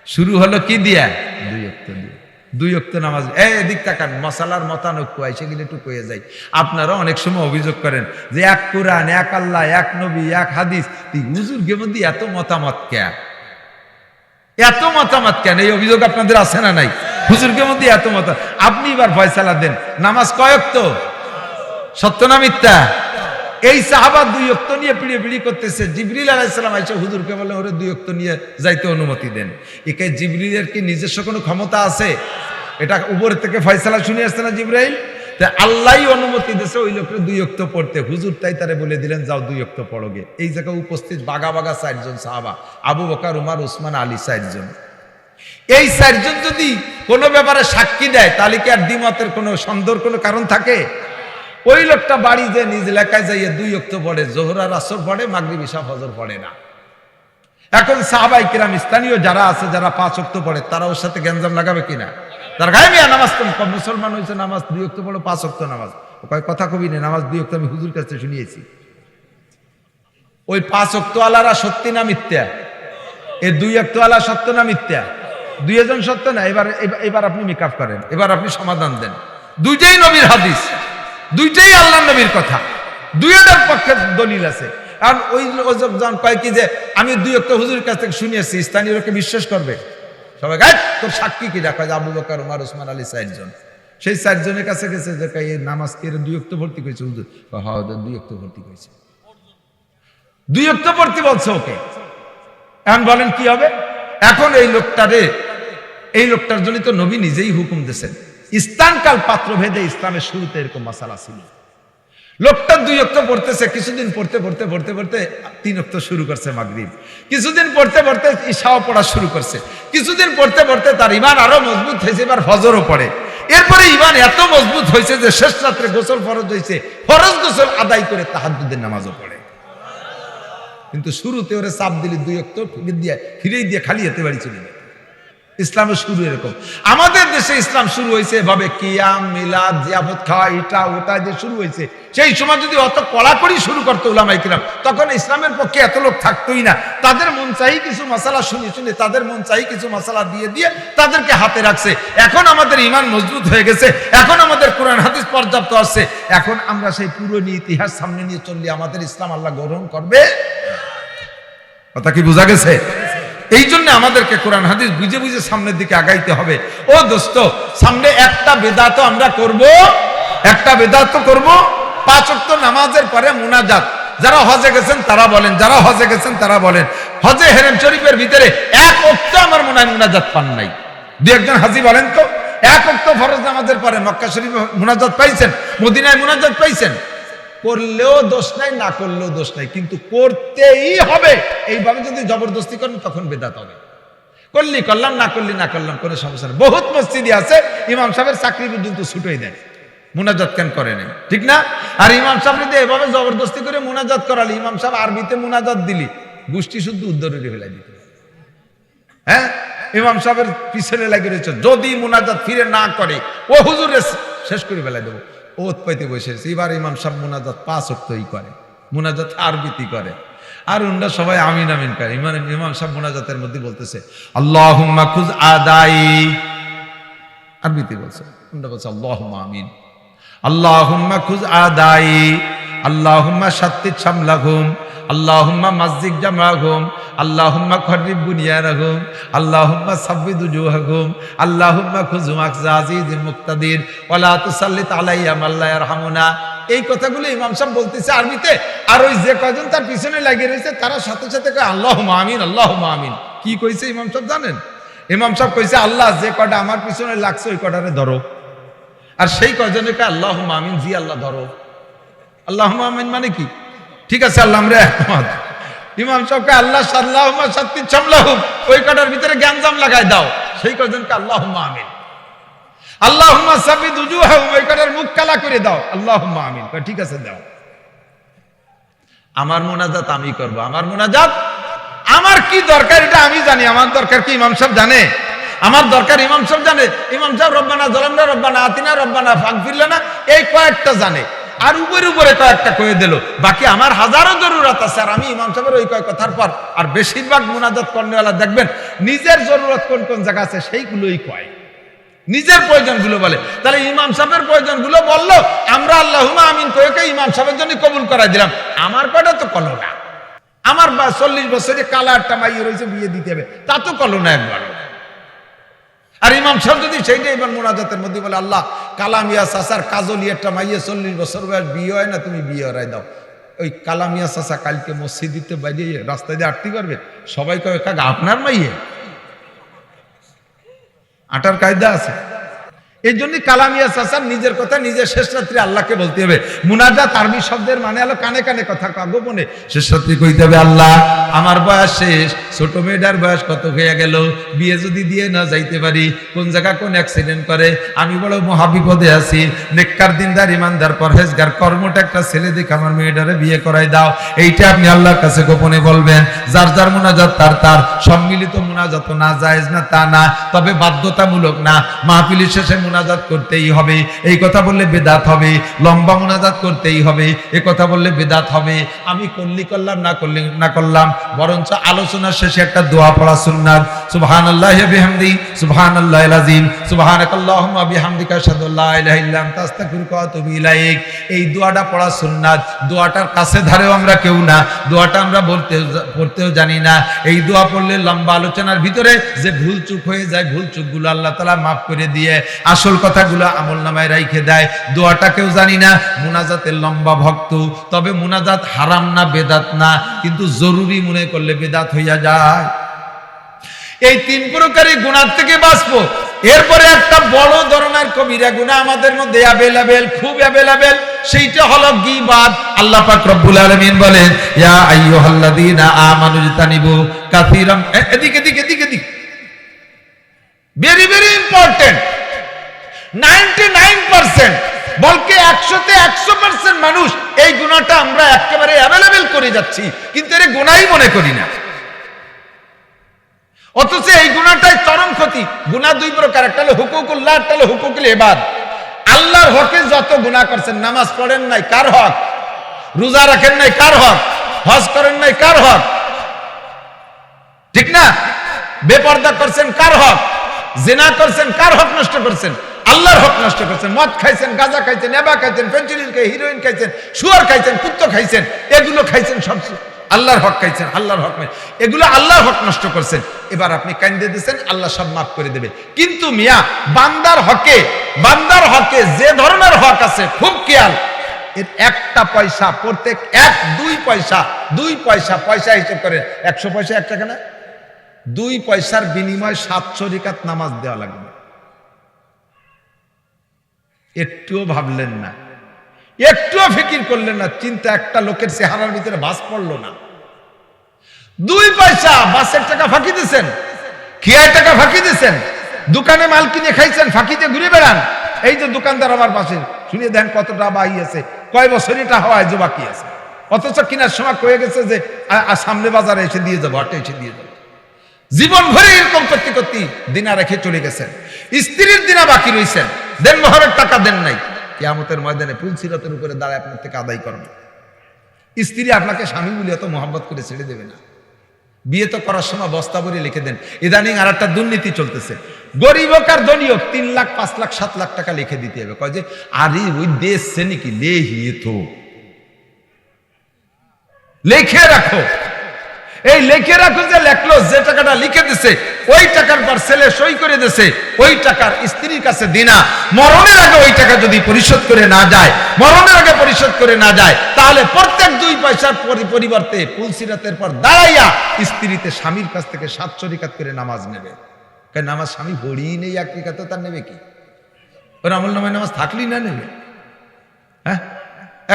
শুরু হলো কি দিয়া? 2 ওয়াক্ত দিয়ে। 2 ওয়াক্ত নামাজ। এদিক তাকান, মশালার মতানৈক্য আইসে গেলে একটু কয়ে যায়। আপনারা অনেক সময় অভিযোগ করেন যে 1 কোরআন, 1 আল্লাহ, 1 নবী, 1 হাদিস। হুজুরকে মধ্যে এত মতামত কেন? এত মতামত কেন? এই অভিযোগ আপনাদের আছে না নাই? হুজুরকে মধ্যে এত মত। আপনি এবার ফয়সালা দেন, নামাজ কয় ওয়াক্ত? সত্য না মিথ্যা? এই সাহাবা 2 ওয়াক্ত নিয়ে পিড়ি করতেছে। জিবরিল আলাইহিস সালাম আইসা হুজুরকে বলে, ওরে 2 ওয়াক্ত নিয়ে যাইতে অনুমতি দেন। একে জিবরিলের কি নিজস্ব কোনো ক্ষমতা আছে? এটা উপর থেকে ফয়সালা শুনে আসছে না জিবরাইল? তা আল্লাহই অনুমতি দিয়েছে ওই লোককে 2 ওয়াক্ত পড়তে। হুজুর তাই তারে বলে দিলেন, যাও 2 ওয়াক্ত পড়োগে। এই জায়গায় উপস্থিত বাগা 4 জন সাহাবা, আবু বকর, উমর, উসমান, আলী 4 জন। এই 4 জন যদি কোনো ব্যাপারে সাক্ষী দেয় তাহলে কি আর দ্বিমতের কোনো সন্দেহের কোনো কারণ থাকে? ওই লোকটা বাড়ি যে নিজ এলাকায় যাইয়ে 2 ওয়াক্ত পড়ে, জোহর আর আসর পড়ে, মাগরিব, ইশা, ফজর পড়ে না। এখন সাহাবায়ে কেরাম স্থানীয় যারা আছে, যারা 5 ওয়াক্ত পড়ে, তারা ওর সাথে গ্যাঞ্জাম লাগাবে কিনা? তার গায়ে মিয়া নামাজ তো মুসলমান হয়েছে, নামাজ 2 ওয়াক্ত পড়ো, 5 ওয়াক্ত নামাজ। ও কয় কথা কবি না, নামাজ 2 ওয়াক্ত আমি হুজুর কাছে শুনিয়েছি। ওই 5 ওয়াক্ত আলারা সত্যি না মিথ্যা? এই 2 ওয়াক্ত আলা সত্য না মিথ্যা? দুইজন সত্য না? এবার আপনি মেকআপ করেন, এবার আপনি সমাধান দেন। দুইটাই নবীর হাদিস, দুইটাই আল্লাহর নবীর কথা, দুইটার পক্ষে দলিল আছে। আর ওই লোকজন কয় কি যে আমি 2 ওয়াক্ত হুজুরের কাছ থেকে শুনিয়েছি, স্থানীয় লোকে বিশ্বাস করবে? সবাই গায় তোর সাক্ষী কি? দেখা যায় আবু বকর, ওমর, ওসমান আলী 4 জন। সেই 4 জনের কাছে গেছে যে এই নামাজ কি 2 ওয়াক্ত ভর্তি করেছে হুজুর? হ্যাঁ 2 ওয়াক্ত ভর্তি করেছে। 2 ওয়াক্ত ভর্তি বলছে ওকে। এখন বলেন কি হবে? এখন এই লোকটার জন্য তো নবী নিজেই হুকুম দিয়েছেন। স্থানকাল পাত্র ভেদে ইসলামের শুরুতে এরকম মাসালা ছিল। লোকটা 2 ওয়াক্ত পড়তেছে, কিছুদিন পড়তে 3 ওয়াক্ত শুরু করছে মাগরিব, কিছুদিন পড়তে ইশাও পড়া শুরু করছে, কিছুদিন পড়তে তার ঈমান আরো মজবুত হয়েছে, এবার ফজরও পড়ে। এরপরে ঈমান এত মজবুত হয়েছে যে শেষ রাত্রে গোসল ফরজ হয়েছে, ফরজ গোসল আদায় করে তাহাজ্জুদের নামাজও পড়ে। কিন্তু শুরুতে ওরে চাপ দিলে 2 ওয়াক্ত ফিরেই দিয়ে খালি হাতে বাড়ি চলে যায়। ইসলামের শুরু এরকম। আমাদের দেশে ইসলাম শুরু হয়েছে এভাবে, কিয়াম, মিলাদ, জিয়াফত খাওয়া, এটা ওটা যে শুরু হয়েছে, সেই সময় যদি অত কড়াকড়ি শুরু করতো উলামায়ে কিরাম, তখন ইসলামের পক্ষে এত লোক থাকতোই না। তাদের মন চাই কিছু মশালা শুনে তাদের মন চাই কিছু মশালা দিয়ে তাদেরকে হাতে রাখছে। এখন আমাদের ঈমান মজবুত হয়ে গেছে, এখন আমাদের কোরআন হাদিস পর্যাপ্ত আছে, এখন আমরা সেই পুরনো ইতিহাস সামনে নিয়ে চললে আমাদের ইসলাম আল্লাহ গ্রহণ করবে? কথা কি বোঝা গেছে? এই জন্য আমাদেরকে কোরআন হাদিস বুঝে বুঝে সামনের দিকে আগাইতে হবে। ও দোস্ত, সামনে একটা বেদাত আমরা করব, 5 ওয়াক্ত নামাজের পরে মুনাজাত। যারা হজে গেছেন তারা বলেন, হজে হেরেম শরীফের ভিতরে 1 ওয়াক্ত আমার মনে হয় মুনাজাত পান নাই। 2-1 হাজি বলেন তো, 1 ওয়াক্ত ফরজ নামাজের পরে মক্কা শরীফে মুনাজাত পাইছেন, মদিনায় মুনাজাত পাইছেন? করলেও দোষ নাই, না করলেও দোষ নাই, কিন্তু করতেই হবে। এইভাবে যদি জবরদস্তি করেন তখন বেদাত হবে। করলি করলাম, না করলি না করলাম, কোনো সমস্যা নেই। বহুত মসজিদে আছে ইমাম সাহেবের চাকরি পর্যন্ত ছুটোই দেয়, মুনাজাত কেন করে নেই? ঠিক না? আর ইমাম সাহেব যদি এভাবে জবরদস্তি করে মুনাজাত করালি, ইমাম সাহেব আরবিতে মুনাজাত দিলি, গোষ্ঠী শুদ্ধ উদ্ধরণী ফেলাই দিতে। হ্যাঁ, ইমাম সাহেবের পিছনে লাগিয়ে রয়েছে, যদি মুনাজাত ফিরে না করে ও হুজুরে শেষ করে ফেলাই দেবো। ওত পাইতে বসেছে। এবার ইমাম সাহেব মুনাজাত 5 ওয়াক্তই করে, মুনাজাত আরবিতে করে, আর অন্য সবাই আমিন আমিন করে। ইমাম সাহেব মুনাজাতের মধ্যে বলতেছে আল্লাহুম্মা খুজ আদাই, আরবিতে বলছে, অন্য বলছে আল্লাহুম্মা আমিন, আল্লাহুম্মা খুজ আদাই, আল্লাহুম্মা শাত্তিত শামলাহুম, আল্লাহুম্মা মাসজিদ জামাহুম, আল্লাহুম্মা খরিব বুনিয়ানাহুম, আল্লাহুম্মা সাব্বিদ উজুহাহুম, আল্লাহুম্মা খুযু মাখযা আজিজিল মুক্তাদির ওয়ালা তুসাল্লিত আলাইহিম আল্লা ইয়ারহামুনা। এই কথাগুলো ইমাম সাহেব বলতেছে আরবিতে, আর ওই যে কয়জন তার পিছনে লাগিয়ে রয়েছে তারা সাথে সাথে কয় আল্লাহুম্মা আমিন, আল্লাহুম্মা আমিন। কি কইছে ইমাম সাহেব জানেন? ইমাম সাহেব কইছে, আল্লাহ যে কয়টা আমার পিছনে লাগছে ওই কয়টারে ধরো। আর সেই কয়জনের কয় আল্লাহুম্মা আমিন, জি আল্লাহ ধরো। আল্লাহুম্মা আমিন মানে কি? ঠিক আছে আল্লাহ আমরা একমত। ইমাম সাহেবকে আল্লাহ আল্লাহুম্মা শাত্তিত শামলাহুম, ওই কটার ভিতরে গ্যাঞ্জাম লাগাই দাও, সেই কয়জনকে আল্লাহুম্মা আমিন। আল্লাহুম্মা সাব্বিদ উজুহাহুম, ওই কটার মুখ কালা করে দাও, আল্লাহুম্মা আমিন। ঠিক আছে দাও। আমার মুনাজাত আমি করব, আমার মুনাজাত আমার কি দরকার এটা আমি জানি, আমার দরকার কি ইমাম সাহেব জানে? আমার দরকার ইমাম সাহেব জানে? ইমাম সাহেব রব্বানা যালামনা, রব্বানা আতিনা, রব্বানা ফাগফির লানা, এই কয়েকটা জানে, আর উপরে কয়েকটা কয়ে দিল। বাকি আমার হাজারো জরুরত আছে, আর আমি ইমাম সাহেবের ওই কয়েক কথার পর। আর বেশিরভাগ মুনাজাত করনেওয়ালা দেখবেন নিজের জরুরত কোন কোন জায়গা আছে সেইগুলোই কয়, নিজের প্রয়োজনগুলো বলে। তাহলে ইমাম সাহেবের প্রয়োজনগুলো বললো, আমরা আল্লাহুম্মা আমিন কয়েকে ইমাম সাহেবের জন্য কবুল করাই দিলাম। আমার কয়টা তো কলো না। আমার 40 বছরে কালা একটা মাইয়ে রয়েছে, বিয়ে দিতে হবে, তা তো কলো না একবার। আর ইমাম সাহেব যদি সেইটাই এবার মুনাজাতের মধ্যে বলে, আল্লাহ কালামিয়া চাচার কাজলি একটা মাইয়ে 40 বছর বয়স, বিয়ে হয় না, তুমি বিয়ে হরাই দাও। ওই কালামিয়া চাচা কালকে মসজিদে বাইরে রাস্তায় দিয়ে আটতে পারবে? সবাই কয় কাকা আপনার মাইয়ে, আটার কায়দা আছে। এই জন্য কালামিয়া চাচার নিজের কথা নিজের শেষ রাত্রি আল্লাহকে বলতে হবে। মুনাজাত আরবি শব্দের মানে হলো কানে কানে কথা গোপনে শেষ রাত্রি কইতে হবে, আল্লাহ আমার বয়স শেষ, ছোট মেয়েটার বয়স কত হয়ে গেল, বিয়ে যদি দিয়ে না যাইতে পারি, কোন জায়গা কোন অ্যাক্সিডেন্ট করে, আমি বড় মহাবিপদে আছি, নেককার দিনদার ইমানদার পরহেজগার কর্মটা একটা ছেলে দেখে আমার মেয়েটারে বিয়ে করাই দাও। এইটা আপনি আল্লাহর কাছে গোপনে বলবেন। যার যার মুনাজাত তার সম্মিলিত মুনাজাত না জায়েজ না তা না, তবে বাধ্যতামূলক না, মাহফিলের শেষে মুনাজাত করতেই হবে, এই কথা বললে বেদাত হবে। লম্বা মুনাজাত করতেই হবে, এই কথা বললে বেদাত হবে। আমি করলি করলাম, না করলি না করলাম, বরঞ্চ আলোচনার শেষে একটা দোয়া পড়া সুন্নাত। সুবহানাল্লাহি ওয়া বিহামদি, সুবহানাল্লাহিল আযীম, সুবহানাকাল্লাহুম্মা বিহামদিকা আশহাদু আল্লা ইলাহা ইল্লা আনতা আস্তাগফিরুকা ওয়া আতুবু ইলাইক। এই দোয়াটা পড়া সুন্নাত। দোয়াটার কাছে ধারেও আমরা কেউ না, দোয়াটা আমরা পড়তেও জানি না। এই দোয়া পড়লে লম্বা আলোচনার ভিতরে যে ভুল চুক হয়ে যায়, ভুল চুকগুলো আল্লাহ তাআলা মাফ করে দিয়ে আসল কথাগুলো আমলনামায় রাইখে দেয়। দোয়াটা কেউ জানি না, মুনাজাতের লম্বা ভক্ত। তবে মুনাজাত হারাম না, বেদাত না, কিন্তু জরুরি মনে করলে বেদাত হইয়া যায়। এই তিন প্রকারের গুনাহ থেকে বাঁচবো। এরপরে একটা বড় ধরনের কবিরা গুনাহ আমাদের মধ্যে অ্যাভেলেবেল, খুব অ্যাভেলেবেল, সেইটা হলো গীবাত। আল্লাহ পাক রব্বুল আলামিন বলেন, ইয়া আইয়ুহাল্লাযীনা আমানু ইজতানিবু কাসীরাম, এদিকে ভেরি ভেরি ইম্পর্টেন্ট। 99% বলকে 100তে 100% মানুষ এই গুনাহটা আমরা একেবারে অ্যাভেলেবেল করে যাচ্ছি, কিন্তু এর গুনাহই মনে করি না। অথচ এই গুনাহটাই চরম ক্ষতি। গুনাহ দুই প্রকার, একটা হলো হুকুকুল্লাহ, একটা হলো হুকুকুল ইবাদ। আল্লাহর হকে যত গুনাহ করছেন, নামাজ পড়েন নাই কার হক, রোজা রাখেন নাই কার হক, হজ করেন নাই কার হক, ঠিক না? বেপরদা করছেন কার হক, জিনা করছেন কার হক নষ্ট করছেন, আল্লাহর হক নষ্ট করছেন। মদ খাইছেন, গাঁজা খাইছেন, এবা খাইছেন, ফেন্সিডিল খাইছেন, হিরোইন খাইছেন, শুয়ার খাইছেন, কুত্তা খাইছেন, এগুলো খাইছেন, সব আল্লাহর হক খাইছেন, আল্লাহর হক নাই, এগুলো আল্লাহর হক নষ্ট করছেন। এবার আপনি কান্দে দিয়েছেন, আল্লাহ সব মাফ করে দেবে। কিন্তু মিয়া বান্দার হকে যে ধরনের হক আছে, খুব খেয়াল, এর একটা পয়সা, প্রত্যেক 2 পয়সা হিসেব করেন, 100 পয়সা 1 টাকা না, 2 পয়সার বিনিময়ে 700 রাকাত নামাজ দেওয়া লাগবে। একটুও ভাবলেন না, একটুও ফিকির করলেন না, চিন্তা একটা লোকের চেহারার ভিতরে ভাস পড়লো না। 2 পয়সা বাসের টাকা ফাঁকি দিচ্ছেন, খেয়ার টাকা ফাঁকি দিচ্ছেন, দোকানে মাল কিনে খাইছেন, ফাঁকিতে ঘুরে বেড়ান। এই যে দোকানদার আমার পাশে, শুনিয়ে দেন কতটা বাই আছে, কয় বছর এটা হওয়ায় যে বাকি আছে, অথচ কিনার সময় কয়ে গেছে যে সামনে বাজারে এসে দিয়ে যাবো, হাটে এসে দিয়ে যাবো। জীবন ভরে এরকম করতে করতে দিনা রেখে চলে গেছেন। স্ত্রীর দিনা বাকি রয়েছেন, দেন মোহরের টাকা দেন নাই, কিয়ামতের ময়দানে পুলসিরাতের উপরে দাঁড়ায় আপনার থেকে আদায় করবে। স্ত্রী আপনাকে স্বামী বলে এত মহব্বত করে ছেড়ে দেবে না। বিয়ে তো করার সময় বস্তা ভরে লিখে দেন। ইদানিং আর একটা দুর্নীতি চলতেছে, গরিব হোক আর ধনী হোক, 3 লাখ 5 লাখ 7 লাখ টাকা লিখে দিতে হবে। কয় যে আরে ওই দেশ নাকি লেহিয়ে তো লিখে রাখো, এই লিখে রাখো, যে লেখলো, যে টাকাটা লিখে দিছে, ওই টাকার পর ছেলে সই করে দিছে, ওই টাকার স্ত্রীর কাছে দিনা। মরণের আগে ওই টাকা যদি পরিশোধ করে না যায়, তাহলে প্রত্যেক 2 পয়সার পরিবর্তে পুলসিরাতের পর দাঁড়াইয়া স্ত্রীতে স্বামীর কাছ থেকে 700 রাকাত করে নামাজ নেবে। কারণ নামাজ স্বামী পড়িই নেই 1 রাকাত, তার নেবে কি? ওর আমল নামায় নামাজ থাকলেই না নেবে। হ্যাঁ,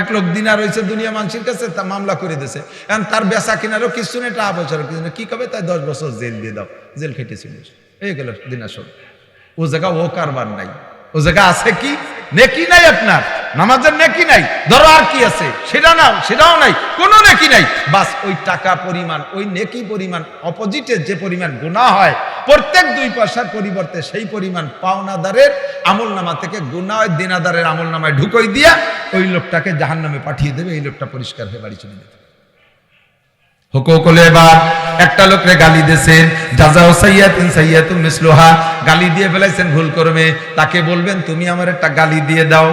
এক লোক দিনা রয়েছে দুনিয়া মানুষের কাছে, তা মামলা করে দিয়েছে, এখন তার বেচা কিনারও কিছু নেই, টাকা পয়সারও কিছু নেই, কি কবে? তাই 10 বছর জেল দিয়ে দাও, জেল খেটেছিল, এই গেল দিনা সব। ও জায়গা ও কারবার নাই, ও জায়গা আছে কি? নেকি নাই, আপনার নামাজের নেকি নাই। ধরো আর কি আছে, সেটাও নাই, কোনো নেকি নাই। বাস ওই টাকা পরিমাণ, ওই নেকি পরিমাণ, অপোজিটে যে পরিমাণ গুনাহ হয়, প্রত্যেক 2 পয়সার পরিবর্তে সেই পরিমাণ পাওনাদারের আমল নামা থেকে গুনাহ দিনাদারের আমল নামায় ঢুকই দিয়া ওই লোকটাকে জাহান্নামে পাঠিয়ে দেবে। এই লোকটা পরিষ্কার হয়ে বাড়ি চলে যেতে। হুকুকুল ইবাদ, একটা লোকরে গালি দিয়েছেন, জাযাউ সাইয়্যাতিন সাইয়্যাতুম মিসলুহা, গালি দিয়ে ফেলাইছেন ভুল করবে, তাকে বলবেন তুমি আমার একটা গালি দিয়ে দাও,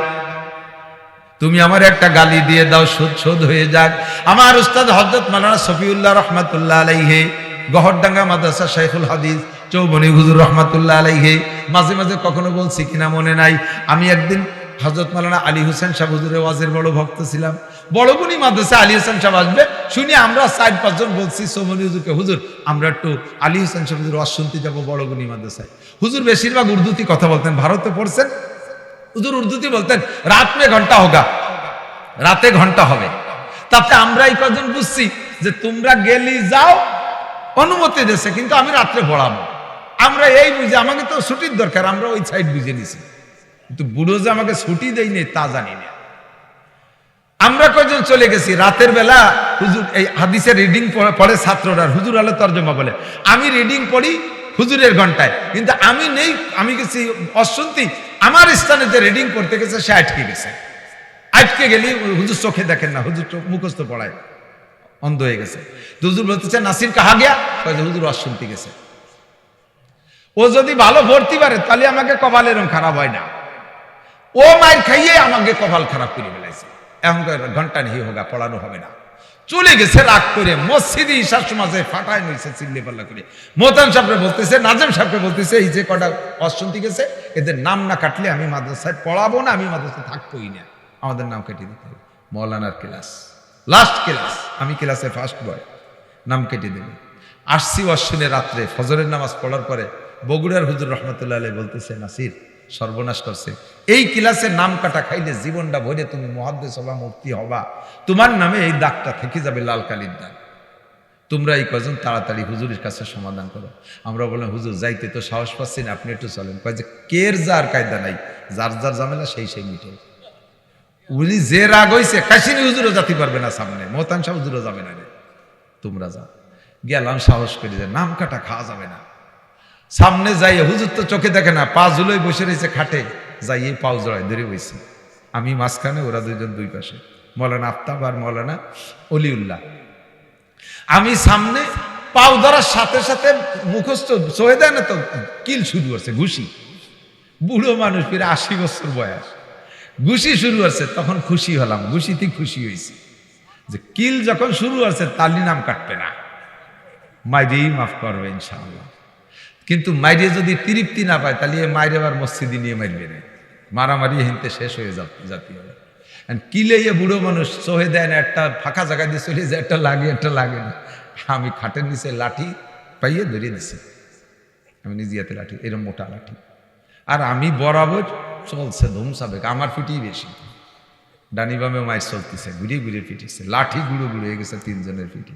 তুমি আমার একটা গালি দিয়ে দাও, শোধ হয়ে যাক। আমার উস্তাদ হযরত মাওলানা শফিউল্লাহ রাহমাতুল্লাহ আলাইহি, গহরডাঙ্গা মাদ্রাসা শাইখুল হাদিস চৌবনী হুজুর রাহমাতুল্লাহ আলাইহি, মাঝে মাঝে কখনো বলছি কিনা মনে নাই, আমি একদিন হযরত মাওলানা আলী হোসেন সাহেব হুজুরের ওয়াজের বড় ভক্ত ছিলাম। বড়গুনি মাদ্রাসা আলী হোসেন সাহেব আসবে শুনি আমরা 4-5 জন বলছি সোমনি হুজুরকে, হুজুর আমরা একটু আলী হোসেন সাহেবের ওয়াজ শুনতে যাবো বড়গুনি মাদ্রাসায়। হুজুর বেশিরভাগ উর্দুতে কথা বলতেন, ভারতে পড়ছেন, হুজুর উর্দুতে বলতেন রাত মে ঘন্টা হোগা, রাতে ঘন্টা হবে। তাতে আমরা এই কজন বুঝছি যে তোমরা গেলি যাও, অনুমতি দিয়েছে, কিন্তু আমি রাত্রে পড়াবো। আমরা এই বুঝি আমাকে তো ছুটির দরকার, আমরা ওই সাইড বুঝে নিছি, কিন্তু বুড়ো যে আমাকে ছুটি দেয়নি তা জানি না। আমরা কয়জন চলে গেছি রাতের বেলা, হুজুর এই হাদিসের রিডিং পড়ে ছাত্ররা, হুজুর আলো তর্জমা বলে, আমি রিডিং পড়ি হুজুরের ঘন্টায়, কিন্তু আমি নেই, আমি গেছি অশুনতি, আমার স্থানে যে রিডিং করতে গেছে সে আটকে গেছে। আটকে গেলি হুজুর চোখে দেখেন না, হুজুর মুখস্থ পড়ায়, অন্ধ হয়ে গেছে। হুজুর বলতেছে নাসির কাহা গিয়া, হুজুর অশুনতি গেছে। ও যদি ভালো ভর্তি পারে তাহলে আমাকে কপাল এরকম খারাপ হয় না, ও মায়ের খাইয়ে আমাকে কপাল খারাপ করে ফেলাইছে। এখন ঘন্টা নেই হোগা, পড়ানো হবে না, চলে গেছে রাগ করে। মসজিদে ঈশার সমাজে ফাটায় নিয়েছে চিল্লে পাল্লা করে। মোহতাম সাহেবকে বলতেছে, নাজেম সাহেবকে বলতেছে, এই যে কটা অশুনতি গেছে এদের নাম না কাটলে আমি মাদ্রাসায় পড়াবো না, আমি মাদ্রাসায় থাকবোই না, আমাদের নাম কেটে দিতে হবে। মৌলানার ক্লাস, লাস্ট ক্লাস, আমি ক্লাসে ফার্স্ট বয়, নাম কেটে দেবে। আসছি অশ্বিনে রাত্রে ফজরের নামাজ পড়ার পরে বগুড়ার হুজুর রহমতুল্লাহ আলাইহি বলতেছে, নাসির সর্বনাশ করছে, এই ক্লাসে নাম কাটা খাইলে জীবনটা ভরে তুমি মুহাদ্দিস হবা, মুফতি হবা, তোমার নামে এই দাগটা থেকে যাবে লাল কালির দাগ। তোমরা এই কজন তাড়াতাড়ি হুজুরের কাছে সমাধান করো। আমরা বললাম হুজুর যাইতে তো সাহস পাচ্ছি না, আপনি একটু চলেন। কয় যে কের যার কায়দা নাই, যার যার ঝামেলা সেই সেই মিটে। উনি যে রাগ হয়েছে, কাশিনী হুজুরও যেতে পারবে না সামনে, মোহতান শাহ হুজুরও যাবে না রে, তোমরা যাও। গেলাম সাহস করে, যে নাম কাটা খাওয়া যাবে না। সামনে যাই, হুজুর তো চোখে দেখে না, পা ঝুলোই বসে রয়েছে খাটে, যাই এই পাও জড়ায় ধরে বসে, আমি মাঝখানে, ওরা দুইজন দুই পাশে, মৌলানা আফতাব আর মৌলানা অলিউল্লাহ। আমি সামনে, পাও ধরার সাথে সাথে মুখস্থ চয়ে দেয় না তো, কিল শুরু হচ্ছে, ঘুষি। বুড়ো মানুষ, ফিরে 80 বছর বয়স, ঘুষি শুরু হচ্ছে। তখন খুশি হলাম, ঘুষিতে খুশি হয়েছি যে কিল যখন শুরু হচ্ছে তালি নাম কাটবে না, মাইরেই মাফ করবে ইনশাআল্লাহ। কিন্তু মাইরে যদি তৃপ্তি না পায় তাহলে মাইরে আবার মসজিদে নিয়ে মারবে না, মারামারি হিনতে শেষ হয়ে জাতি হবে। কিলে বুড়ো মানুষ চোহে দেয় না, একটা ফাঁকা জায়গা দিয়ে চলে যায়, একটা লাগে একটা লাগে না। আমি খাটের নিচে লাঠি পাইয়ে ধরিয়ে দিছি, আমি নিজে হাতে লাঠি, এরকম মোটা লাঠি, আর আমি বরাবর চলছে ধুমসাবেক, আমার ফিটি বেশি, ডানি বামে মায়ের চলতেছে, ঘুরিয়ে ঘুরিয়ে পিটিছে, লাঠি গুঁড়ো গুঁড়ো হয়ে গেছে 3 জনের পিঠি,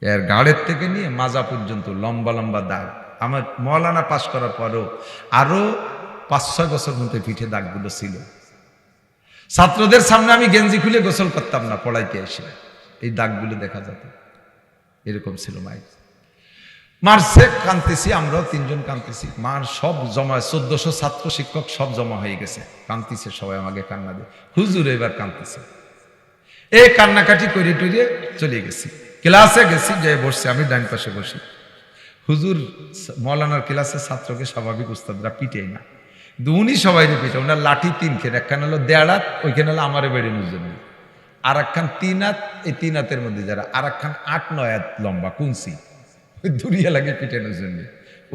এর গাড়ের থেকে নিয়ে মাজা পর্যন্ত লম্বা লম্বা দাগ। আমার মৌলানা পাস করার পরও আরো 5-6 বছর মধ্যে পিঠে দাগগুলো ছিল। ছাত্রদের সামনে আমি গেঞ্জি খুলে গোসল করতাম না পড়াইতে এসে, এই দাগগুলো দেখা যেত, এরকম ছিল মাই। মারছে, কাঁদতেছি, আমরাও 3 জন কাঁদতেছি, মার সব জমা, 1400 ছাত্র শিক্ষক সব জমা হয়ে গেছে, কাঁদতেছে সবাই, আমাকে কান্না দিয়ে, হুজুর এবার কাঁদতেছে। এই কান্নাকাটি করে টুরিয়ে চলে গেছি, ক্লাসে গেছি, যে বসছে, আমি ডান পাশে বসি। হুজুর মৌলানার ক্লাসের ছাত্রকে স্বাভাবিক উস্তাদরা পিটেই না, কিন্তু উনি সবাই পিটে। ওনার লাঠি 3 খেন, একখান হলো 1.5 হাত, ওইখানে হলো আমারে বেড়ানোর জন্য, আর একখান 3 হাত, এই 3 হাতের মধ্যে যারা, আর একখান 8-9 হাত লম্বা কুঞ্চি, ওই দুরিয়া লাগে পিটানোর জন্য।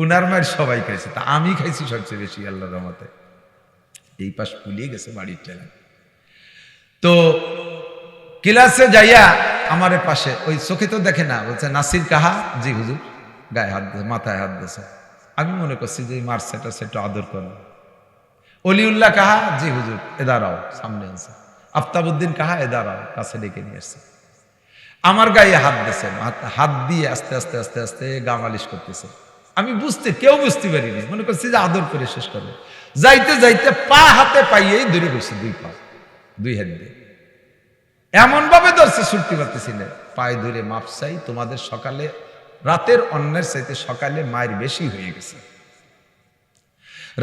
উনার মায়ের সবাই খাইছে, তা আমি খাইছি সবচেয়ে বেশি আল্লাহর রহমতে। এই পাশ ফুলিয়ে গেছে বাড়ির টেলা। তো ক্লাসে যাইয়া আমার পাশে, ওই চোখে তো দেখে না, বলছে নাসির কাহা, জি হুজুর, গায়ে হাত দিয়ে, মাথায় হাত দিয়েছে। আমি মনে করছি যে মারছেটা সেটা আদর করো। অলিউল্লাহ কাহা, জি হুজুর, এ দাঁড়াও, সামনে আছে। আফতাবউদ্দিন কাহা, এ দাঁড়াও, কাছে ডেকে নিয়ে আসছে। আমার গায়ে হাত দিয়েছে, হাত দিয়ে আস্তে আস্তে আস্তে আস্তে গা মালিশ করতেছে। আমি কেউ বুঝতে পারিনি, মনে করছি যে আদর করে শেষ করবে। যাইতে যাইতে পা হাতে পাইয়েই ধরে বসছে, 2 পা, 2 হাত দিয়ে এমন ভাবে ধরছে, ছুটতে পারতেছি না। পায়ে ধরে মাপ চাই, তোমাদের সকালে, রাতের অন্যের চাইতে সকালে মায়ের বেশি হয়ে গেছে।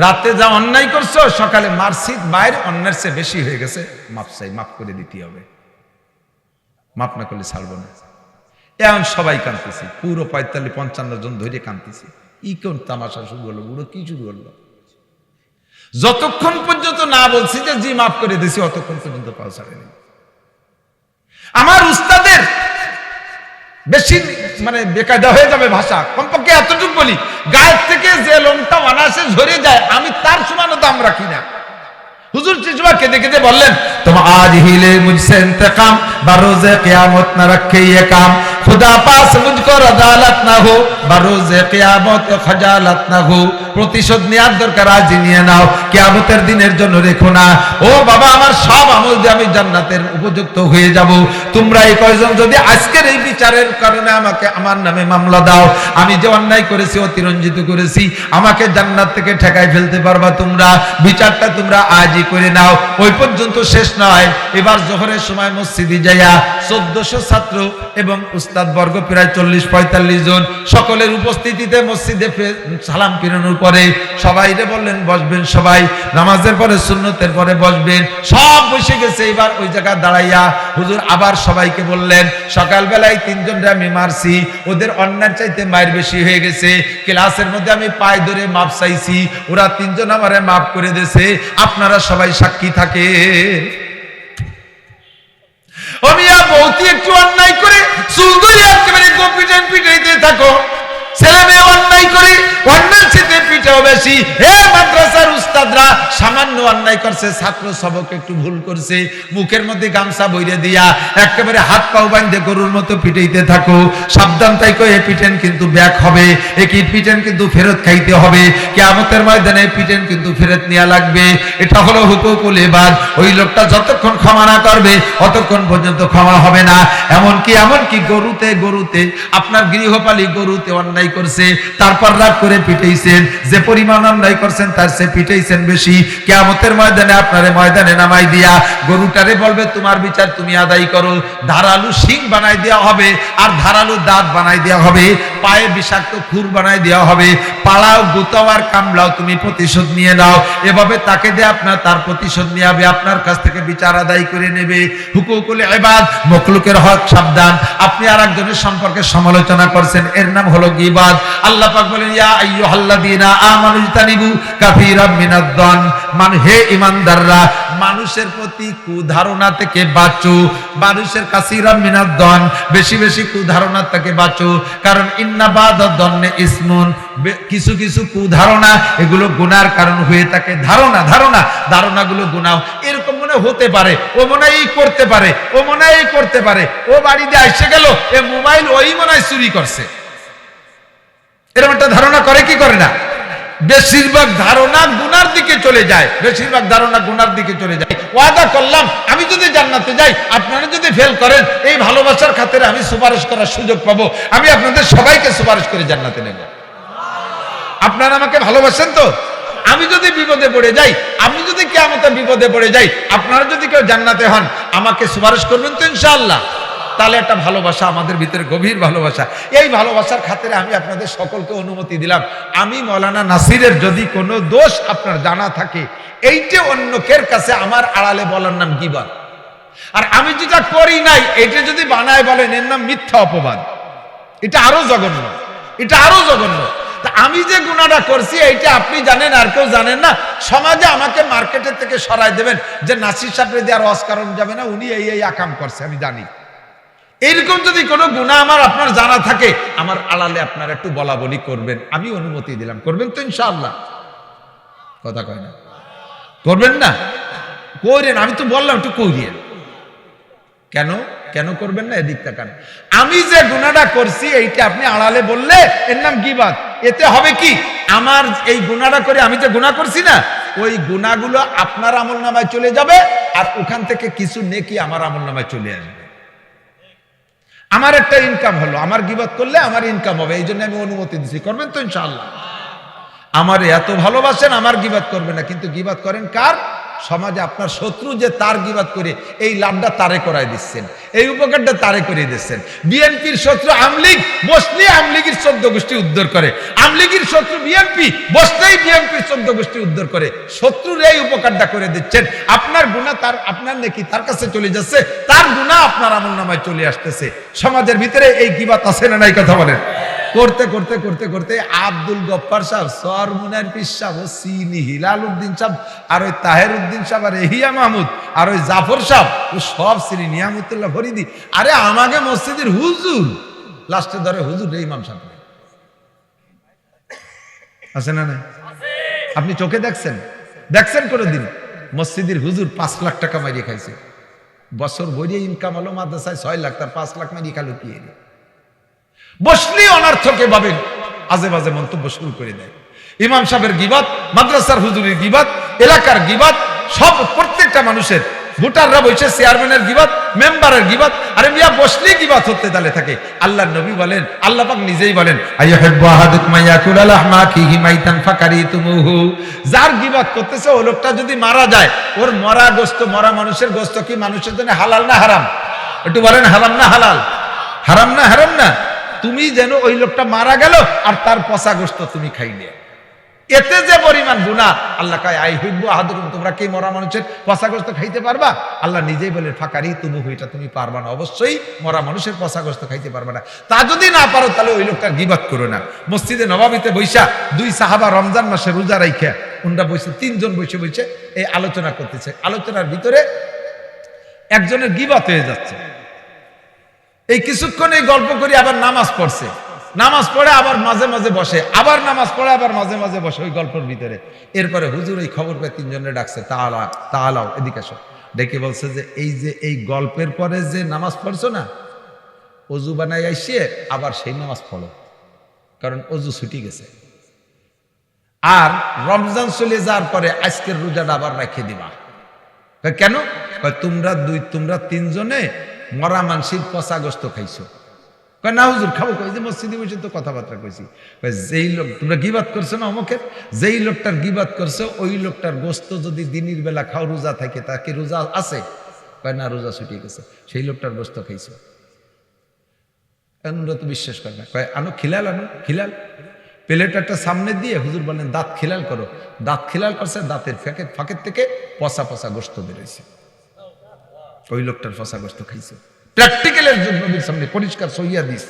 রাতে যা অন্যায় করছো, সকালে মারছি, মায়ের অন্যের চেয়ে বেশি হয়ে গেছে, মাপ চাই, মাফ করে দিতে হবে, মাপ না করলে ছাড়বো না। এখন সবাই কাঁদতেছি, পুরো 45-55 জন ধরে কাঁদতেছি। ই কোন তামাশা শুরু হলো, বুড়ো কি শুরু হলো? যতক্ষণ পর্যন্ত না বলছি যে জি মাফ করে দিছি, অতক্ষণ পর্যন্ত পাও ছাড়েনি। আমার উস্তাদের বেশি মানে বেকায়দা হয়ে যাবে ভাষা, কমপক্ষে এতটুকু বলি, গায়ের থেকে যে লোমটা অনায়াসে ঝরে যায়, আমি তার সমানও দাম রাখি না। হুজুর চিজবা কেঁদে কেঁদে বললেন, तुम आज ही ले मुझसे इंतकाम, बरोज़े क़यामत न रखे ये काम, खुदा पास मुझको रज़ालत न हो, बरोज़े क़यामत खजालत न हो। প্রতিশোধ নেওয়ার দরকার আজ নিয়ে নাও, কিয়ামতের দিনের জন্য রেখো না। ও বাবা, আমার সব আমল দিয়ে আমি জান্নাতের উপযুক্ত হয়ে যাব। তোমরা এই কয়জন যদি আজকের এই বিচারের কারণে আমাকে আমার নামে মামলা দাও, আমি যে অন্যায় করেছি, অতিরঞ্জিত করেছি, আমাকে জান্নাত থেকে ঠেকাই ফেলতে পারবা তোমরা। বিচারটা তোমরা আজই করে নাও। ওই পর্যন্ত শেষ নয়, এবার জোহরের সময় মসজিদে যাইয়া 1400 ছাত্র এবং উস্তাদ বর্গ প্রায় 40-45 জন, সকলের উপস্থিতিতে মসজিদে সালাম ফিরানোর পরে সবাই রে বললেন বসবেন, সবাই নামাজের পরে সুন্নতের পরে বসবেন। সব বসে গেছে। এবার ওই জায়গায় দাঁড়াইয়া হুজুর আবার সবাইকে বললেন, সকালবেলায় 3 জনরে আমি মারছি, ওদের অন্যার চাইতে মায়ের বেশি হয়ে গেছে। ক্লাসের মধ্যে আমি পায়ে ধরে মাপ চাইছি, ওরা 3 জন আমারে মাফ করে দিয়েছে। আপনারা সবাই সাক্ষী থাকে। অমিয়া বৌতি একটু অন্যায় করে চুল ধরে একেবারে গোপিটান পিটাইতে থাকো, ছেলে মেয়ে অন্যায় করে অন্যায় চেতে পিটাও বেশি। হে মাদ্রাসার উস্তাদরা, সামান্য অন্যায় করছে, ছাত্র সবক একটু ভুল করছে, মুখের মধ্যে গামছা বইরে দিয়া একেবারে হাত পাও বাঁধে গরুর মতো পিটাইতে থাকো। সাবধান তাই কয়ে পিটেন কিন্তু ব্যাক হবে, একই পিটেন কিন্তু ফেরত খাইতে হবে। কিয়ামতের ময়দানে পিটেন কিন্তু ফেরত নেওয়া লাগবে। এটা হলো হুকুকুল ইবাদ। ওই লোকটা যতক্ষণ ক্ষমা না করবে অতক্ষণ পর্যন্ত ক্ষমা হবে না। এমনকি গরুতে আপনার গৃহপালী গরুতে অন্যায় করছে, তারপর রাগ করে পিটাইছেন, যে পরিমাণ অন্যায় করছেন তার চেয়ে পিটাইছেন বেশি। কিয়ামতের ময়দানে আপনারে ময়দানে নামাই দিয়া গরুটারে বলবে তোমার বিচার তুমি আদায় করো। ধারালু শিং বানাই দেওয়া হবে, আর ধারালু দাঁত বানাই দেওয়া হবে, পায়ে বিষাক্ত খুর বানাই দেওয়া হবে। পাড়াও গুতাও আর কামলাও তুমি প্রতিশোধ নিয়ে নাও। এভাবে তাকে দিয়ে আপনার তার প্রতিশোধ নিয়ে হবে, আপনার কাছ থেকে বিচার আদায় করে নেবে। হুকুকুল ইবাদ, মখলুকের হক সাবধান। আপনি আর একজনের সম্পর্কে সমালোচনা করছেন, এর নাম হলো গীবত। আল্লাহ পাক বলেন, ইয়া আইয়ুহাল্লাযীনা আমানু ইজতানিবু কাসীরাম মিনাদ-দন, হে ঈমানদাররা মানুষের প্রতি কুধারণা থেকে বাঁচো। মানুষের কাসীরাম মিনাদ-দন, বেশি বেশি কুধারণা থেকে বাঁচো। কারণ ইন্না বাদাদ-দন্নি ইসমুন, কিছু কিছু কুধারণা এগুলো গুনার কারণ হয়ে থাকে। ধারণাগুলো গুনাহ। এরকম মনে হতে পারে, ও মনে হয় এই করতে পারে, ও মনে হয় এই করতে পারে, ও বাড়িতে এসে গেল, এ মোবাইল ওই মনে হয় চুরি করছে। এরকম একটা ধারণা করে কি করে না? বেশিরভাগ ধারণা গুনার দিকে চলে যায়। ওয়াদা করলাম আমি যদি জান্নাতে যাই, আপনারা যদি ফেল করেন, এই ভালোবাসার খাতিরে আমি সুপারিশ করার সুযোগ পাবো। আমি আপনাদের সবাইকে সুপারিশ করে জান্নাতে নেব। আপনারা আমাকে ভালোবাসেন তো? আমি যদি বিপদে পড়ে যাই, আমি যদি কিয়ামতে বিপদে পড়ে যাই, আপনারা যদি কেউ জান্নাতে হন, আমাকে সুপারিশ করবেন তো ইনশাআল্লাহ? তাহলে একটা ভালোবাসা আমাদের ভিতরে, গভীর ভালোবাসা। এই ভালোবাসার খাতিরে আমি আপনাদের সকলকে অনুমতি দিলাম, আমি মৌলানা নাসিরের যদি কোনো দোষ আপনার জানা থাকে, এইটা অন্যকের কাছে আমার আড়ালে বলার নাম গীবত। আর আমি যেটা করি নাই এটা যদি বানায় বলেন, এর নাম মিথ্যা অপবাদ। এটা আরো জঘন্য। তা আমি যে গুনাহটা করছি এইটা আপনি জানেন, আর কেউ জানেন না। সমাজে আমাকে মার্কেটের থেকে সরাই দেবেন যে নাসির সাহেব দিয়ে আর ওয়াজ করানো যাবে না, উনি এই আকাম করছে, আমি জানি। এইরকম যদি কোনো গুনাহ আমার আপনার জানা থাকে, আমার আড়ালে আপনারা একটু বলা বলি করবেন, আমি অনুমতি দিলাম। করবেন তো ইনশাআল্লাহ? কথা কয় না, করবেন না? করেন, আমি তো বললাম একটু করিয়েন। কেন করবেন না? এদিক তাকান। আমি যে গুনাহটা করছি এইটা আপনি আড়ালে বললে এর নাম গীবত। এতে হবে কি, আমার এই গুনাহটা করে আমি যে গুনাহ করছি না, ওই গুনাহগুলো আপনার আমলনামায় চলে যাবে, আর ওখান থেকে কিছু নেকি আমার আমলনামায় চলে আসবে। আমার একটা ইনকাম হলো, আমার গীবত করলে আমার ইনকাম হবে, এই জন্য আমি অনুমতি দিচ্ছি। করবেন তো ইনশাআল্লাহ? আমার এত ভালোবাসেন, আমার গীবত করবেন না, কিন্তু গীবত করেন কার? সমাজে আপনার শত্রু যে তার গীবত করে এই লাভটা তারে করাই দিচ্ছেন, এই উপকারটা তারে করে দিচ্ছেন। বিএনপির শত্রু আমলিগ, বসলে আমলিগের 14 গোষ্ঠী উদ্ধার করে। আমলিগের শত্রু বিএনপি, বসলেই বিএনপির 14 গোষ্ঠী উদ্ধার করে। শত্রুর এই উপকারটা করে দিচ্ছেন। আপনার গুনাহ তার, আপনার নেকি তার কাছে চলে যাচ্ছে, তার গুনাহ আপনার আমলনামায় চলে আসতেছে। সমাজের ভিতরে এই গীবত আছে না নাই? কথা বলেন। করতে করতে করতে করতে আব্দুল গফফার সাহেব, সরমুনার পীর সাহেব, ও সিনি হিলাল উদ্দিন সাহেব, আর ওই তাহের উদ্দিন সাহেব, আর এহিয়া মাহমুদ, আর ওই জাফর সাহেব, ও সব শ্রী নিয়ামতুল্লাহ ফরিদি, আরে আমাকে মসজিদের হুজুর লাস্টে ধরে হুজুর ইমাম সাহেব আছে না নাই? আপনি চোখে দেখছেন কোনোদিন? মসজিদের হুজুর 5 লাখ টাকা মারিয়ে খাইছে, বছর ভরিয়ে ইনকাম হলো মাদ্রাসায় 6 লাখ, তার 5 লাখ মারিয়ে খালো কি? বসলি অনার্থকে ভাবে আজে বাজে মন্তব্য শুরু করে দেয়। ইমাম সাহেবের গিবাত, মাদ্রাসার হুজুরের গিবাত, এলাকার গিবাত, সব প্রত্যেকটা মানুষের, ভোটাররা বসে চেয়ারম্যানের গিবাত, মেম্বারের গিবাত। আরে মিয়া বসলেই গিবাত হতে তালে থাকে। আল্লাহর নবী বলেন, আল্লাহ পাক নিজেই বলেন, আইয়ুহিব্বু আহাদুকুম ইয়াকুলা লাহমা আখিহি মাইতান ফাকারিতুমুহু। যার গিবাত করতেছে ওই লোকটা যদি মারা যায়, ওর মরা গোশত, মরা মানুষের গোশত কি মানুষের জন্য হালাল না হারাম? একটু বলেন হারাম না হালাল? হারাম না হারাম না? তুমি যেন ওই লোকটা মারা গেল আর তার পচা গোশত তুমি খাইলে, এতে যে পরিমাণ গুনাহ, আল্লাহ কয় আইয়ুহিব্বু আহাদুকুম, তোমরা কি মরা মানুষের পচা গোশত খাইতে পারবা? আল্লাহ নিজেই বলেন ফাকারিতুমুহু, এটা তুমি পারবা না, অবশ্যই মরা মানুষের পচা গোশত খাইতে পারবা না। তা যদি না পারো তাহলে ওই লোকটার গিবত করো না। মসজিদে নববীতে বৈশা 2 সাহাবা রমজান মাসে রোজা রাইখা উনরা বসে, 3 জন বসে বসে এই আলোচনা করতেছে। আলোচনার ভিতরে একজনের গিবত হয়ে যাচ্ছে। এই কিছুক্ষণ এই গল্প করি, আবার নামাজ পড়ছে, নামাজ পড়ে আবার মাঝে মাঝে বসে, আবার নামাজ পড়ে আবার মাঝে মাঝে বসে ওই গল্পের ভিতরে। এরপরে হুজুর এই খবর পেয়ে 3 জনে ডাকছে, তাআলাও এদিকে আসো। ডেকে বলছে যে এই গল্পের পরে যে নামাজ পড়ছো না, অজু বানাই আইসে আবার সেই নামাজ পড়ো, কারণ অজু ছুটি গেছে। আর রমজান চলে যাওয়ার পরে আজকের রোজাটা আবার রেখে দিবা। কেন? তোমরা 3 জনে মরা মানসির পচা গোশত খাইছো। না হুজুর খাবো কই, যে মসজিদে বসে তো কথাবার্তা কইছি। যেই লোক তোমরা গিবাত করছো না অমুকের, যেই লোকটার গিবাত করছো ওই লোকটার গোশত যদি দিনের বেলা খাও রোজা থাকে, তা কি রোজা আছে? না, রোজা ছুটি গেছে, সেই লোকটার গোশত খাইছো। ওরা তো বিশ্বাস করে না। আনো খিলাল, আনো খিলাল। প্লেটারটা সামনে দিয়ে হুজুর বলেন দাঁত খিলাল করো। দাঁত খিলাল করছে, দাঁতের ফাঁকের থেকে পচা পচা গোশত বেরোইছে। ওই লোকটার পচা গোশত খাইছে। প্র্যাকটিক্যালের জন্য নবীর সামনে পরিষ্কার সহিয়া দিস,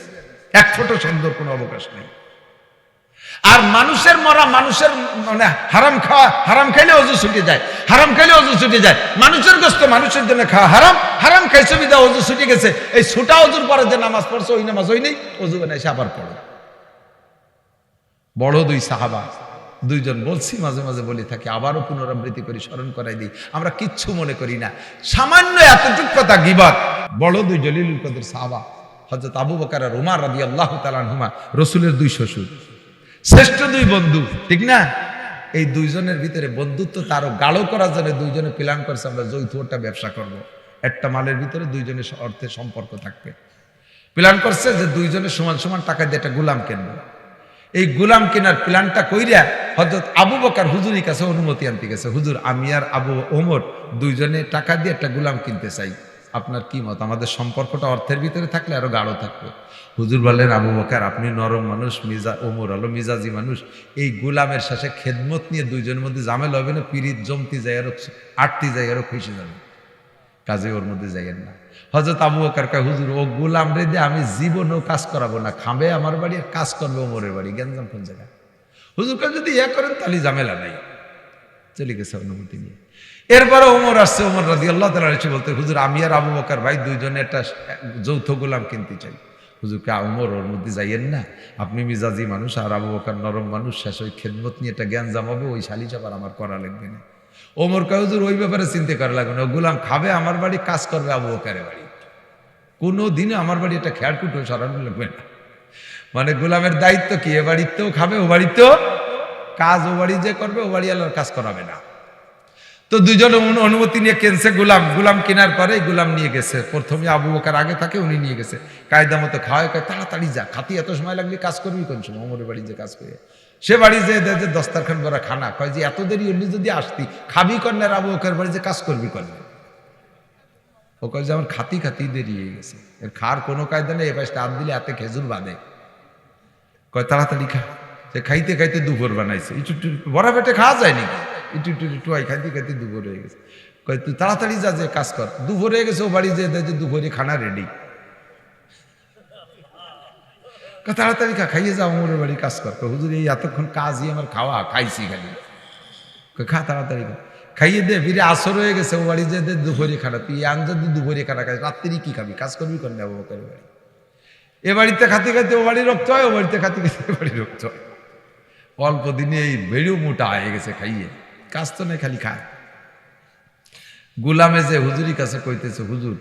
এক ফোঁটা সুন্দর কোনো অবকাশ নেই। আর মানুষের মরা, মানুষের মানে হারাম খাইলে অজু ছুটে যায়, হারাম খাইলে অজু ছুটে যায়। মানুষের গোশত মানুষের জন্য খাওয়া হারাম, হারাম খাইছে বিদা অজু ছুটে গেছে। এই ছুটা অজুর পরে যে নামাজ পড়ছে ওই নামাজ ওই নেই, অজু বানাইছে আবার পড়ো। বড় 2 সাহাবা, 2 জন বলছি, মাঝে মাঝে বলে থাকি, আবারও পুনরাবৃত্তি করি, স্মরণ করাই দিই। আমরা কিচ্ছু মনে করি না, সামান্য এতটুক কথা গীবত। বড় 2 জলিলুল কদর সাহাবা, হযরত আবু বকর আর উমর রাদিয়াল্লাহু তাআলা আনহুমা, রাসূলের 2 শ্বশুর, শ্রেষ্ঠ 2 বন্ধু, ঠিক না? এই 2 জনের ভিতরে বন্ধুত্ব তারও গাঢ় করার জন্য 2 জনে প্ল্যান করছে আমরা যৌথ একটা ব্যবসা করব। একটা মালের ভিতরে 2 জনের অর্থের সম্পর্ক থাকবে। প্ল্যান করছে যে 2 জনে সমান সমান টাকা দিয়ে একটা গোলাম কিনবো। এই গোলাম কেনার প্ল্যানটা কইরা হযরত আবু বকর হুজুরের কাছে অনুমতি আনতে গেছে। হুজুর, আমি আর আবু ওমর 2 জনে টাকা দিয়ে একটা গোলাম কিনতে চাই, আপনার কি মত? আমাদের সম্পর্কটা অর্থের ভিতরে থাকলে আরো গাঢ় থাকবে। হুজুর বললেন, আবু বকর আপনি নরম মানুষ, ওমর হলো মিজাজি মানুষ, এই গোলামের শেষে খেদমত নিয়ে 2 জনের মধ্যে ঝামেলা হবে না, পিরিত জমতি যায় আরো, আটটি যায় আরো খুশি যাবে, কাজে ওর মধ্যে যাইয়েন না। হযরত আবু বকর কয়, হুজুর ও গোলাম রে দিয়ে আমি জীবনেও কাজ করাবো না, খাবে আমার বাড়ি আর কাজ করবে ওমরের বাড়ি, গেঞ্জাম কোন জায়গা? হুজুর কয়, যদি ইয়া করেন তাহলে ঝামেলা নাই। চলে গেছে অনুমতি নিয়ে। এরপরে ওমর আসছে, ওমর রাদিয়াল্লাহু তাআলা এসে বলতে, হুজুর আমি আর আবু বকর ভাই 2 জনে একটা যৌথ গোলাম কিনতে চাই। হুজুর কে, ওমর ওর মধ্যে যাইয়েন না, আপনি মিজাজি মানুষ আর আবু বকর নরম মানুষ, শেষ ওই খেদমত নিয়ে একটা গেঞ্জাম হবে, ওই সালিশ আবার আমার করা লাগবে না। ওমর কয়, হুজুর ওই ব্যাপারে চিন্তা করা লাগবে না, গোলাম খাবে আমার বাড়ি, কাজ করবে আবু বকরের বাড়ি, কোনো দিনে আমার বাড়ি একটা খেয়ারকুটো সরানো লাগবে না। মানে গোলামের দায়িত্ব কি, এ বাড়িতেও খাবে, ও বাড়িতেও কাজ, ও বাড়ি যে করবে ও বাড়ি আল্লাহর কাজ করাবে না। তো 2 জন অনুমতি নিয়ে কিনছে গোলাম কেনার পরে গোলাম নিয়ে গেছে। প্রথমে আবু বকর আগে থাকে, উনি নিয়ে গেছে, কায়দা মতো খাওয়ায়, তাড়াতাড়ি যা, খাতি এত সময় লাগলে কাজ করবি কোন সময়? ওমরের বাড়ি যে কাজ করে, সে বাড়ি যে দস্তারখান ভরা খানা, কয় যে এত দেরি হলি যদি আসতি, খাবি কন্যার আবু বকর বাড়ি যে কাজ করবি কন্যা? ও কয় যে আমার খাতি দেরি হয়ে গেছে, এর খাওয়ার কোনো কায়দা নেই, এ পাশে হাত দিলে হাতে খেজুর বাঁধে। কয় তাড়াতাড়ি খা। সে খাইতে খাইতে দুপুর বানাইছে, একটু বড় পেটে খাওয়া যায় নাকি, একটু খাইতে দুপুর হয়ে গেছে। কয় তুই তাড়াতাড়ি যা, যে কাজ কর, দুপুর হয়ে গেছে, ও বাড়ি যে দুপুরে খানা রেডি, তাড়াতাড়ি খাইয়ে যাও, ওমরের বাড়ি কাজ কর। হুজুর এই এতক্ষণ কাজই আমার খাওয়া, খাইছি খালি। খা তাড়াতাড়ি খা, খাইয়ে দে, ফিরে আসর হয়ে গেছে, ও বাড়ি যে দুপুরে খানা, তুই আন যদি দুপুরে খানা খাই, রাত্রি কি খাবি, কাজ করবি কর না? আবু বকরের বাড়ি, এ বাড়িতে খাতে খাইতে ও বাড়ি রক্ত হয়, ও বাড়িতে খাতে খাইতে এ বাড়ি রক্ত হয়। অল্প দিনে এই বেড়েও মোটা হয়ে গেছে খাইয়ে, কাজ তো নেই, খালি খায়। গোলামে যে হুজুরি কাছে কইতেছে, হুজুর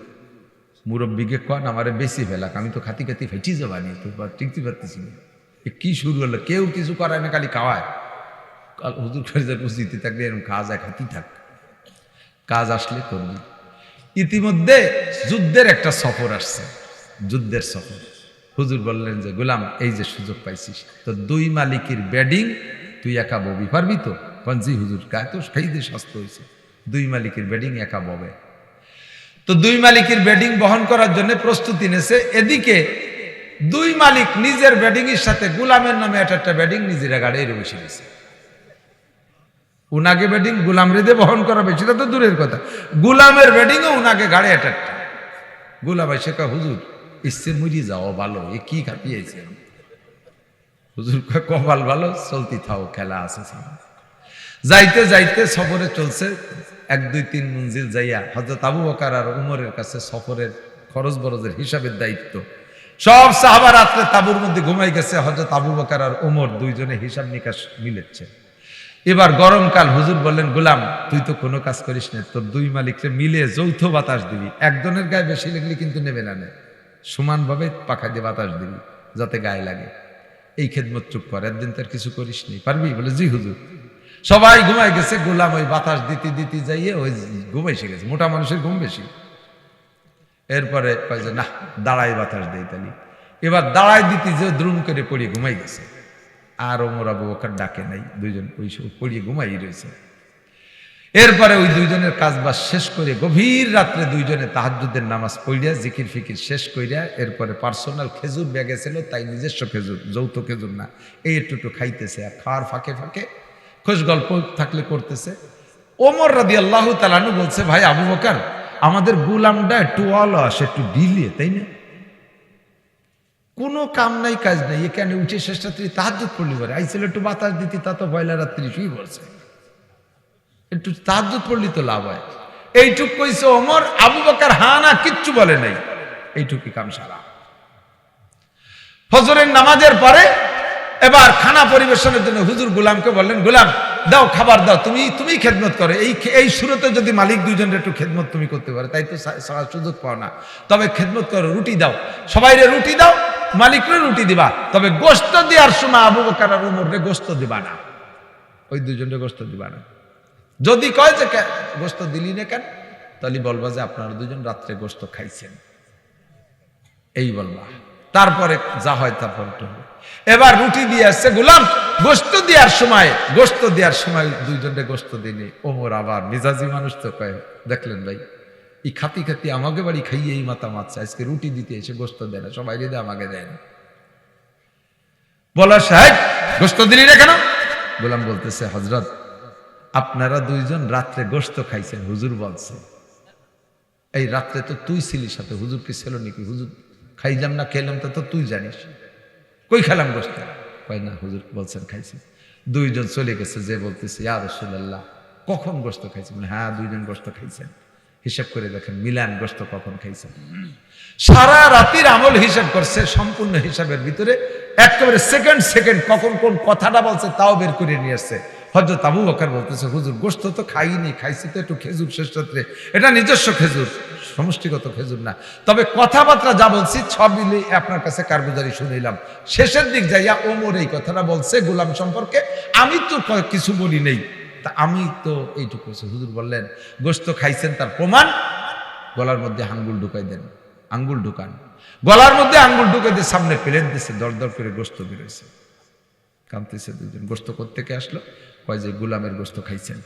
মুরব্বীকে কন আমারে বেশি ফেলাক, আমি তো খাতি খাতি ফেটি যাবানি, তো টিকতে পারতেছি না। কি শুরু হলো, কেউ কিছু করায় না, খালি খাওয়ায়। হুজুর করে যে বুঝতে থাকলে এরকম কাজ এক হাতি থাক, কাজ আসলে করবি। ইতিমধ্যে যুদ্ধের একটা সফর আসছে, যুদ্ধের সফর। হুজুর বললেন যে গোলাম এই যে সুযোগ পাইছিস, তো দুই মালিকের ব্যাডিং তুই একা ববি পারবি তো? জি হুজুর, গায়ে তো খাইতে স্বাস্থ্য হয়েছে, দুই মালিকের ব্যাডিং একা ববে। তো দুই মালিকের ব্যাডিং বহন করার জন্য প্রস্তুতি নেছে। এদিকে দুই মালিক নিজের ব্যাডিং এর সাথে গোলামের নামে একটা ব্যাডিং নিজেরা গাড়ি বসে গেছে। উনাকে ব্যাডিং গোলাম রেদে বহন করা বেশি, সেটা তো দূরের কথা, গোলামের ব্যাডিংও উনাকে গাড়ি একটা। গোলাম এসে কয় হুজুর ইচ্ছে মুড়ি যাও ভালো, এ কি খাপিয়েছে? হুজুর কপাল ভালো, চলতি থাও, খেলা আছে। যাইতে যাইতে সফরে চলছে, 1-2-3 মঞ্জিল যাইয়া হযরত আবু বকর আর উমরের কাছে সফরের খরচ বরজের হিসাবের দায়িত্ব। সব সাহাবা রাত্রে তাঁবুর মধ্যে ঘুমাই গেছে, হযরত আবু বকর আর উমর দুইজনে হিসাব নিকাশ মিলেছে। এবার গরমকাল, হুজুর বললেন গোলাম তুই তো কোনো কাজ করিস না, তোর দুই মালিককে মিলে যৌথ বাতাস দিবি, একজনের গায়ে বেশি লাগলে কিন্তু নেবে না, সমানভাবে পাখা দিয়ে বাতাস দিবি যাতে গায়ে লাগে। এই খেদমত চুপ কর, একদিন তার কিছু করিস নি, পারবি? বলে জি হুজুর। সবাই ঘুমাই গেছে, গোলাম ওই বাতাস দিতে দিতে যাইয়ে ওই ঘুমাইছে গেছে, মোটা মানুষের ঘুম বেশি। এরপরে কয় যে না দাঁড়াই বাতাস দেই তালি, এবার দাঁড়াই দিতে যে দ্রুম করে পড়িয়ে ঘুমাই গেছে। আর ওমর আবু বকর ডাকে নাই, দুইজন ওই সব পড়িয়ে ঘুমাই রয়েছে। এরপরে ওই দুইজনের কাজ বাজ শেষ করে গভীর রাত্রে দুইজনে তাহাজ্জুদের নামাজ পড়িয়া জিকির ফিকির শেষ করিয়া এরপরে পার্সোনাল খেজুর ব্যাগে ছিল, তাই নিজস্ব খেজুর, যৌথ খেজুর না, এই একটু খাইতেছে আর খাওয়ার ফাঁকে ফাঁকে খোঁজ গল্প থাকলে করতেছে। ওমর রাদিয়াল্লাহু তাআলা আনহু বলছে ভাই আবু বকর আমাদের গোলামটা একটু অলস, একটু ঢিলে, তাই না? কোনো কাম নাই কাজ নাই, এখানে উঠে শেষ রাত্রি তাহাজ্জুদ পড়লি পারে, আইছিল একটু বাতাস দিতি, তা তো বয়লা রাত্রি শুয়ে পড়ছে, একটু তাহাজ্জুদ পড়লি তো লাভ হয়। এইটুক কইছে ওমর, আবু বকর হ্যাঁ না কিচ্ছু বলে নাই, এইটুকি কাম সারা। ফজরের নামাজের পরে এবার খানা পরিবেশনের জন্য হুজুর গোলামকে বললেন গোলাম দাও খাবার দাও, তুমি খেদমত করো, এই শুরুতে যদি মালিক দুইজনের একটু খেদমত তুমি করতে পারো, তাই তো সুযোগ পাও না, তবে খেদমত করো, রুটি দাও, সবাইরে রুটি দাও, মালিকরে রুটি দিবা, তবে গোশত দেওয়ার সময় আবু বকর আর উমরে গোশত দিবা না, ওই দুইজনের গোশত দিবা না। যদি কয় যে গোশত দিলি না কেন, তাহলে বলবা যে আপনারা দুজন রাত্রে গোশত খাইছেন, এই বলবা, তারপরে যা হয় তারপর। এবার রুটি দিয়ে আসছে গোলাম, গোশত দেওয়ার সময় দুইজনে গোশত দিনি। ওমর আবার মিজাজি মানুষ তো কয় দেখলেন ভাই এই খাতি খাতি আমাকে বাড়ি খাইয়ে এই মাথা মারছে, আজকে রুটি দিতে এসে গোশত দেয় না, সবাই দিয়ে আমাকে দেয় না। বলা সাহেব গোশত দিলি না কেন? গোলাম বলতেছে হযরত আপনারা দুইজন রাত্রে গোশত খাইছেন, হুজুর বলছে এই রাত্রে তো তুই ছিলি সাথে, হুজুর কি ছিল নাকি? হুজুর খাইলাম না খেলাম তা তো তুই জানিস, কই খেলাম গোশত? কয় না হুজুর বলছেন খাইছি। দুইজন চলে গেছে, যে বলতেছে ইয়া রাসূলুল্লাহ কখন গোশত খাইছেন? হ্যাঁ দুইজন গোশত খাইছেন, হিসাব করে দেখেন মিলান গোশত কখন খাইছেন। সারা রাতের আমল হিসাব করছে, সম্পূর্ণ হিসাবের ভিতরে একেবারে সেকেন্ড কখন কোন কথাটা বলছে তাও বের করে নিয়ে আসছে। হযরত আবু বকর বলতেছে হুজুর গোশত তো খাইনি, খাইছি তো একটু খেজুর শেষ রাত্রে, এটা নিজস্ব খেজুর, সমষ্টিগত খেজুর না, তবে কথাবার্তা যা বলছি সব মিলে আপনার কাছে কারগুজারি শুনিলাম। শেষের দিক যাইয়া ওমর এই কথাটা বলছে গোলাম সম্পর্কে, আমি তো কিছু বলি নেই, তা আমি তো এইটুকু। হুজুর বললেন গোশত খাইছেন তার প্রমাণ, গলার মধ্যে আঙ্গুল ঢুকাই দেন, আঙ্গুল ঢুকান, গলার মধ্যে আঙ্গুল ঢুকাই দিয়ে সামনে প্লেন দিচ্ছে, দরদর করে গোশত বেরোয়েছে। কাঁদতেছে দুজন, গোশত কোত্থেকে আসলো? কয় যে গোলামের গোশত খাইছেন।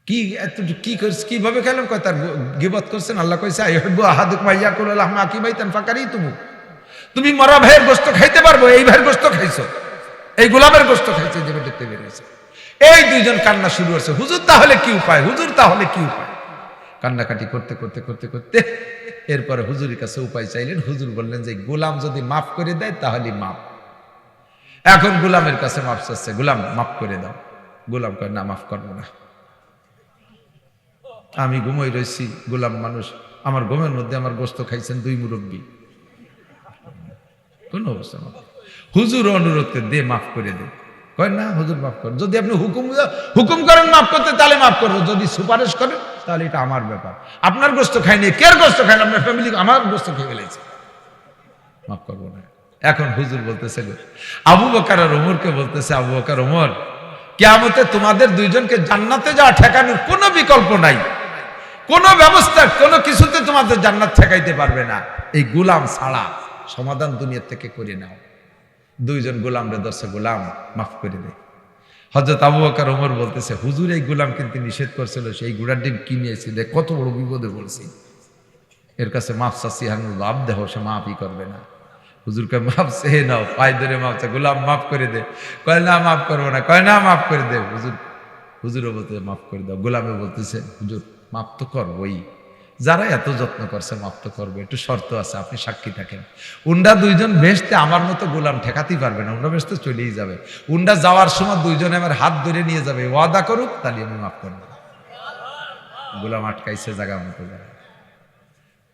কি এত কি করছ, কিভাবে খেলেন? কয় তার গিবত করছেন। আল্লাহ কইছে আইয়ুহিব্বু আহাদুকুম আইয়াকুলা লাহমা আকিবাইতান ফাকারিতুমু, তুমি মরা ভাইয়ের গোশত খাইতে পারবো, এই ভাইয়ের গোশত খাইছো, এই গোলামের গোশত খাইছে, যে দেখতে বেরিয়েছে। এই দুইজন কান্না শুরু হয়েছে, হুজুর তাহলে কি উপায়, হুজুর তাহলে কি উপায়? কান্নাকাটি করতে করতে করতে করতে এরপরে হুজুরের কাছে উপায় চাইলেন। হুজুর বললেন যে গোলাম যদি মাফ করে দেয় তাহলে মাফ। এখন গোলামের কাছে মাফ চাচ্ছে, গোলাম মাফ করে দাও। গোলাম কয় না মাফ করবো না, আমি ঘুমোই রয়েছি, গোলাম মানুষ, আমার ঘুমের মধ্যে আমার গোশত খাইছেন দুই মুরব্বী, কোন অবস্থা। হুজুর অনুরোধ করে দে, মাফ করে দে। কয় না হুজুর মাফ করেন, যদি আপনি হুকুম করেন মাফ করতে তাহলে মাফ করবো, যদি সুপারিশ করেন তাহলে এটা আমার ব্যাপার। আপনার গোস্ত খাইনি, কের গোস্ত খাইনি, আপনার ফ্যামিলি আমার গোস্ত খেয়ে ফেলেছে, মাফ করবো না। এখন হুজুর বলতেছে, আবু বকর আর ওমরকে বলতেছে, আবু বকর ওমর, কিয়ামতে তোমাদের দুইজনকে জান্নাতে যাওয়া ঠেকানোর কোনো বিকল্প নাই, কোনো ব্যবস্থা, কোনো কিছুতে তোমাদের জান্নাত ঠেকাইতে পারবে না, এই গোলাম ছাড়া সমাধান দুনিয়ার থেকে করে নাও। দুইজন গোলাম রে ধরছে, গোলাম মাফ করে দে। হযরত আবু বকর ওমর বলতেছে, হুজুর এই গোলাম কিন্তু নিষেধ করছিল, সেই ঘোড়ার ডিম কিনেছি, দেখ কত বড় বিপদে পড়ছি, এর কাছে মাফ চাচ্ছি, আমি লাভ দেহ, সে মাফই করবে না। হুজুরকে মাফ চেয়ে নাও, পায়ে ধরে মাফ চা, গোলাম মাফ করে দে। কয় না মাফ করবো না, কয় না মাফ করে দে। হুজুরও বলতেছে মাফ করে দাও। গোলামে বলতেছে, হুজুর মাফ তো করবোই, যারা এত যত্ন করছে মাফ তো করবো, একটু শর্ত আছে, আপনি সাক্ষী থাকেন। উন্ডা দুইজন বেহেশতে আমার মতো গোলাম ঠেকাতেই পারবে না, উন্ডা বেহেশতে চলেই যাবে। উন্ডা যাওয়ার সময় দুইজনে আমার হাত ধরে নিয়ে যাবে, ওয়াদা করুক তাহলে আমি মাফ করবো। গোলাম আটকাইছে জায়গা মতো।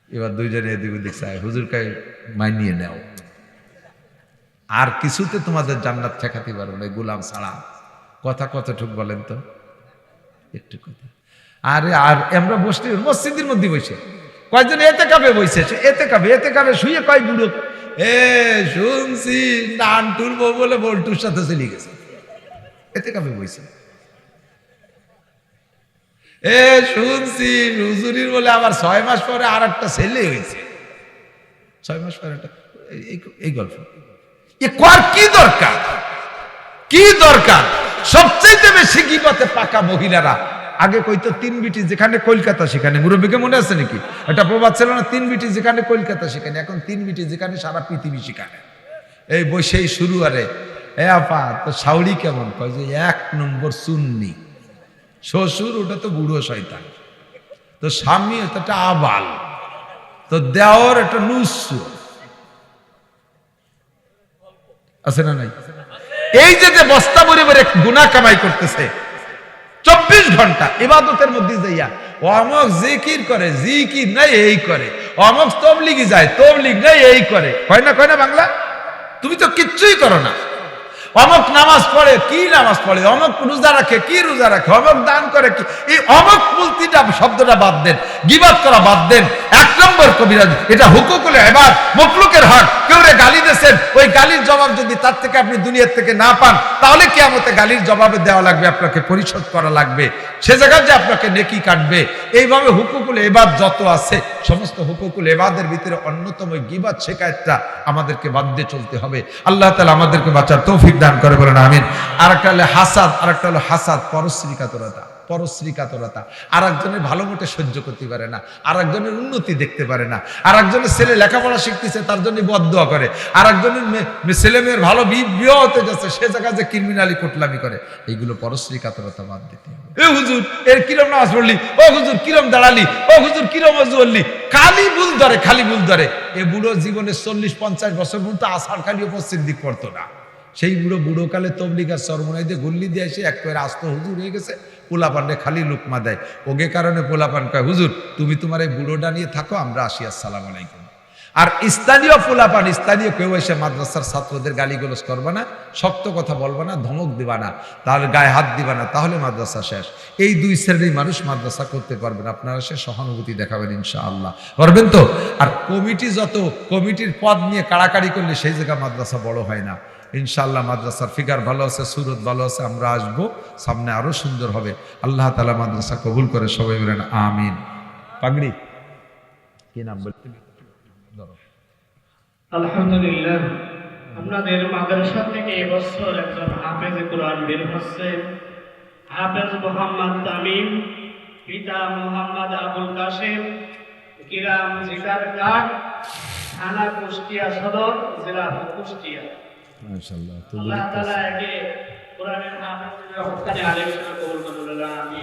এবার দুইজনে এদিক ওদিক চায়, হুজুরকে মানিয়ে নেও, আর কিছুতে তোমাদের জান্নাত ঠেকাতে পারবে না গোলাম ছাড়া। কথা কতটুক বলেন তো, একটু কথা। আরে আর আমরা বসতে মসজিদের মধ্যে বসে, কয়েকজন এতে কাবে বসে, এতে কাবে শুয়ে কয় বুড়ো, শুনছি নানটুর বউ বলে বল্টুর সাথে চলে গেছে, এতে কাবে বসে। শুনছি হুজুরির বলে আবার 6 মাস পরে আর একটা ছেলে হয়েছে, 6 মাস পরে একটা, এই গল্প এ কর কি দরকার, কি দরকার? সবচেয়ে বেশি গীবতে পাকা মহিলারা। আগে কইতো 3 বিটি যেখানে কলকাতা সেখানে, মুরব্বীকে মনে আছে নাকি? এটা প্রবাদ ছিল না, 3 বিটি যেখানে কলকাতা সেখানে, এখন 3 বিটি যেখানে সারা পৃথিবী সেখানে। এই বসেই শুরু, আরে এ আপা তো শাউরি কেমন? কয় যে 1 নম্বর সুন্নি। শ্বশুর ওটা তো বুড়ো শয়তান, তো স্বামী ওটা আবাল, তো দেওর একটা নুসু আছে না নাই? এই যে বস্তা ভরে ভরে গুনাহ কামাই করতেছে, 24 ঘন্টা ইবাদতের মধ্যে যাইয়া, অমক জিকির করে, জিকির নাই এই করে, অমক তবলিগি যায়, তবলিগ নাই এই করে, কয় না বাংলা? তুমি তো কিচ্ছুই করো না। অমক নামাজ পড়ে, কি নামাজ পড়ে, অমক রোজা রাখে, কি রোজা রাখে, অমক দান করে, কি এই অমক বলতিটা শব্দটা বাদ দেন, গীবত করা বাদ দেন। 1 নম্বর কবিরা, এটা হুকুকুল ইবাদ, মখলুকের হক। কেউ রে গালি দিয়েছেন, ওই গালির জবাব যদি তার থেকে আপনি দুনিয়ার থেকে না পান, তাহলে কিয়ামতে গালির জবাবে দেওয়া লাগবে, আপনাকে পরিশোধ করা লাগবে, সে জায়গায় যে আপনাকে নেকি কাটবে। এইভাবে হুকুকুল ইবাদ যত আছে, সমস্ত হুকুকুল ইবাদের ভিতরে অন্যতম গীবত শিকায়েতটা আমাদেরকে বাদ দিয়ে চলতে হবে। আল্লাহ তাআলা আমাদেরকে বাঁচার তৌফিক দান করে, বলেন আমিন। আরেকটা হলো হাসাদ, আরেকটা হলো হাসাদ, পরশ্রীকাতরতা। পরশ্রীকাতরতা, আর একজনের ভালো মতো সহ্য করতে পারে না, আর একজনের উন্নতি দেখতে পারে না, আর একজনের ছেলে লেখাপড়া শিখতেছে তার জন্য বদদোয়া করে, আর একজনের ছেলে মেয়ের ভালো বিয়ে হতে যাচ্ছে, সে জায়গায় যে ক্রিমিনালি কোটলামি করে। এইগুলো পরশ্রীকাতরতা বাদ দিতে হবে। এ হুজুর এর কিরম নামাজ পড়লি, ও হুজুর কিরম দাঁড়ালি, ও হুজুর কিরম ওযু করলি, খালি ভুল ধরে, খালি ভুল ধরে। এ বুড়ো জীবনে 40-50 বছর পর্যন্ত আসার খালিও পশ্চিম দিক পড়তো না। সেই বুড়ো কালে তবলিগার সরমনাই দিয়ে গুল্লি দিয়ে এসে একেবারে আস্ত হুজুর হয়ে গেছে। পোলাপানরে খালি লুকমা দেয়, ওগে কারণে পোলাপান কয়, হুজুর তুমি তোমার এই বুড়োটা নিয়ে থাকো, আমরা আসি, আসসালামু আলাইকুম। আর স্থানীয় পোলাপান, স্থানীয় কেউ এসে মাদ্রাসার ছাত্রদের গালিগালাজ করবে না, শক্ত কথা বলবে না, ধমক দিবা না, তাহলে গায়ে হাত দিবা না, তাহলে মাদ্রাসা শেষ। এই 2 শ্রেণীর মানুষ মাদ্রাসা করতে পারবেন। আপনারা সে সহানুভূতি দেখাবেন ইনশাআল্লাহ, পারবেন তো? আর কমিটি যত কমিটির পদ নিয়ে কাড়াকাড়ি করলে সেই জায়গা মাদ্রাসা বড় হয় না। ইনশাআল্লাহ মাদ্রাসার ফিগার ভালো আছে, সুরত ভালো আছে, আমরা আসবো, সামনে আরো সুন্দর হবে। আল্লাহ তাআলা মাদ্রাসা কবুল করে, সবাই বলেন আমিন। পাগড়ি কি নাম বলতে? আলহামদুলিল্লাহ, আপনাদের মাদ্রাসা থেকে এবছর একজন হাফেজ কোরআন বের হচ্ছে, হাফেজ মোহাম্মদ তামিম, পিতা মোহাম্মদ আবুল কাসেম, গ্রাম জিগারঘাট, থানা কুষ্টিয়া সদর, জেলা কুষ্টিয়া। মাশাআল্লাহ, আল্লাহ তাআলা একে কোরআনের হাফেজ হিসেবে হক্কানি আলেম হিসেবে কবুল করুন। আমিন।